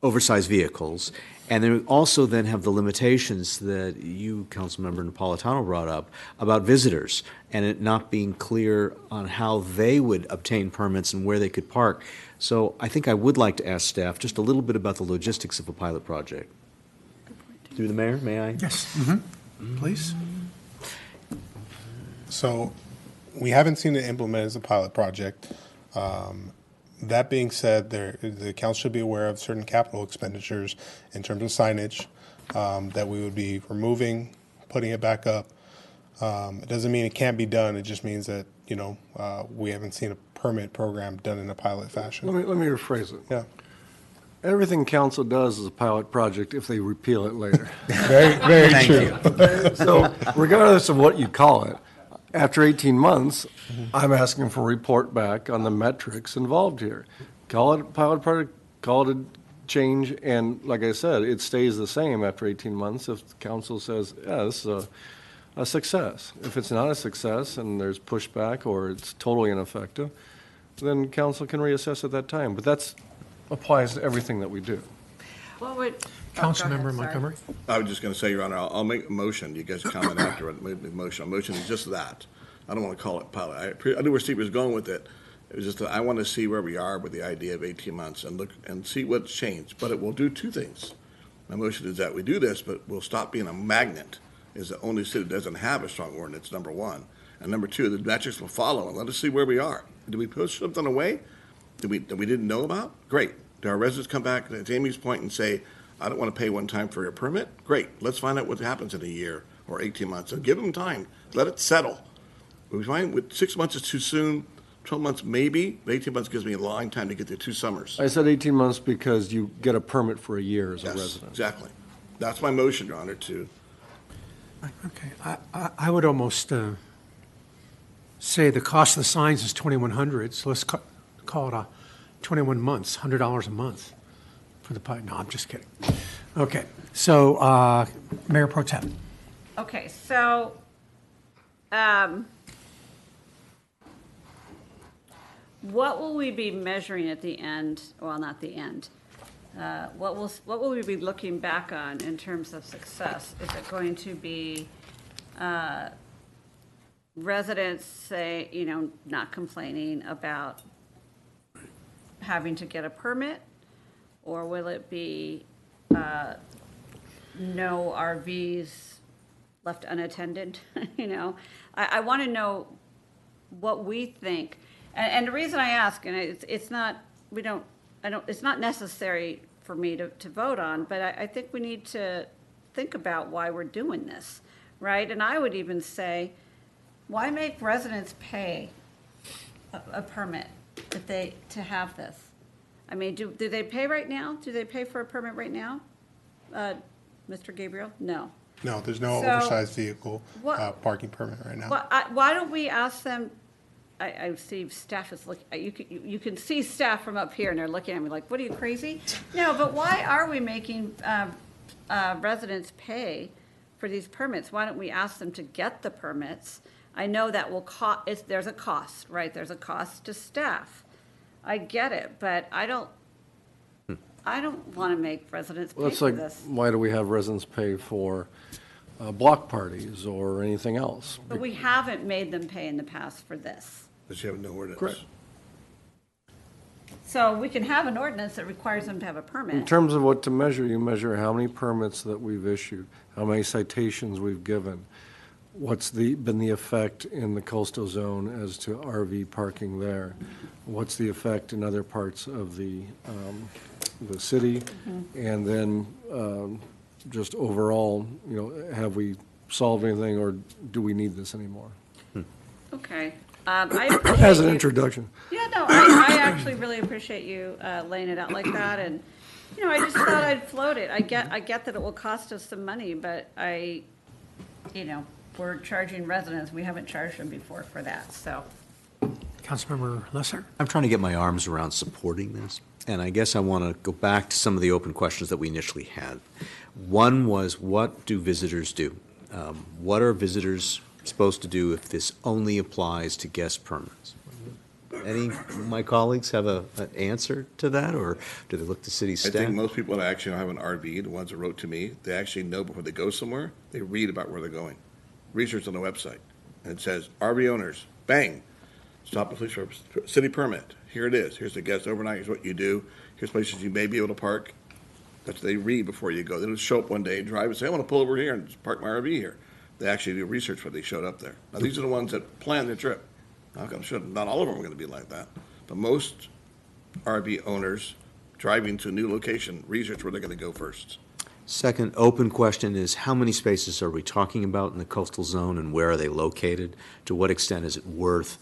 oversized vehicles, and then also then have the limitations that you, Councilmember Napolitano, brought up about visitors and it not being clear on how they would obtain permits and where they could park. So I think I would like to ask staff just a little bit about the logistics of a pilot project. Through the mayor, may I? Yes. Please. So we haven't seen it implemented as a pilot project. That being said, the council should be aware of certain capital expenditures in terms of signage that we would be removing, putting it back up. It doesn't mean it can't be done. It just means that, we haven't seen a permit program done in a pilot fashion. Let me rephrase it. Yeah. Everything council does is a pilot project if they repeal it later. Very Thank true. you. So regardless of what you call it, after 18 months, I'm asking for a report back on the metrics involved here. Call it a pilot project, call it a change, and like I said, it stays the same after 18 months if the council says, yeah, this is a success. If it's not a success and there's pushback or it's totally ineffective, then council can reassess at that time. But that applies to everything that we do. What would? Councilmember Montgomery? I was just going to say, Your Honor, I'll make a motion. You guys comment after it. Make a motion. A motion is just that. I don't want to call it pilot. I knew where Steve was going with it. It was just that I want to see where we are with the idea of 18 months and look and see what's changed. But it will do two things. My motion is that we do this, but we'll stop being a magnet. Is the only city that doesn't have a strong ordinance, number one. And number two, the metrics will follow and let us see where we are. Did we push something away that we didn't know about? Great. Do our residents come back to Amy's point and say, I don't want to pay one time for your permit? Great. Let's find out what happens in a year or 18 months and give them time. Let it settle. We find with 6 months is too soon, 12 months maybe, but 18 months gives me a long time to get through 2 summers. I said 18 months because you get a permit for a year as a resident. Exactly. That's my motion, Your Honor, to. Okay, I would almost say the cost of the signs is $2,100, so let's call it 21 months, $100 a month for the pipe. No, I'm just kidding. Okay, so Mayor Pro Tem. Okay, so what will we be measuring at the end? Well, not the end. What will we be looking back on in terms of success? Is it going to be residents say, not complaining about having to get a permit? Or will it be no RVs left unattended? I want to know what we think. And the reason I ask, and it's not necessary for me to vote on, but I think we need to think about why we're doing this, right? And I would even say, why make residents pay a permit to have this? I mean, do they pay right now? Do they pay for a permit right now? Mr. Gabriel? No. No, there's no oversized vehicle parking permit right now. Why don't we ask them? I see staff is looking. You can see staff from up here, and they're looking at me like, "What are you, crazy?" No, but why are we making residents pay for these permits? Why don't we ask them to get the permits? I know that will cost. There's a cost, right? There's a cost to staff. I get it, but I don't want to make residents pay for this. Why do we have residents pay for block parties or anything else? But we haven't made them pay in the past for this. But you have no ordinance. Correct. So we can have an ordinance that requires them to have a permit. In terms of what to measure, you measure how many permits that we've issued, how many citations we've given, what's been the effect in the coastal zone as to RV parking there, what's the effect in other parts of the city, and then just overall, have we solved anything, or do we need this anymore? Okay. As an introduction. Yeah, no, I actually really appreciate you laying it out like that, and I just thought I'd float it. I get that it will cost us some money, but we're charging residents. We haven't charged them before for that, so. Councilmember Lesser? I'm trying to get my arms around supporting this, and I guess I want to go back to some of the open questions that we initially had. One was, what do visitors do? What are visitors supposed to do if this only applies to guest permits? Any of my colleagues have an answer to that, or do they look to city staff? I think most people that actually have an RV, the ones that wrote to me, they actually know before they go somewhere, they read about where they're going. Research on the website, and it says, RV owners, bang, stop the police for a city permit. Here it is. Here's the guest overnight. Here's what you do. Here's places you may be able to park. That's what they read before you go. They don't show up one day and drive and say, I want to pull over here and just park my RV here. They actually do research before they showed up there. Now, these are the ones that plan their trip. I'm sure not all of them are going to be like that, but most RV owners driving to a new location research where they're going to go first. Second open question is, how many spaces are we talking about in the coastal zone and where are they located? To what extent is it worth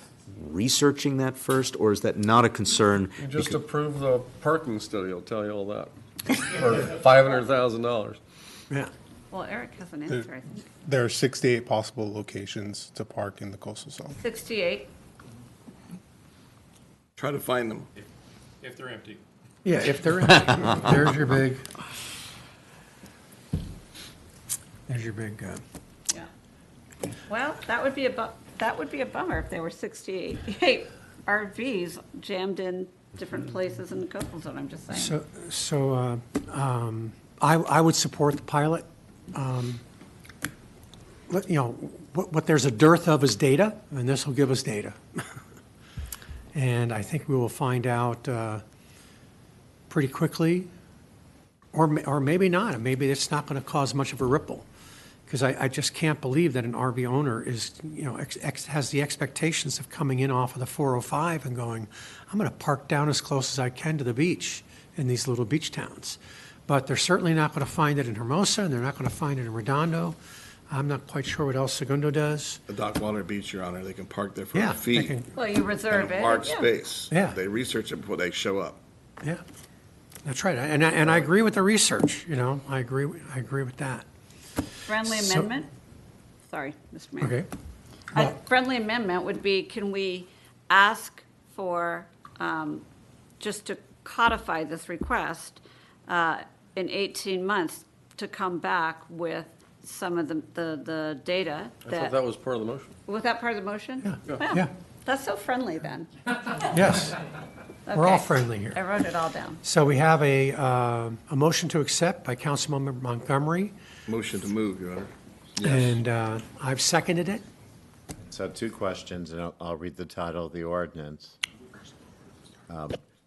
researching that first, or is that not a concern? You just approve the parking study, it'll tell you all that. For $500,000. Yeah. Well, Eric has an answer, I think. There are 68 possible locations to park in the coastal zone. 68. Try to find them. If they're empty. Yeah, if they're empty. There's your big, Yeah. Well, that would be a bummer if there were 68 RVs jammed in different places in the coastal zone, I'm just saying. I would support the pilot. What there's a dearth of is data, and this will give us data. And I think we will find out pretty quickly, or maybe not. Maybe it's not going to cause much of a ripple, because I just can't believe that an RV owner is, has the expectations of coming in off of the 405 and going, I'm going to park down as close as I can to the beach in these little beach towns. But they're certainly not going to find it in Hermosa, and they're not going to find it in Redondo. I'm not quite sure what else Segundo does. The Dockwater Beach, Your Honor, they can park there for Yeah, a fee. they can- Well, you reserve it. Park yeah. space. Yeah. They research it before they show up. Yeah, that's right. And I agree with the research, I agree with that. Friendly amendment? Sorry, Mr. Mayor. Okay. A friendly amendment would be, can we ask for, just to codify this request, in 18 months to come back with some of the data I thought that was part of the motion. Was that part of the motion? Yeah. Well, Yeah. That's so friendly then. Yes, we're all Okay. friendly here. I wrote it all down. So we have a motion to accept by Councilmember Montgomery, Motion to move, Your Honor. and I've seconded it. So 2 questions, and I'll read the title of the ordinance.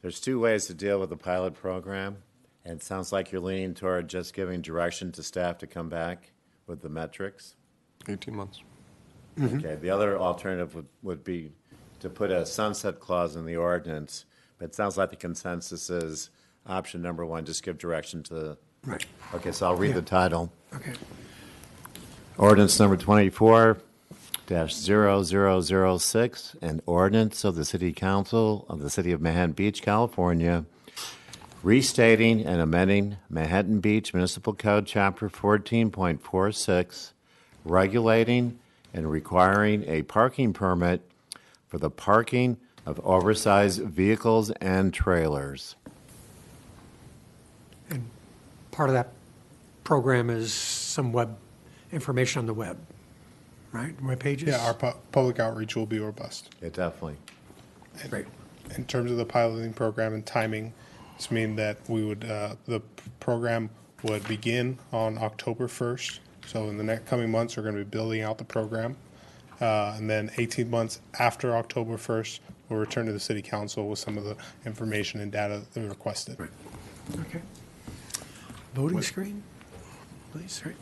There's 2 ways to deal with the pilot program, and it sounds like you're leaning toward just giving direction to staff to come back with the metrics. 18 months. Okay, the other alternative would be to put a sunset clause in the ordinance, but it sounds like the consensus is option number 1, just give direction to. Right. Okay, so I'll read the title. Okay. Ordinance number 24-0006, an ordinance of the City Council of the City of Manhattan Beach, California, restating and amending Manhattan Beach Municipal Code, Chapter 14.46, regulating and requiring a parking permit for the parking of oversized vehicles and trailers. Part of that program is some web information on the web, right? Web pages? Yeah, our public outreach will be robust. Yeah, definitely. Great. In terms of the piloting program and timing, this means that we would, the program would begin on October 1st. So in the next coming months, we're going to be building out the program. And then 18 months after October 1st, we'll return to the City Council with some of the information and data that we requested. Right. Okay. Voting screen, please, right?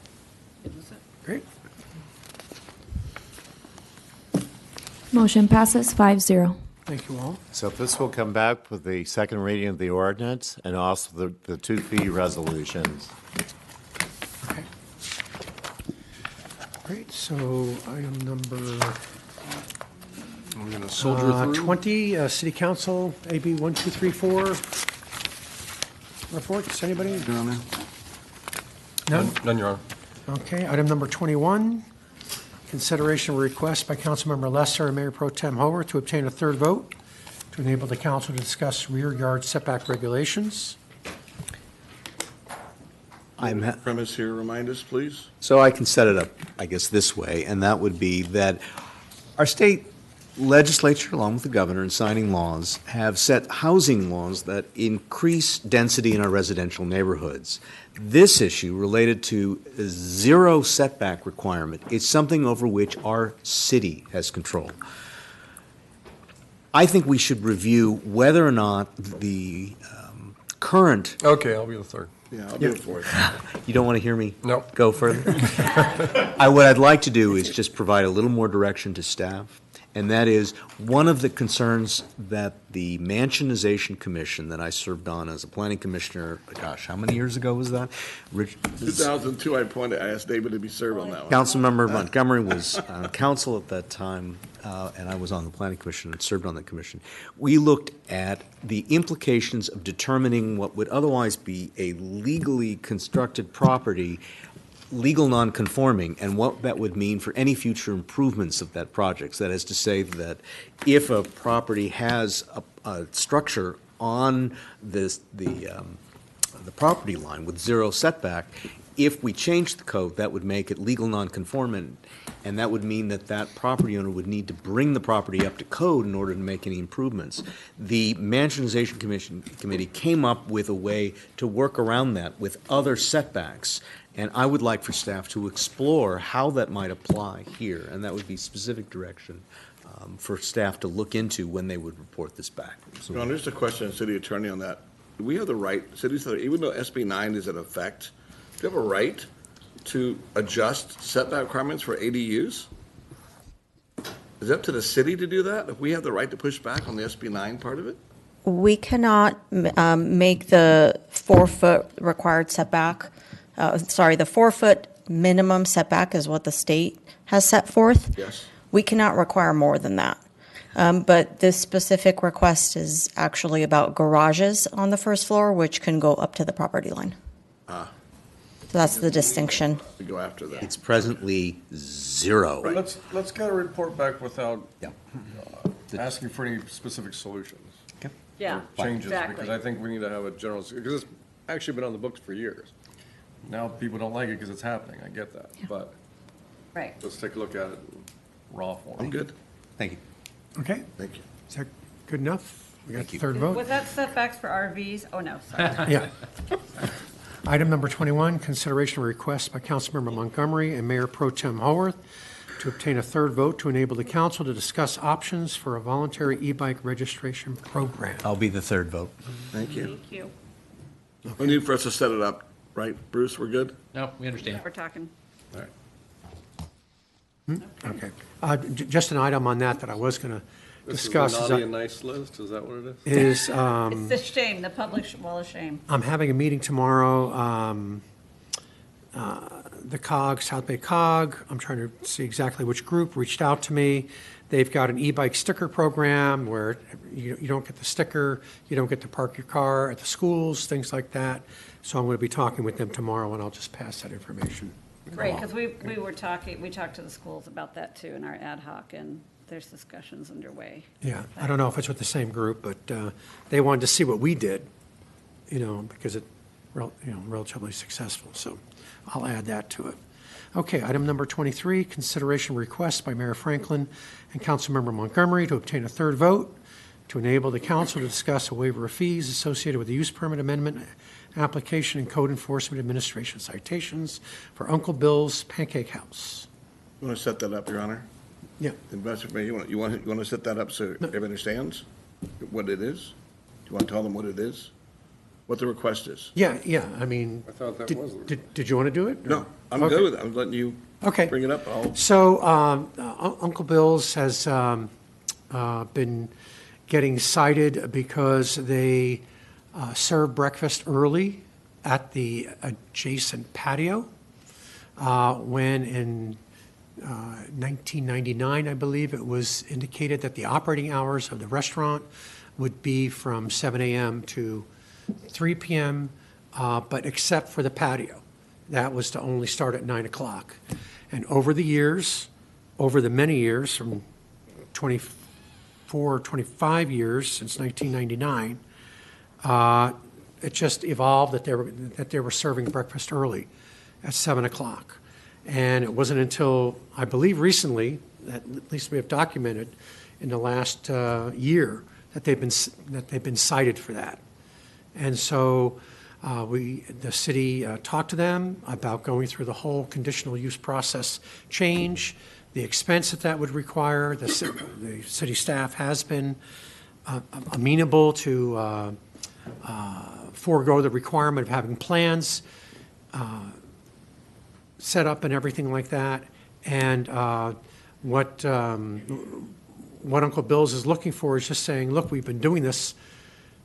Great. Motion passes 5-0. Thank you all. So this will come back with the second reading of the ordinance and also the 2 fee resolutions. Okay. Great, so item number We're going to soldier through. 20, City Council, AB 1234. Reports, anybody? None? None, Your Honor. Okay, item number 21, consideration of a request by Councilmember Lesser and Mayor Pro Tem Howorth to obtain a third vote to enable the council to discuss rear yard setback regulations. Premise here, remind us, please. So I can set it up, I guess, this way, and that would be that our state legislature, along with the governor in signing laws, have set housing laws that increase density in our residential neighborhoods. This issue related to a 0 setback requirement is something over which our city has control. I think we should review whether or not the current. Okay, I'll be the third. Yeah, I'll do it for you. You don't want to hear me Nope. go further? What I'd like to do is just provide a little more direction to staff And that is one of the concerns that the Mansionization Commission that I served on as a planning commissioner, gosh, how many years ago was that? 2002, I asked David to be served on that one. Councilmember Montgomery was on council at that time, and I was on the planning commission and served on that commission. We looked at the implications of determining what would otherwise be a legally constructed property legal non-conforming, and what that would mean for any future improvements of that project. So that is to say that if a property has a structure on the property line with zero setback, if we change the code, that would make it legal non-conforming, and that would mean that that property owner would need to bring the property up to code in order to make any improvements. The Mansionization Committee came up with a way to work around that with other setbacks. And I would like for staff to explore how that might apply here, and that would be specific direction for staff to look into when they would report this back. John, there's a question, City Attorney, on that. Do we have the right, cities, even though SB 9 is in effect, do we have a right to adjust setback requirements for ADUs? Is it up to the city to do that? If we have the right to push back on the SB 9 part of it? We cannot make the 4-foot required setback. The 4-foot minimum setback is what the state has set forth. Yes. We cannot require more than that. But this specific request is actually about garages on the first floor, which can go up to the property line. Ah. So that's the distinction. We go after that. It's presently 0. Let's get a report back without asking for any specific solutions. Yeah, Or changes, exactly. because I think we need to have a general, because it's actually been on the books for years. Now people don't like it because it's happening, I get that, but Right. let's take a look at it in raw form. I'm good. Thank you. Okay, Thank you. is that good enough? We got Thank the you. third vote? Was that setbacks for RVs? Oh, no, sorry. Yeah. Item number 21, consideration of request by Councilmember Montgomery and Mayor Pro Tem Howorth to obtain a third vote to enable the council to discuss options for a voluntary e-bike registration program. I'll be the third vote. Thank you. Thank you. We need for us to set it up, right? Bruce, we're good? No, we understand. We're talking. All right. Okay. Just an item on that I was going to This is discuss. the naughty and nice list, is that what it is? Is, It's a shame, the public, well, a shame. I'm having a meeting tomorrow, the COG, South Bay COG, I'm trying to see exactly which group reached out to me. They've got an e-bike sticker program where you don't get the sticker, you don't get to park your car at the schools, things like that. So I'm going to be talking with them tomorrow, and I'll just pass that information. Right, because we talked to the schools about that too in our ad hoc, and there's discussions underway. Yeah, I don't know if it's with the same group, but they wanted to see what we did, because it's relatively successful. So I'll add that to it. Okay, item number 23, consideration request by Mayor Franklin and Councilmember Montgomery to obtain a third vote to enable the council to discuss a waiver of fees associated with the use permit amendment application and code enforcement administration citations for Uncle Bill's Pancake House. You want to set that up, Your Honor? Yeah. Investor, you want to set that up so everybody understands what it is? Do you want to tell them what it is? What the request is? Yeah, I mean, I thought that was. did you want to do it? No, I'm Okay. good with it. I'm letting you bring it up. So Uncle Bill's has been getting cited because they serve breakfast early at the adjacent patio when in 1999, I believe, it was indicated that the operating hours of the restaurant would be from 7 a.m. to 3 p.m., but except for the patio. That was to only start at 9 o'clock. And over the many years, from 24, 25 years since 1999, it just evolved that they were serving breakfast early at 7 o'clock. And it wasn't until, I believe recently, that at least we have documented in the last year, that they've been cited for that. And so the city talked to them about going through the whole conditional use process change, the expense that would require. The city staff has been amenable to forego the requirement of having plans set up and everything like that. And what what Uncle Bill's is looking for is just saying, look, we've been doing this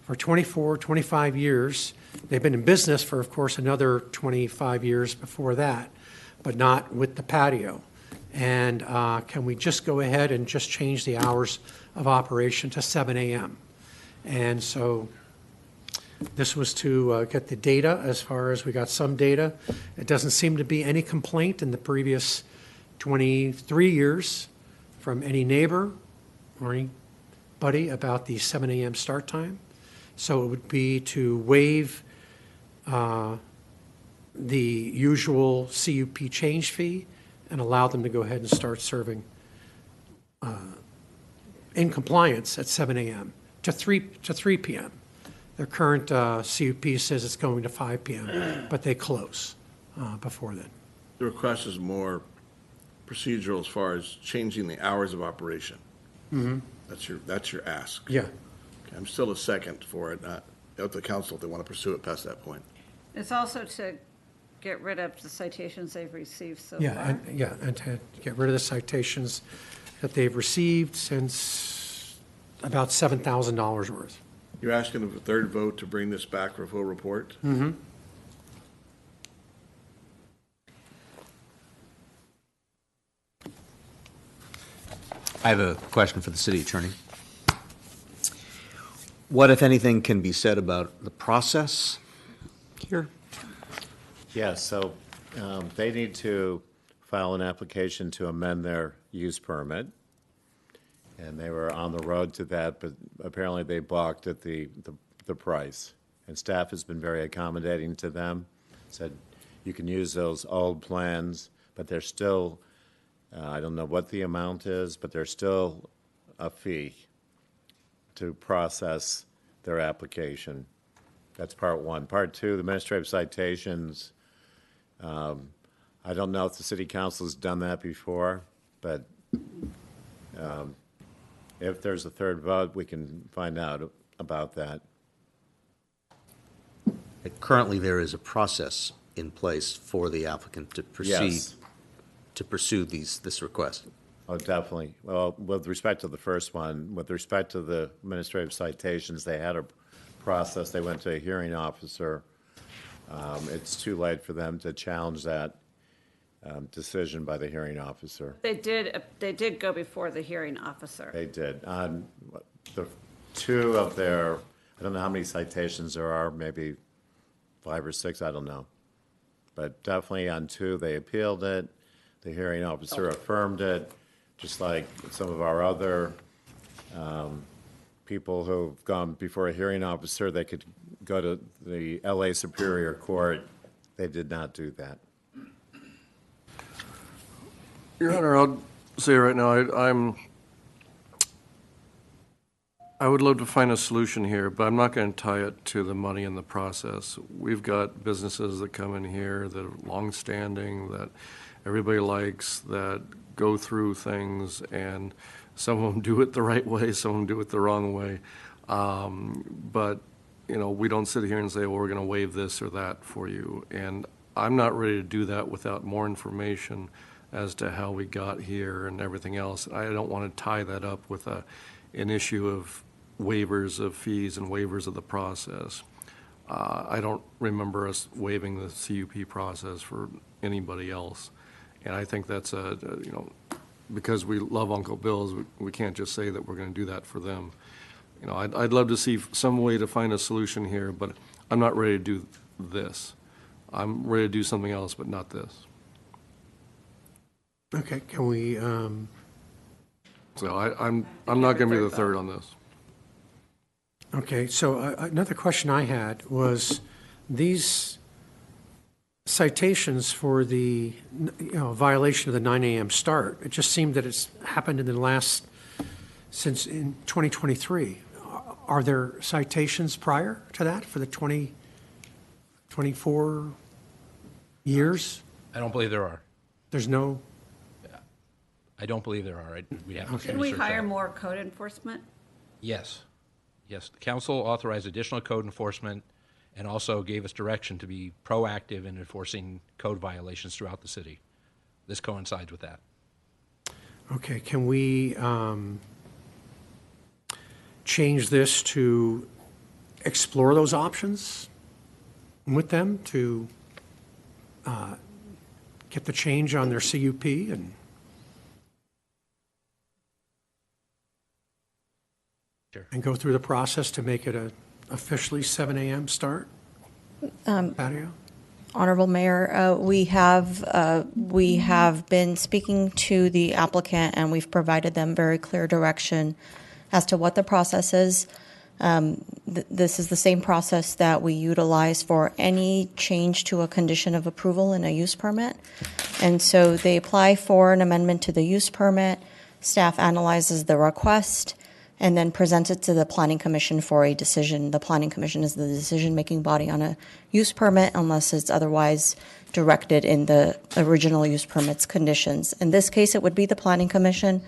for 24, 25 years. They've been in business for, of course, another 25 years before that, but not with the patio. And can we just go ahead and just change the hours of operation to 7 a.m.? And so this was to get the data. As far as we got some data, it doesn't seem to be any complaint in the previous 23 years from any neighbor or anybody about the 7 a.m. start time. So it would be to waive the usual CUP change fee and allow them to go ahead and start serving in compliance at 7 a.m. to 3 p.m. Their current CUP says it's going to 5 p.m., but they close before then. The request is more procedural as far as changing the hours of operation. Mm-hmm. That's your ask. Yeah. Okay, I'm still a second for it. Up to the council if they want to pursue it past that point. It's also to get rid of the citations they've received so Yeah, far. and to get rid of the citations that they've received since about $7,000 worth. You're asking of a third vote to bring this back for a full report? Mm-hmm. I have a question for the city attorney. What, if anything, can be said about the process here? Yes, so they need to file an application to amend their use permit. And they were on the road to that, but apparently they balked at the price. And staff has been very accommodating to them, said you can use those old plans, but there's still, I don't know what the amount is, but there's still a fee to process their application. That's part one. Part two, the administrative citations. I don't know if the city council has done that before, but if there's a third vote, we can find out about that. Currently, there is a process in place for the applicant to proceed, Yes. to pursue this request. Oh, definitely. Well, with respect to the first one, with respect to the administrative citations, they had a process. They went to a hearing officer. It's too late for them to challenge that decision by the hearing officer. They did go before the hearing officer. They did. On the two of their, I don't know how many citations there are, maybe 5 or 6, I don't know. But definitely on 2, they appealed it. The hearing officer affirmed it, just like some of our other people who've gone before a hearing officer. They could go to the LA Superior Court. They did not do that. Your Honor, I'll say right now, I would love to find a solution here, but I'm not going to tie it to the money in the process. We've got businesses that come in here that are longstanding, that everybody likes, that go through things, and some of them do it the right way, some of them do it the wrong way. But, you know, we don't sit here and say, well, we're going to waive this or that for you. And I'm not ready to do that without more information as to how we got here and everything else. I don't want to tie that up with an issue of waivers of fees and waivers of the process. I don't remember us waiving the CUP process for anybody else. And I think that's you know, because we love Uncle Bill's, we can't just say that we're going to do that for them. You know, I'd love to see some way to find a solution here, but I'm not ready to do this. I'm ready to do something else, but not this. Okay, can we, So I'm not going to be the third on this. okay, so another question I had was these citations for the, violation of the 9 a.m. start, it just seemed that it's happened in the last, since in 2023. Are there citations prior to that for the 24 years? I don't believe there are. There's no? I don't believe there are. We'd have to Should we research hire that. more code enforcement? Yes. Yes, the council authorized additional code enforcement and also gave us direction to be proactive in enforcing code violations throughout the city. This coincides with that. Okay, can we change this to explore those options with them to get the change on their CUP and go through the process to make it a officially 7 a.m. start? Patio? Honorable Mayor, we have been speaking to the applicant, and we've provided them very clear direction as to what the process is. This is the same process that we utilize for any change to a condition of approval in a use permit. And so they apply for an amendment to the use permit, staff analyzes the request, and then presents it to the Planning Commission for a decision. The Planning Commission is the decision-making body on a use permit unless it's otherwise directed in the original use permit's conditions. In this case, it would be the Planning Commission,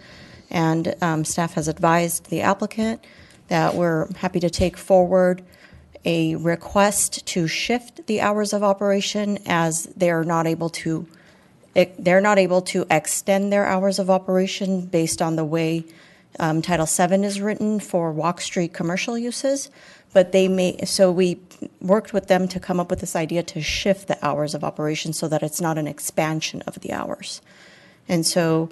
and staff has advised the applicant that we're happy to take forward a request to shift the hours of operation as they're not able to extend their hours of operation based on the way Title VII is written for Walk Street commercial uses, but they may, so we worked with them to come up with this idea to shift the hours of operation so that it's not an expansion of the hours. And so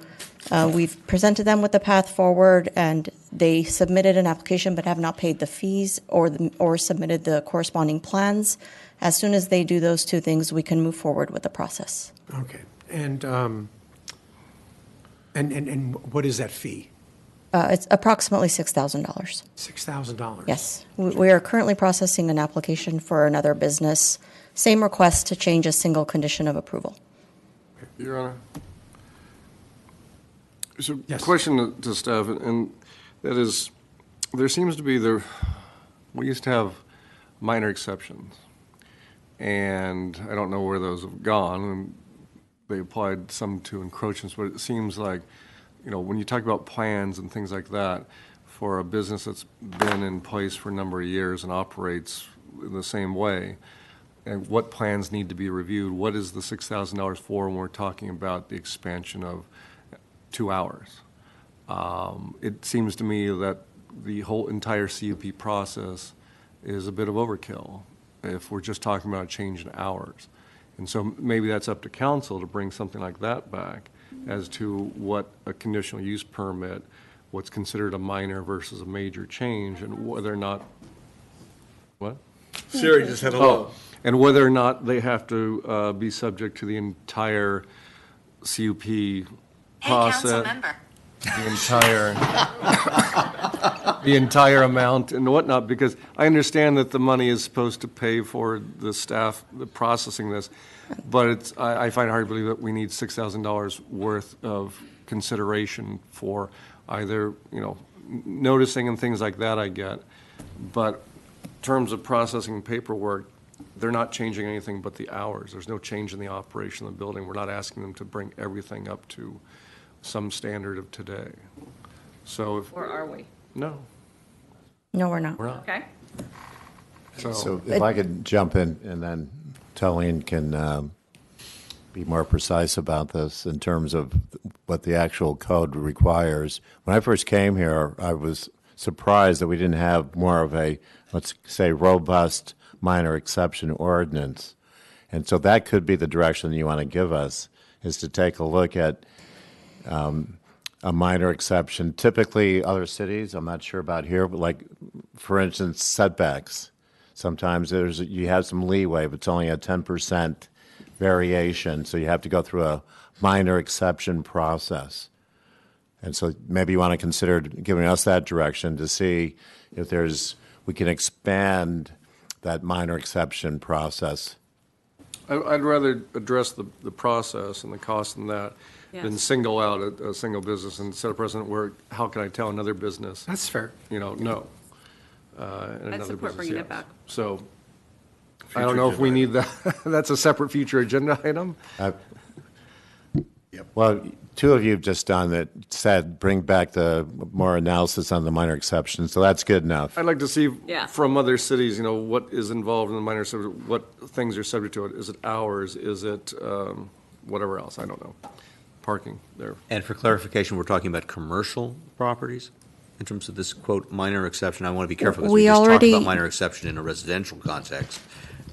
we've presented them with the path forward, and they submitted an application but have not paid the fees or submitted the corresponding plans. As soon as they do those two things, we can move forward with the process. Okay. And what is that fee? It's approximately $6,000. $6,000? Yes. We are currently processing an application for another business. Same request to change a single condition of approval. Your Honor. So, question to staff, and that is, there seems to be we used to have minor exceptions, and I don't know where those have gone, and they applied some to encroachments, but it seems like, when you talk about plans and things like that, for a business that's been in place for a number of years and operates in the same way, and what plans need to be reviewed, what is the $6,000 for when we're talking about the expansion of 2 hours? It seems to me that the whole entire CUP process is a bit of overkill if we're just talking about a change in hours. And so maybe that's up to council to bring something like that back as to what a conditional use permit, what's considered a minor versus a major change, and whether or not, what? Siri just said hello. Oh, and whether or not they have to be subject to the entire CUP process. The entire amount and whatnot, because I understand that the money is supposed to pay for the staff, the processing this, but I find it hard to believe that we need $6,000 worth of consideration for either, noticing and things like that I get, but in terms of processing paperwork, they're not changing anything but the hours. There's no change in the operation of the building. We're not asking them to bring everything up to some standard of today. So Or are we? No. No, we're not. We're not. Okay. So if I could jump in, and then Tellene can be more precise about this in terms of what the actual code requires. When I first came here, I was surprised that we didn't have more of a, let's say, robust minor exception ordinance. And so that could be the direction you want to give us, is to take a look at a minor exception. Typically, other cities, I'm not sure about here, but like, for instance, setbacks. Sometimes you have some leeway, but it's only a 10% variation, so you have to go through a minor exception process. And so maybe you want to consider giving us that direction to see if we can expand that minor exception process. I'd rather address the process and the cost in that than single out a single business and set a precedent where, how can I tell another business? That's fair. No. I'd support bringing it back. So I don't know if we need that. That's a separate future agenda item. Well, two of you have just done it, said bring back the more analysis on the minor exceptions, so that's good enough. I'd like to see from other cities, what is involved in the minor exception, what things are subject to it. Is it hours? Is it whatever else? I don't know. Parking there. And for clarification, we're talking about commercial properties? in terms of this, quote, minor exception? I want to be careful because We we just already- talked about minor exception in a residential context,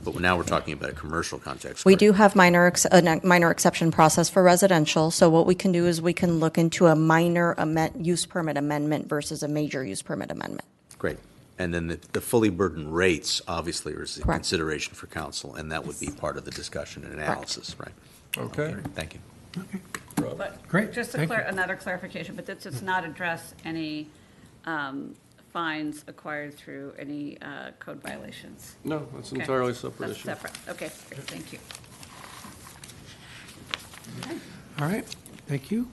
but now we're talking about a commercial context. We do have a minor exception process for residential, so what we can do is we can look into a minor use permit amendment versus a major use permit amendment. Great. And then the fully burdened rates, obviously, is a Correct. consideration for council, and that would be part of the discussion and analysis, right? Okay. Thank you. But Great, just thank you. another clarification, but this does not address any fines acquired through any code violations. No, that's an Okay. entirely separate That's issue. separate. Okay, great, thank you. All right, thank you.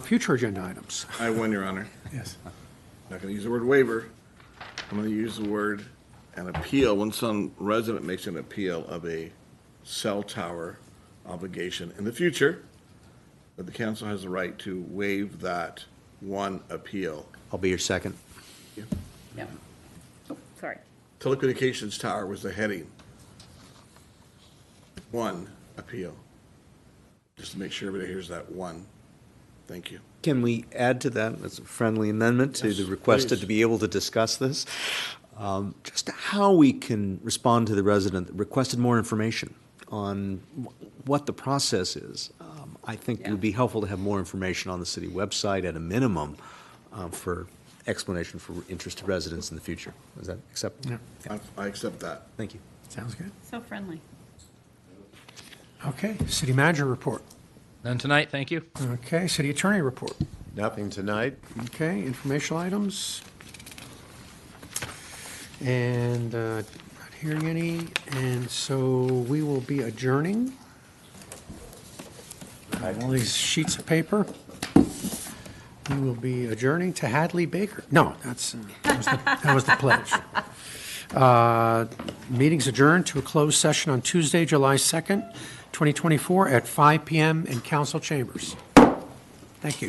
Future agenda items. I have one, Your Honor. Yes. Not going to use the word waiver. I'm going to use the word an appeal. When some resident makes an appeal of a cell tower obligation in the future, that the council has the right to waive that one appeal. I'll be your second. Yeah. Oh, sorry. Telecommunications tower was the heading. One appeal. Just to make sure everybody hears that one. Thank you. Can we add to that, as a friendly amendment to the requested to be able to discuss this? Just how we can respond to the resident that requested more information on what the process is. I think it would be helpful to have more information on the city website at a minimum for explanation for interested residents in the future. Is that acceptable? Yeah. I accept that. Thank you. Sounds good. So friendly. Okay, city manager report. None tonight, thank you. Okay, city attorney report. Nothing tonight. Okay, informational items. And not hearing any, and so we will be adjourning. All these sheets of paper. We will be adjourning to Hadley Baker. No, that was the pledge. Meeting's adjourned to a closed session on Tuesday, July 2nd, 2024 at 5 p.m. in council chambers. Thank you.